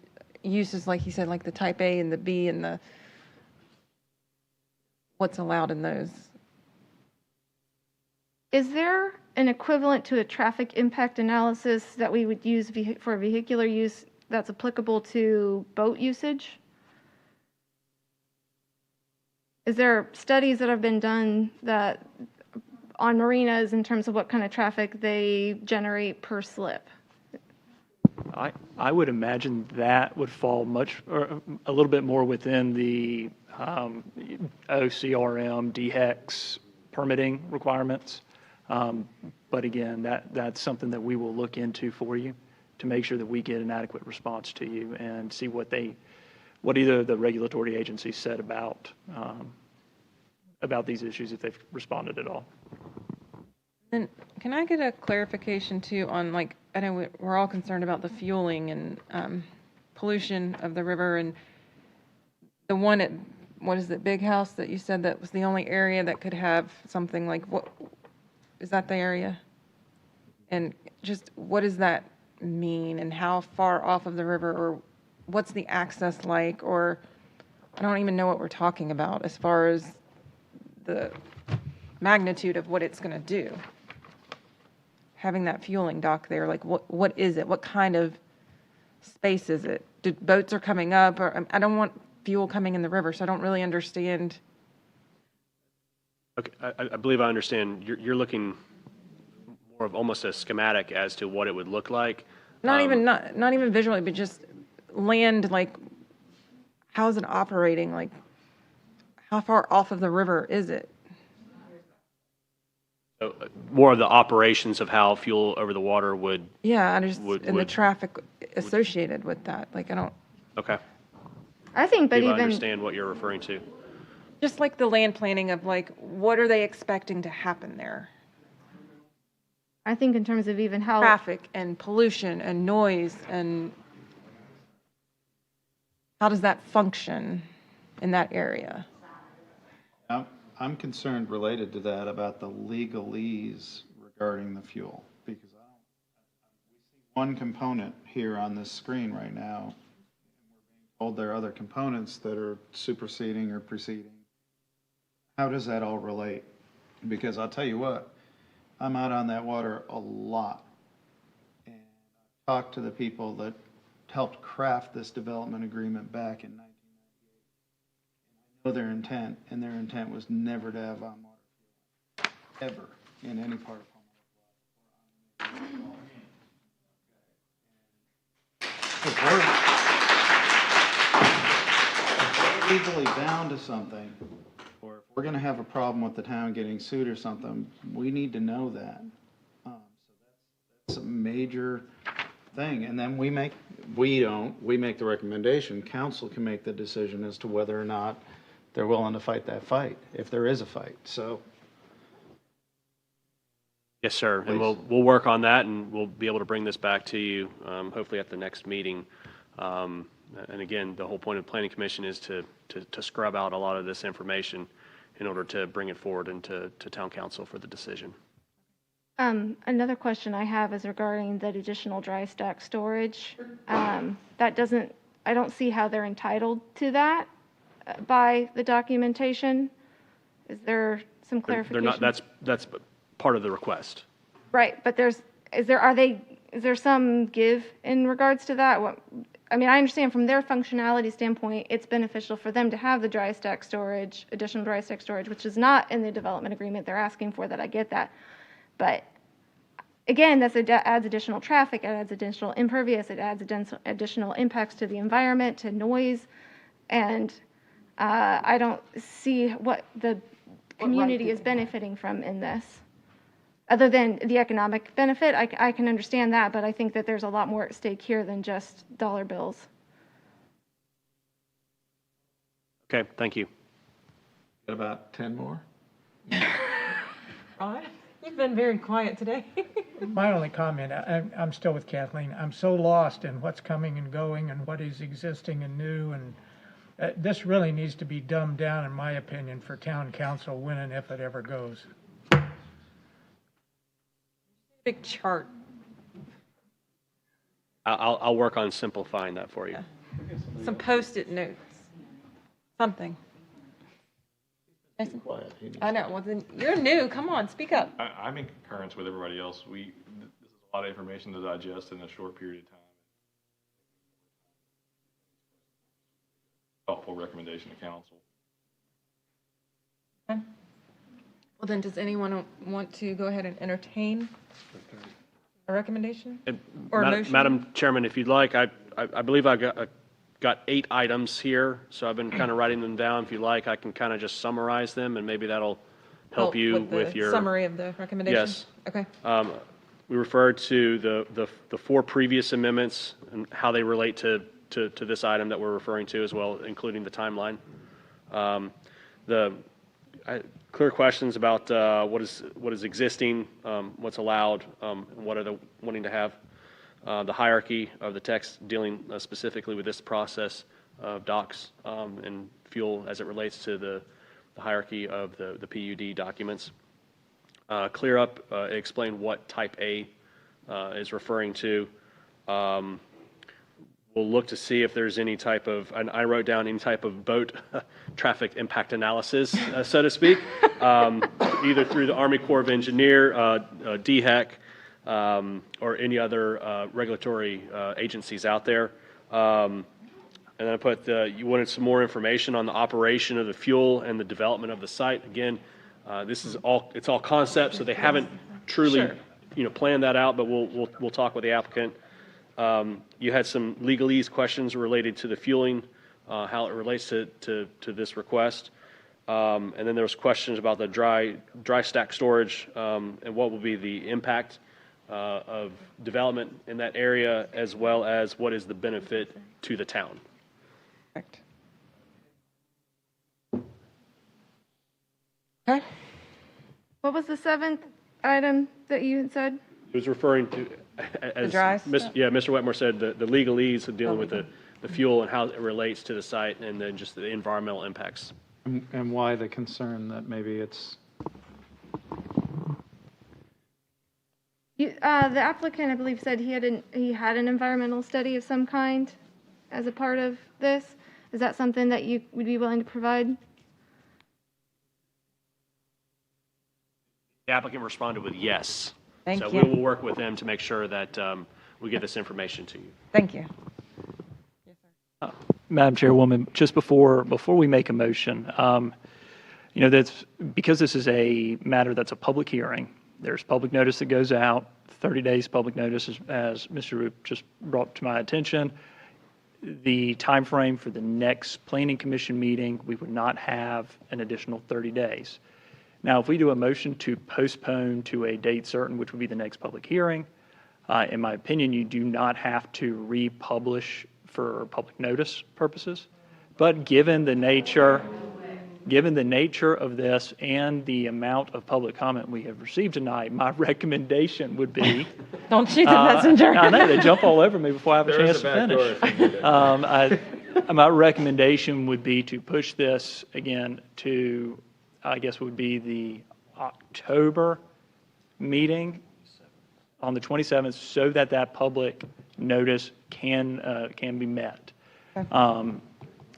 uses, like you said, like the type A and the B and the what's allowed in those. Is there an equivalent to a traffic impact analysis that we would use for vehicular use that's applicable to boat usage? Is there studies that have been done that on marinas in terms of what kind of traffic they generate per slip? I would imagine that would fall a little bit more within the OCRM, DHEX permitting requirements. But again, that's something that we will look into for you to make sure that we get an adequate response to you and see what either the regulatory agencies said about these issues, if they've responded at all. And can I get a clarification too on, like, I know we're all concerned about the fueling and pollution of the river, and the one at, what is it, Big House that you said that was the only area that could have something like, what, is that the area? And just what does that mean, and how far off of the river, or what's the access like, or I don't even know what we're talking about as far as the magnitude of what it's going to do. Having that fueling dock there, like what is it? What kind of space is it? Boats are coming up, or I don't want fuel coming in the river, so I don't really understand. Okay, I believe I understand. You're looking more of almost a schematic as to what it would look like. Not even visually, but just land, like, how is it operating? Like, how far off of the river is it? So, more of the operations of how fuel over the water would. Yeah, and the traffic associated with that. Like, I don't. Okay. I think, but I even understand what you're referring to. Just like the land planning of, like, what are they expecting to happen there? I think in terms of even how Traffic and pollution and noise, and how does that function in that area? I'm concerned related to that about the legalese regarding the fuel, because we see one component here on this screen right now, and we're being told there are other components that are superseding or preceding. How does that all relate? Because I'll tell you what, I'm out on that water a lot, and I've talked to the people that helped craft this development agreement back in 1998. And I know their intent, and their intent was never to have on-water fuel, ever, in any part of Palmetto Bluff. If we're legally bound to something, or if we're going to have a problem with the town getting sued or something, we need to know that. So that's a major thing. And then we make the recommendation. Council can make the decision as to whether or not they're willing to fight that fight, if there is a fight. So. Yes, sir. And we'll work on that, and we'll be able to bring this back to you, hopefully at the next meeting. And again, the whole point of Planning Commission is to scrub out a lot of this information in order to bring it forward into Town Council for the decision. Another question I have is regarding that additional dry stack storage. I don't see how they're entitled to that by the documentation. Is there some clarification? They're not. That's part of the request. Right, but is there some give in regards to that? I mean, I understand from their functionality standpoint, it's beneficial for them to have the dry stack storage, additional dry stack storage, which is not in the development agreement they're asking for, that I get that. But again, that adds additional traffic, it adds additional impervious, it adds additional impacts to the environment, to noise, and I don't see what the community is benefiting from in this. Other than the economic benefit, I can understand that, but I think that there's a lot more at stake here than just dollar bills. Okay, thank you. Got about 10 more? Ron, you've been very quiet today. My only comment, I'm still with Kathleen. I'm so lost in what's coming and going and what is existing and new, and this really needs to be dumbed down, in my opinion, for town council when and if it ever goes. Big chart. I'll work on simplifying that for you. Yeah. Some Post-it notes. Something. I know. Well, then you're new. Come on, speak up. I'm in concurrence with everybody else. This is a lot of information to digest in a short period of time. Thoughtful recommendation to council. Okay. Well, then, does anyone want to go ahead and entertain a recommendation or a motion? Madam Chairman, if you'd like, I believe I got 8 items here, so I've been kind of writing them down. If you like, I can kind of just summarize them, and maybe that'll help you with your summary of the recommendation. Yes. Okay. We referred to the four previous amendments and how they relate to this item that we're referring to as well, including the timeline. Clear questions about what is existing, what's allowed, and what are they wanting to have. The hierarchy of the text dealing specifically with this process of docks and fuel as it relates to the hierarchy of the PUD documents. Clear up, explain what type A is referring to. We'll look to see if there's any type of, and I wrote down any type of boat traffic impact analysis, so to speak, either through the Army Corps of Engineer, DHEC, or any other regulatory agencies out there. And then I put you wanted some more information on the operation of the fuel and the development of the site. Again, this is it's all concept, so they haven't truly, planned that out. But we'll talk with the applicant. You had some legalese questions related to the fueling, how it relates to this request, and then there was questions about the dry stack storage and what will be the impact of development in that area, as well as what is the benefit to the town. Correct. Okay. What was the 7th item that you had said? It was referring to, as Mr. Wetmore said, the legalese of dealing with the fuel and how it relates to the site, and then just the environmental impacts. And why the concern that maybe it's... The applicant, I believe, said he had an environmental study of some kind as a part of this. Is that something that you would be willing to provide? The applicant responded with yes. Thank so you. We will work with them to make sure that we get this information to you. Thank you. Madam Chairwoman, just before we make a motion, that's because this is a matter that's a public hearing. There's public notice that goes out, 30 days public notice, as Mr. Roop just brought to my attention. The time frame for the next Planning Commission meeting, we would not have an additional 30 days. Now, if we do a motion to postpone to a date certain, which would be the next public hearing, in my opinion, you do not have to republish for public notice purposes. But given the nature of this and the amount of public comment we have received tonight, my recommendation would be... Don't shoot the messenger. I know, they jump all over me before I have a chance to finish. My recommendation would be to push this again to, I guess, would be the October meeting on the 27th, so that public notice can be met. Okay.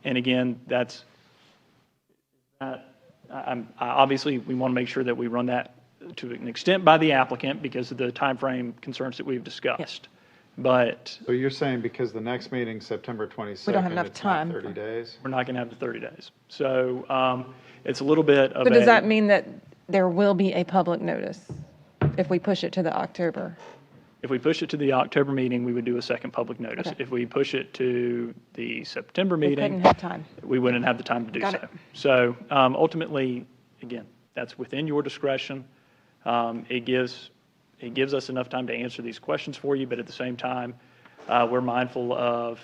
And again, obviously we want to make sure that we run that to an extent by the applicant because of the time frame concerns that we've discussed. Yes. But So you're saying because the next meeting, September 22nd, we don't have enough it's time. not 30 days? we're not going to have the 30 days. So it's a little bit of So does that mean that there will be a public notice if we push it to the October? If we push it to the October meeting, we would do a second public notice. Okay. If we push it to the September meeting, couldn't have time. we wouldn't have the time to do Got so. it. So ultimately, again, that's within your discretion. It gives us enough time to answer these questions for you, but at the same time, we're mindful of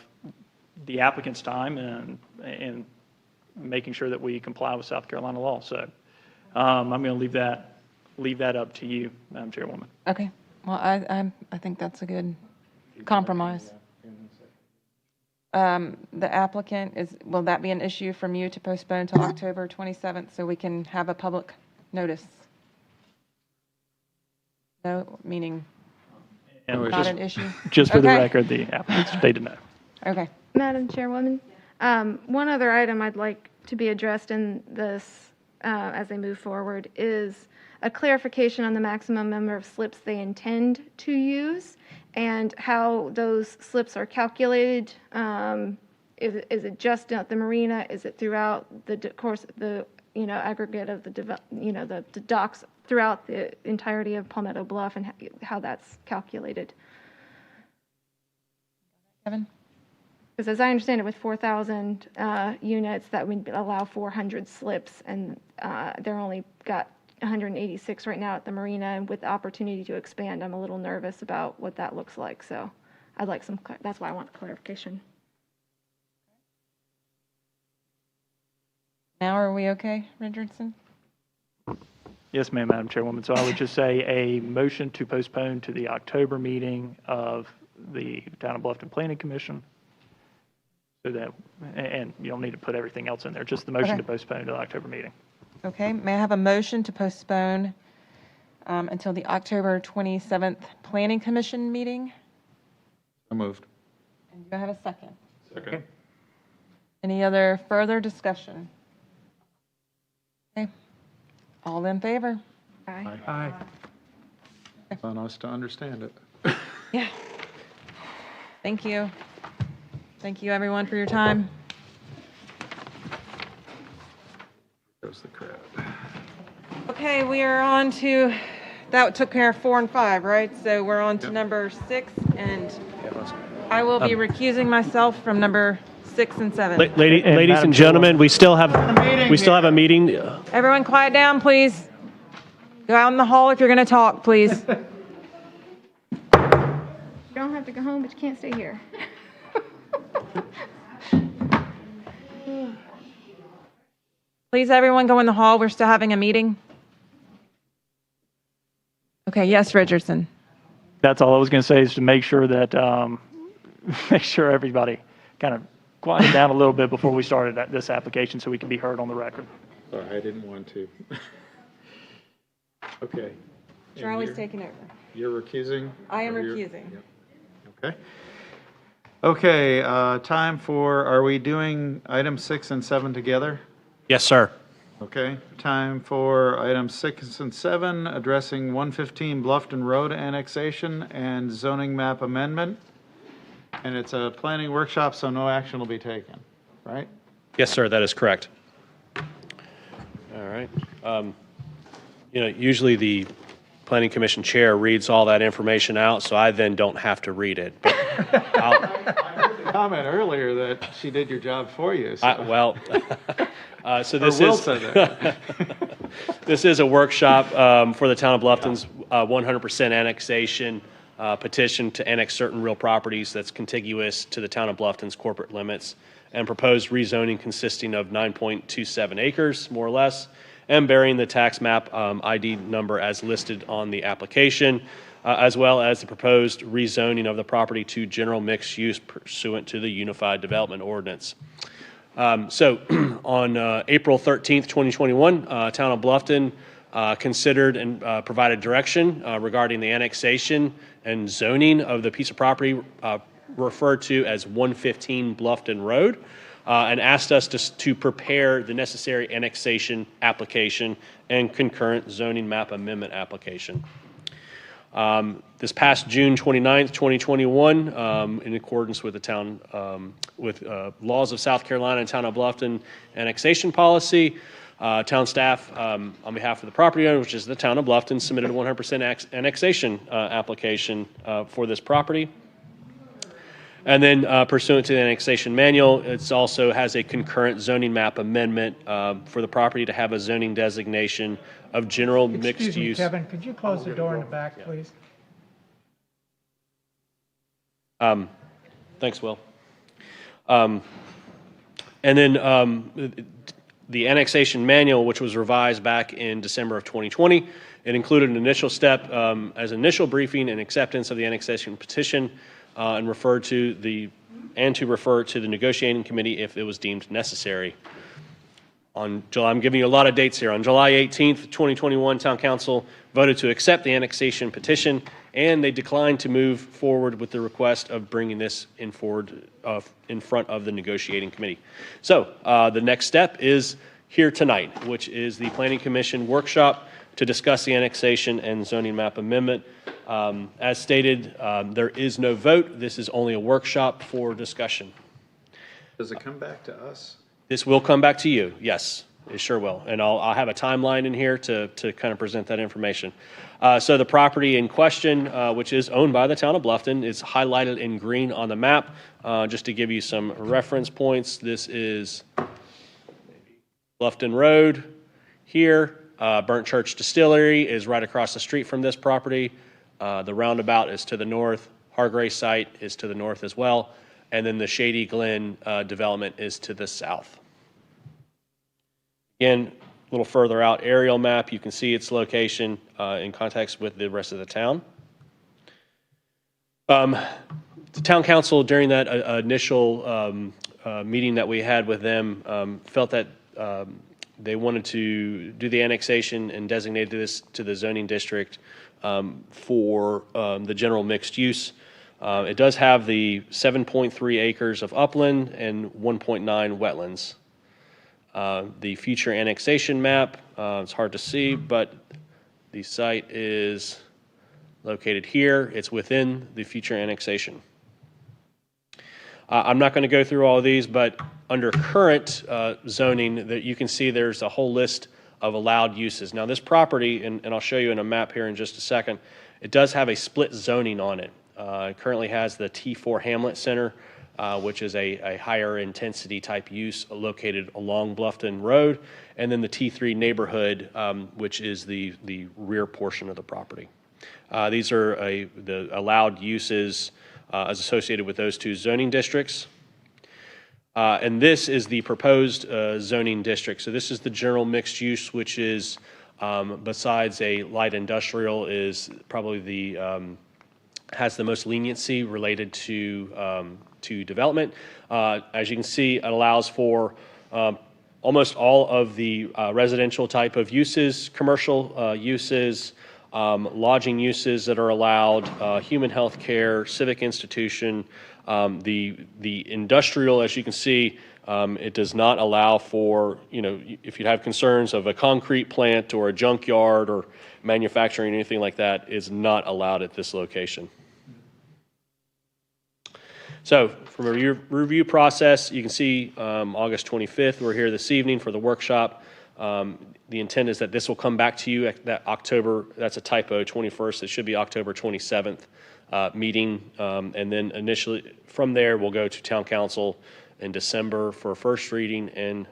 the applicant's time and making sure that we comply with South Carolina law. So I'm going to leave that up to you, Madam Chairwoman. Okay. Well, I think that's a good compromise. The applicant will that be an issue from you to postpone to October 27th so we can have a public notice? No, meaning not an issue? Just for the Okay. record, the applicant stated no. Okay. Madam Chairwoman, one other item I'd like to be addressed in this as they move forward is a clarification on the maximum number of slips they intend to use and how those slips are calculated. Is it just at the marina? Is it throughout the course, the aggregate of the docks throughout the entirety of Palmetto Bluff, and how that's calculated? Kevin? Because as I understand it, with 4,000 units, that would allow 400 slips, and they're only got 186 right now at the marina, and with the opportunity to expand, I'm a little nervous about what that looks like. So I'd like that's why I want clarification. Now are we okay, Richardson? Yes, ma'am, Madam Chairwoman. So I would just say a motion to postpone to the October meeting of the Town of Bluffton Planning Commission. So that, and you don't need to put everything else in there, just the motion Okay. to postpone to the October meeting. Okay, may I have a motion to postpone until the October 27th Planning Commission meeting? So moved. And do I have a second? Second. Any other further discussion? Okay, all in favor? Aye. Aye. On us to understand it. Yeah. Thank you. Thank you, everyone, for your time. Goes the crowd. Okay, we are on to, that took care of 4 and 5, right? So we're on to number 6, and I will be recusing myself from number 6 and 7. Ladies Madam and gentlemen, we still have a meeting. Everyone quiet down, please. Go out in the hall if you're going to talk, please. You don't have to go home, but you can't stay here. Please, everyone, go in the hall. We're still having a meeting. Okay, yes, Richardson. That's all I was going to say, is to make sure that, make sure everybody kind of quieted down a little bit before we started this application so we can be heard on the record. Sorry, I didn't want to. Okay. And Charlie's taking over. You're recusing? I am Or you're- recusing. Yep. Okay. Okay, time for, are we doing items 6 and 7 together? Yes, sir. Okay, time for items 6 and 7, addressing 115 Bluffton Road annexation and zoning map amendment. And it's a planning workshop, so no action will be taken, right? Yes, sir, that is correct. All right. Usually the Planning Commission chair reads all that information out, so I then don't have to read it. But I heard the comment earlier that she did your job for you. So. So this Will is said that. this is a workshop for the Town of Bluffton's 100% annexation petition to annex certain real properties that's contiguous to the Town of Bluffton's corporate limits, and proposed rezoning consisting of 9.27 acres, more or less, and bearing the tax map ID number as listed on the application, as well as the proposed rezoning of the property to general mixed use pursuant to the Unified Development Ordinance. So on April 13th, 2021, Town of Bluffton considered and provided direction regarding the annexation and zoning of the piece of property referred to as 115 Bluffton Road, and asked us to prepare the necessary annexation application and concurrent zoning map amendment application. This past June 29th, 2021, in accordance with the town, with laws of South Carolina and Town of Bluffton annexation policy, town staff, on behalf of the property owner, which is the Town of Bluffton, submitted a 100% annexation application for this property. And then pursuant to the annexation manual, it also has a concurrent zoning map amendment for the property to have a zoning designation of general mixed Excuse me, use. Kevin, could you close the door in the back, please? Thanks, Will. And then the annexation manual, which was revised back in December of 2020, it included an initial step as initial briefing and acceptance of the annexation petition, and refer to the negotiating committee if it was deemed necessary. On July, I'm giving you a lot of dates here. On July 18th, 2021, Town Council voted to accept the annexation petition, and they declined to move forward with the request of bringing this in front of the negotiating committee. So the next step is here tonight, which is the Planning Commission workshop to discuss the annexation and zoning map amendment. As stated, there is no vote. This is only a workshop for discussion. Does it come back to us? This will come back to you. Yes, it sure will. And I'll have a timeline in here to kind of present that information. So the property in question, which is owned by the Town of Bluffton, is highlighted in green on the map. Just to give you some reference points, this is Bluffton Road here. Burnt Church Distillery is right across the street from this property. The roundabout is to the north. Hargray site is to the north as well. And then the Shady Glen development is to the south. Again, a little further out aerial map, you can see its location in context with the rest of the town. The town council, during that initial meeting that we had with them, felt that they wanted to do the annexation and designate this to the zoning district for the general mixed use. It does have the 7.3 acres of upland and 1.9 wetlands. The future annexation map, it's hard to see, but the site is located here. It's within the future annexation. I'm not going to go through all of these, but under current zoning, that you can see there's a whole list of allowed uses. Now, this property, and I'll show you in a map here in just a second, it does have a split zoning on it. It currently has the T4 Hamlet Center, which is a higher intensity type use located along Bluffton Road, and then the T3 neighborhood, which is the rear portion of the property. These are the allowed uses as associated with those two zoning districts. And this is the proposed zoning district. So this is the general mixed use, which is, besides a light industrial, is probably the, has the most leniency related to development. As you can see, it allows for almost all of the residential type of uses, commercial uses, lodging uses that are allowed, human health care, civic institution. The industrial, as you can see, it does not allow for, if you have concerns of a concrete plant or a junkyard or manufacturing, anything like that is not allowed at this location. So from a review process, you can see August 25th, we're here this evening for the workshop. The intent is that this will come back to you at that October, that's a typo, 21st, it should be October 27th meeting. And then initially from there, we'll go to Town Council in December for a first reading and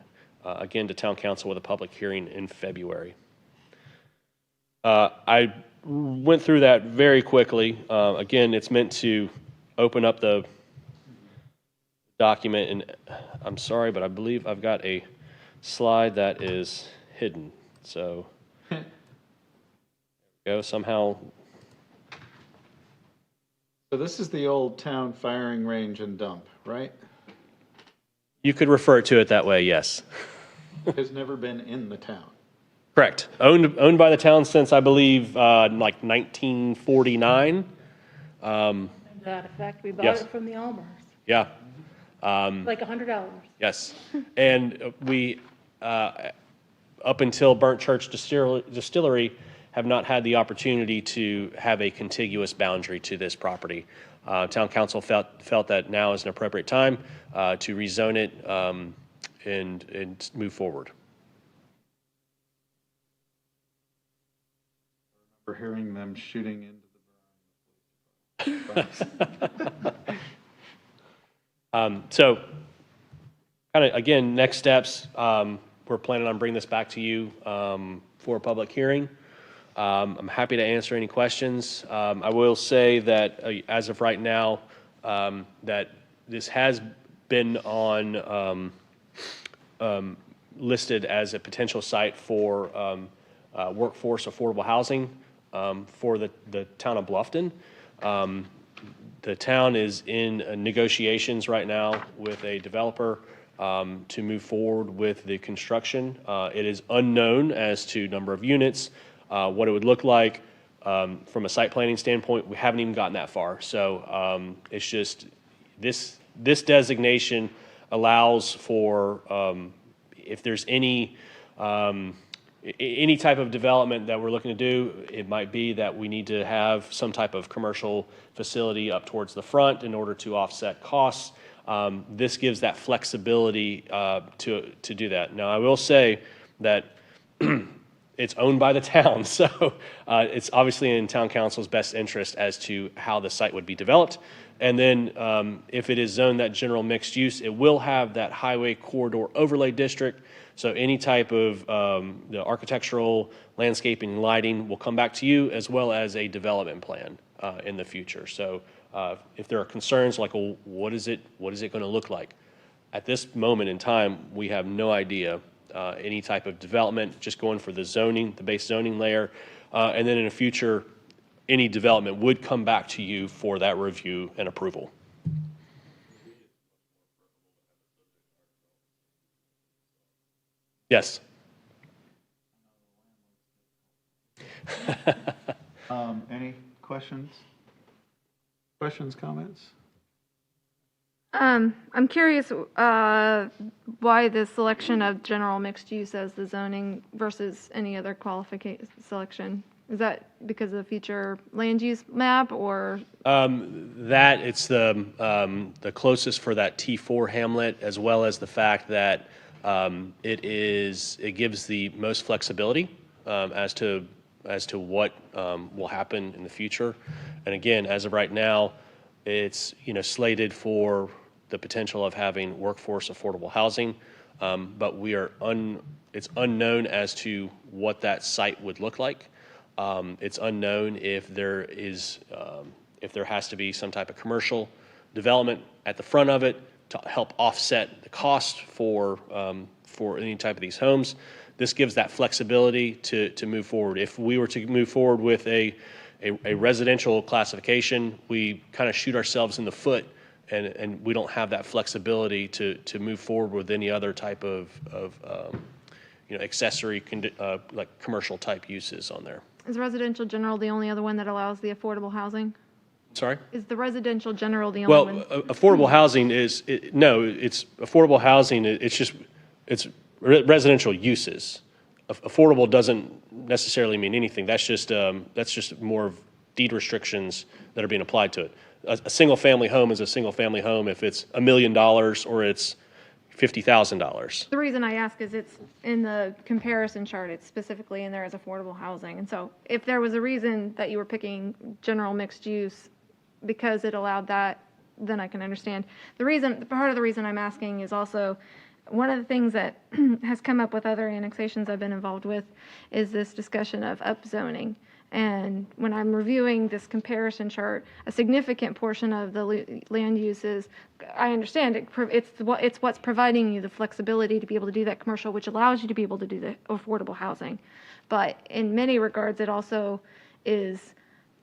again to Town Council with a public hearing in February. I went through that very quickly. Again, it's meant to open up the document, and I'm sorry, but I believe I've got a slide that is hidden. So there we go. Somehow. So this is the old town firing range and dump, right? You could refer to it that way, yes. Has never been in the town. Correct. Owned by the town since, I believe, like 1949. That effect, we bought Yes. it from the Almers, Yeah. like $100. Yes. And we, up until Burnt Church Distillery, have not had the opportunity to have a contiguous boundary to this property. Town Council felt that now is an appropriate time to rezone it and move forward. We're hearing them shooting into the So, kind of again, next steps. We're planning on bringing this back to you for a public hearing. I'm happy to answer any questions. I will say that as of right now, that this has been on listed as a potential site for workforce affordable housing for the town of Bluffton. The town is in negotiations right now with a developer to move forward with the construction. It is unknown as to number of units, what it would look like. From a site planning standpoint, we haven't even gotten that far. So it's just this designation allows for if there's any type of development that we're looking to do, it might be that we need to have some type of commercial facility up towards the front in order to offset costs. This gives that flexibility to do that. Now, I will say that it's owned by the town, so it's obviously in town council's best interest as to how the site would be developed. And then if it is zoned that general mixed use, it will have that highway corridor overlay district. So any type of the architectural, landscaping, and lighting will come back to you, as well as a development plan in the future. So if there are concerns like, well, what is it going to look like? At this moment in time, we have no idea. Any type of development, just going for the zoning, the base zoning layer, and then in the future, any development would come back to you for that review and approval. Yes. Any questions? Questions, comments? I'm curious why the selection of general mixed use as the zoning versus any other qualification selection. Is that because of future land use map, or? That it's the closest for that T4 hamlet, as well as the fact that it gives the most flexibility as to what will happen in the future. And again, as of right now, it's slated for the potential of having workforce affordable housing, but it's unknown as to what that site would look like. It's unknown if there has to be some type of commercial development at the front of it to help offset the cost for any type of these homes. This gives that flexibility to move forward. If we were to move forward with a residential classification, we kind of shoot ourselves in the foot, and we don't have that flexibility to move forward with any other type of accessory like commercial type uses on there. Is residential general the only other one that allows the affordable housing? Sorry? Is the residential general the only one? Affordable housing it's affordable housing. It's residential uses. Affordable doesn't necessarily mean anything. That's just more of deed restrictions that are being applied to it. A single family home is a single family home if it's $1 million or it's $50,000. The reason I ask is it's in the comparison chart, it's specifically in there as affordable housing. And so if there was a reason that you were picking general mixed use because it allowed that, then I can understand. Part of the reason I'm asking is also one of the things that has come up with other annexations I've been involved with is this discussion of upzoning. And when I'm reviewing this comparison chart, a significant portion of the land uses, I understand it's what's providing you the flexibility to be able to do that commercial, which allows you to be able to do the affordable housing. But in many regards, it also is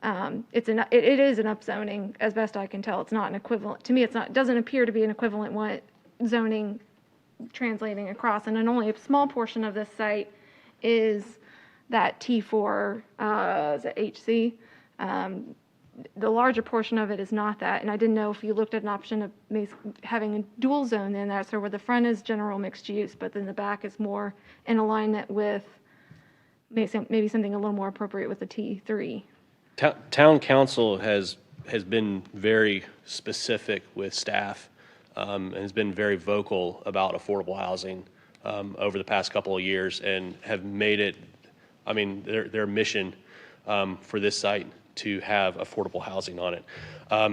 it is an upzoning, as best I can tell. It's not an equivalent. To me, it doesn't appear to be an equivalent what zoning translating across. And then only a small portion of this site is that T4 HC. The larger portion of it is not that. And I didn't know if you looked at an option of having a dual zone in there, so where the front is general mixed use, but then the back is more in alignment with maybe something a little more appropriate with the T3. Town council has been very specific with staff and has been very vocal about affordable housing over the past couple of years, and have made it, their mission for this site to have affordable housing on it.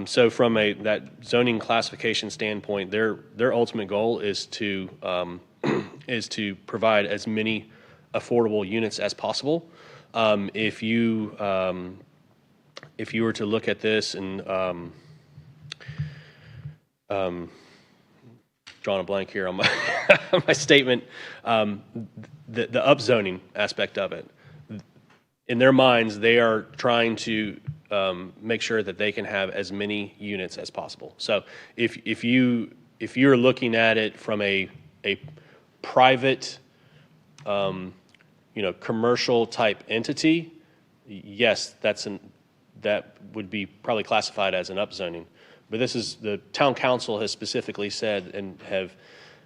So from that zoning classification standpoint, their ultimate goal is to provide as many affordable units as possible. If you were to look at this and drawing a blank here on my statement, the upzoning aspect of it, in their minds, they are trying to make sure that they can have as many units as possible. So if you're looking at it from a private, commercial type entity, yes, that would be probably classified as an upzoning. But this is, the town council has specifically said and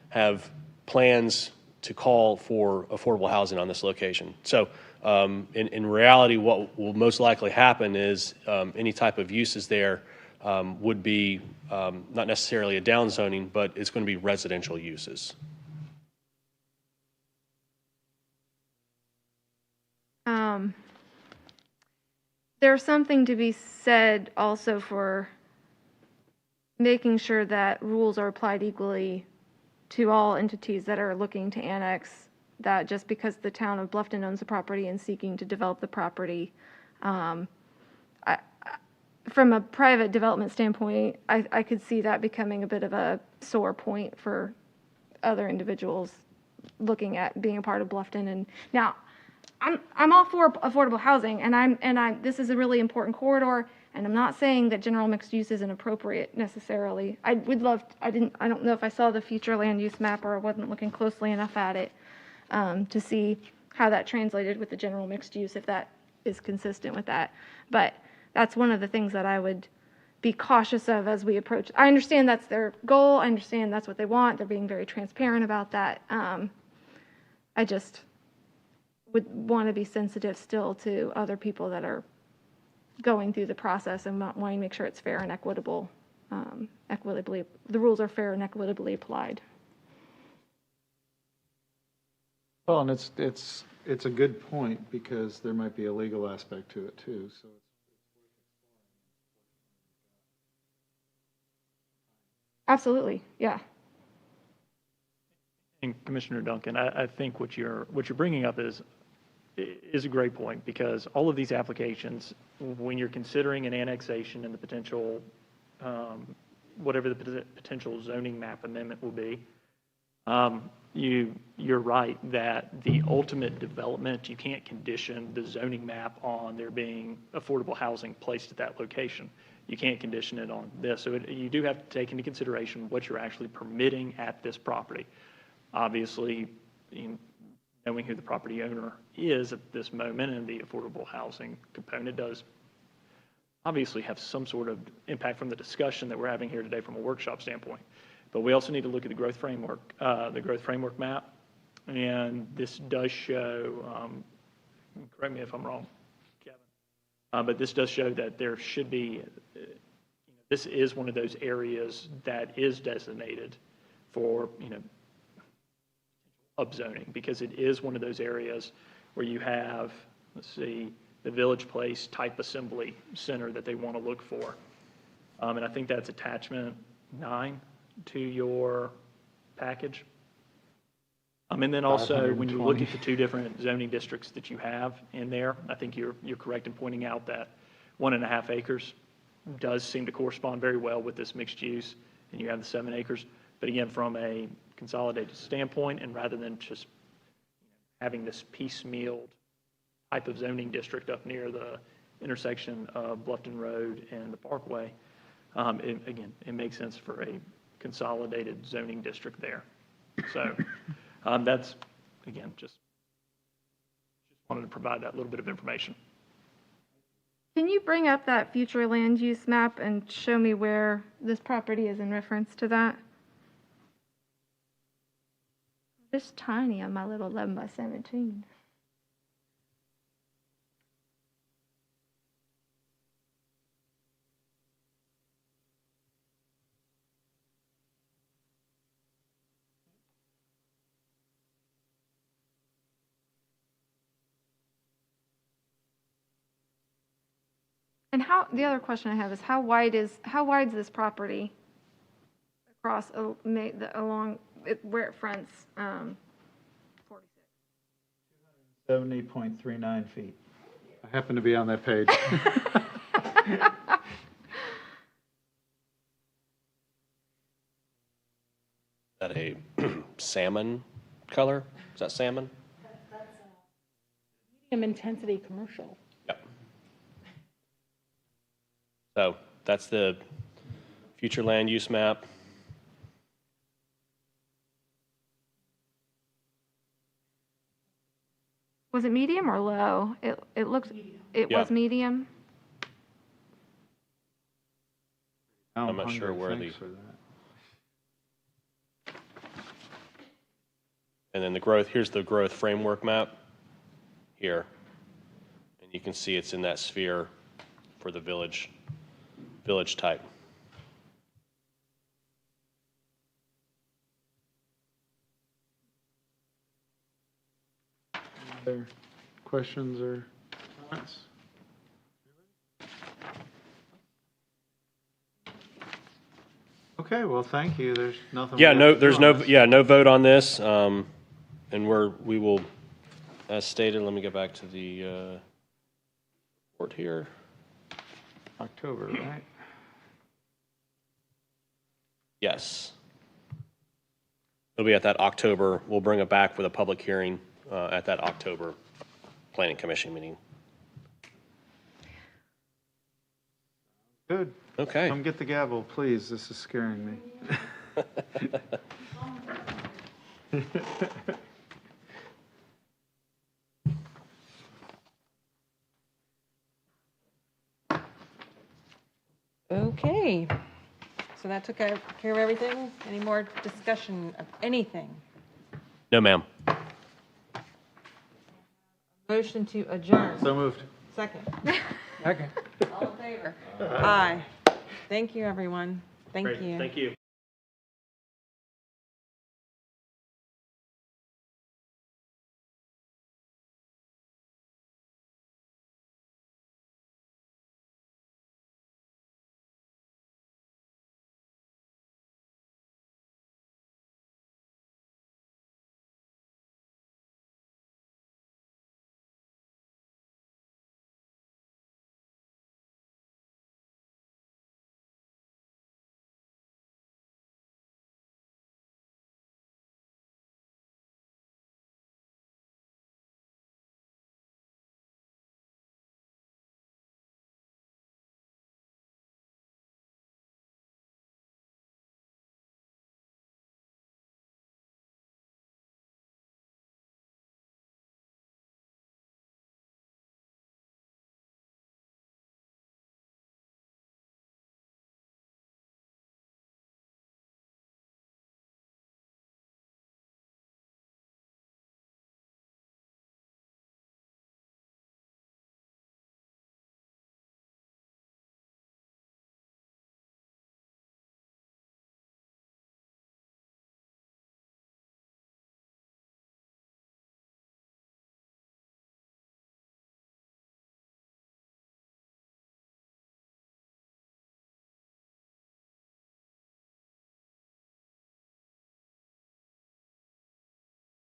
have plans to call for affordable housing on this location. So in reality, what will most likely happen is any type of uses there would be not necessarily a downzoning, but it's going to be residential uses. There's something to be said also for making sure that rules are applied equally to all entities that are looking to annex that just because the town of Bluffton owns the property and seeking to develop the property, from a private development standpoint, I could see that becoming a bit of a sore point for other individuals looking at being a part of Bluffton. And now, I'm all for affordable housing, and this is a really important corridor. And I'm not saying that general mixed use isn't appropriate necessarily. I don't know if I saw the future land use map or I wasn't looking closely enough at it to see how that translated with the general mixed use, if that is consistent with that. But that's one of the things that I would be cautious of as we approach. I understand that's their goal. I understand that's what they want. They're being very transparent about that. I just would want to be sensitive still to other people that are going through the process and wanting to make sure it's fair and equitable, the rules are fair and equitably applied. Well, and it's a good point because there might be a legal aspect to it too. So Absolutely, yeah. And Commissioner Duncan, I think what you're bringing up is a great point, because all of these applications, when you're considering an annexation and the potential, whatever the potential zoning map amendment will be, you're right that the ultimate development, you can't condition the zoning map on there being affordable housing placed at that location. You can't condition it on this. So you do have to take into consideration what you're actually permitting at this property. Obviously, knowing who the property owner is at this moment and the affordable housing component does obviously have some sort of impact from the discussion that we're having here today from a workshop standpoint. But we also need to look at the growth framework map. And this does show, correct me if I'm wrong, Kevin, but this does show that there should be, this is one of those areas that is designated for, upzoning, because it is one of those areas where you have, let's see, the Village Place type assembly center that they want to look for. And I think that's attachment 9 to your package. And then also, when you look at the 2 different zoning districts that you have in there, I think you're correct in pointing out that 1.5 acres does seem to correspond very well with this mixed use, and you have the 7 acres. But again, from a consolidated standpoint, and rather than just having this piecemealed type of zoning district up near the intersection of Bluffton Road and the Parkway, it makes sense for a consolidated zoning district there. So that's, again, just wanted to provide that little bit of information. Can you bring up that future land use map and show me where this property is in reference to that? It's tiny on my little 11 by 17. And the other question I have is how wide is this property across along where it fronts 46? 270.39 feet. I happen to be on that page. Is that a salmon color? Is that salmon? That's medium intensity commercial. Yep. So that's the future land use map. Was it medium or low? It looks, it was medium. I'm not sure where the. And then the growth, here's the growth framework map here. And you can see it's in that sphere for the village type. Other questions or comments? Okay, well, thank you. There's nothing. Yeah, no, there's no, no vote on this. And we will, as stated, let me get back to the report here. October, right? Yes. It'll be at that October, we'll bring it back with a public hearing at that October Planning Commission meeting. Good. Okay. Come get the gavel, please. This is scaring me. Okay, so that took care of everything. Any more discussion of anything? No, ma'am. Motion to adjourn. So moved. Second. Okay. All in favor? Aye. Thank you, everyone. Thank you. Thank you.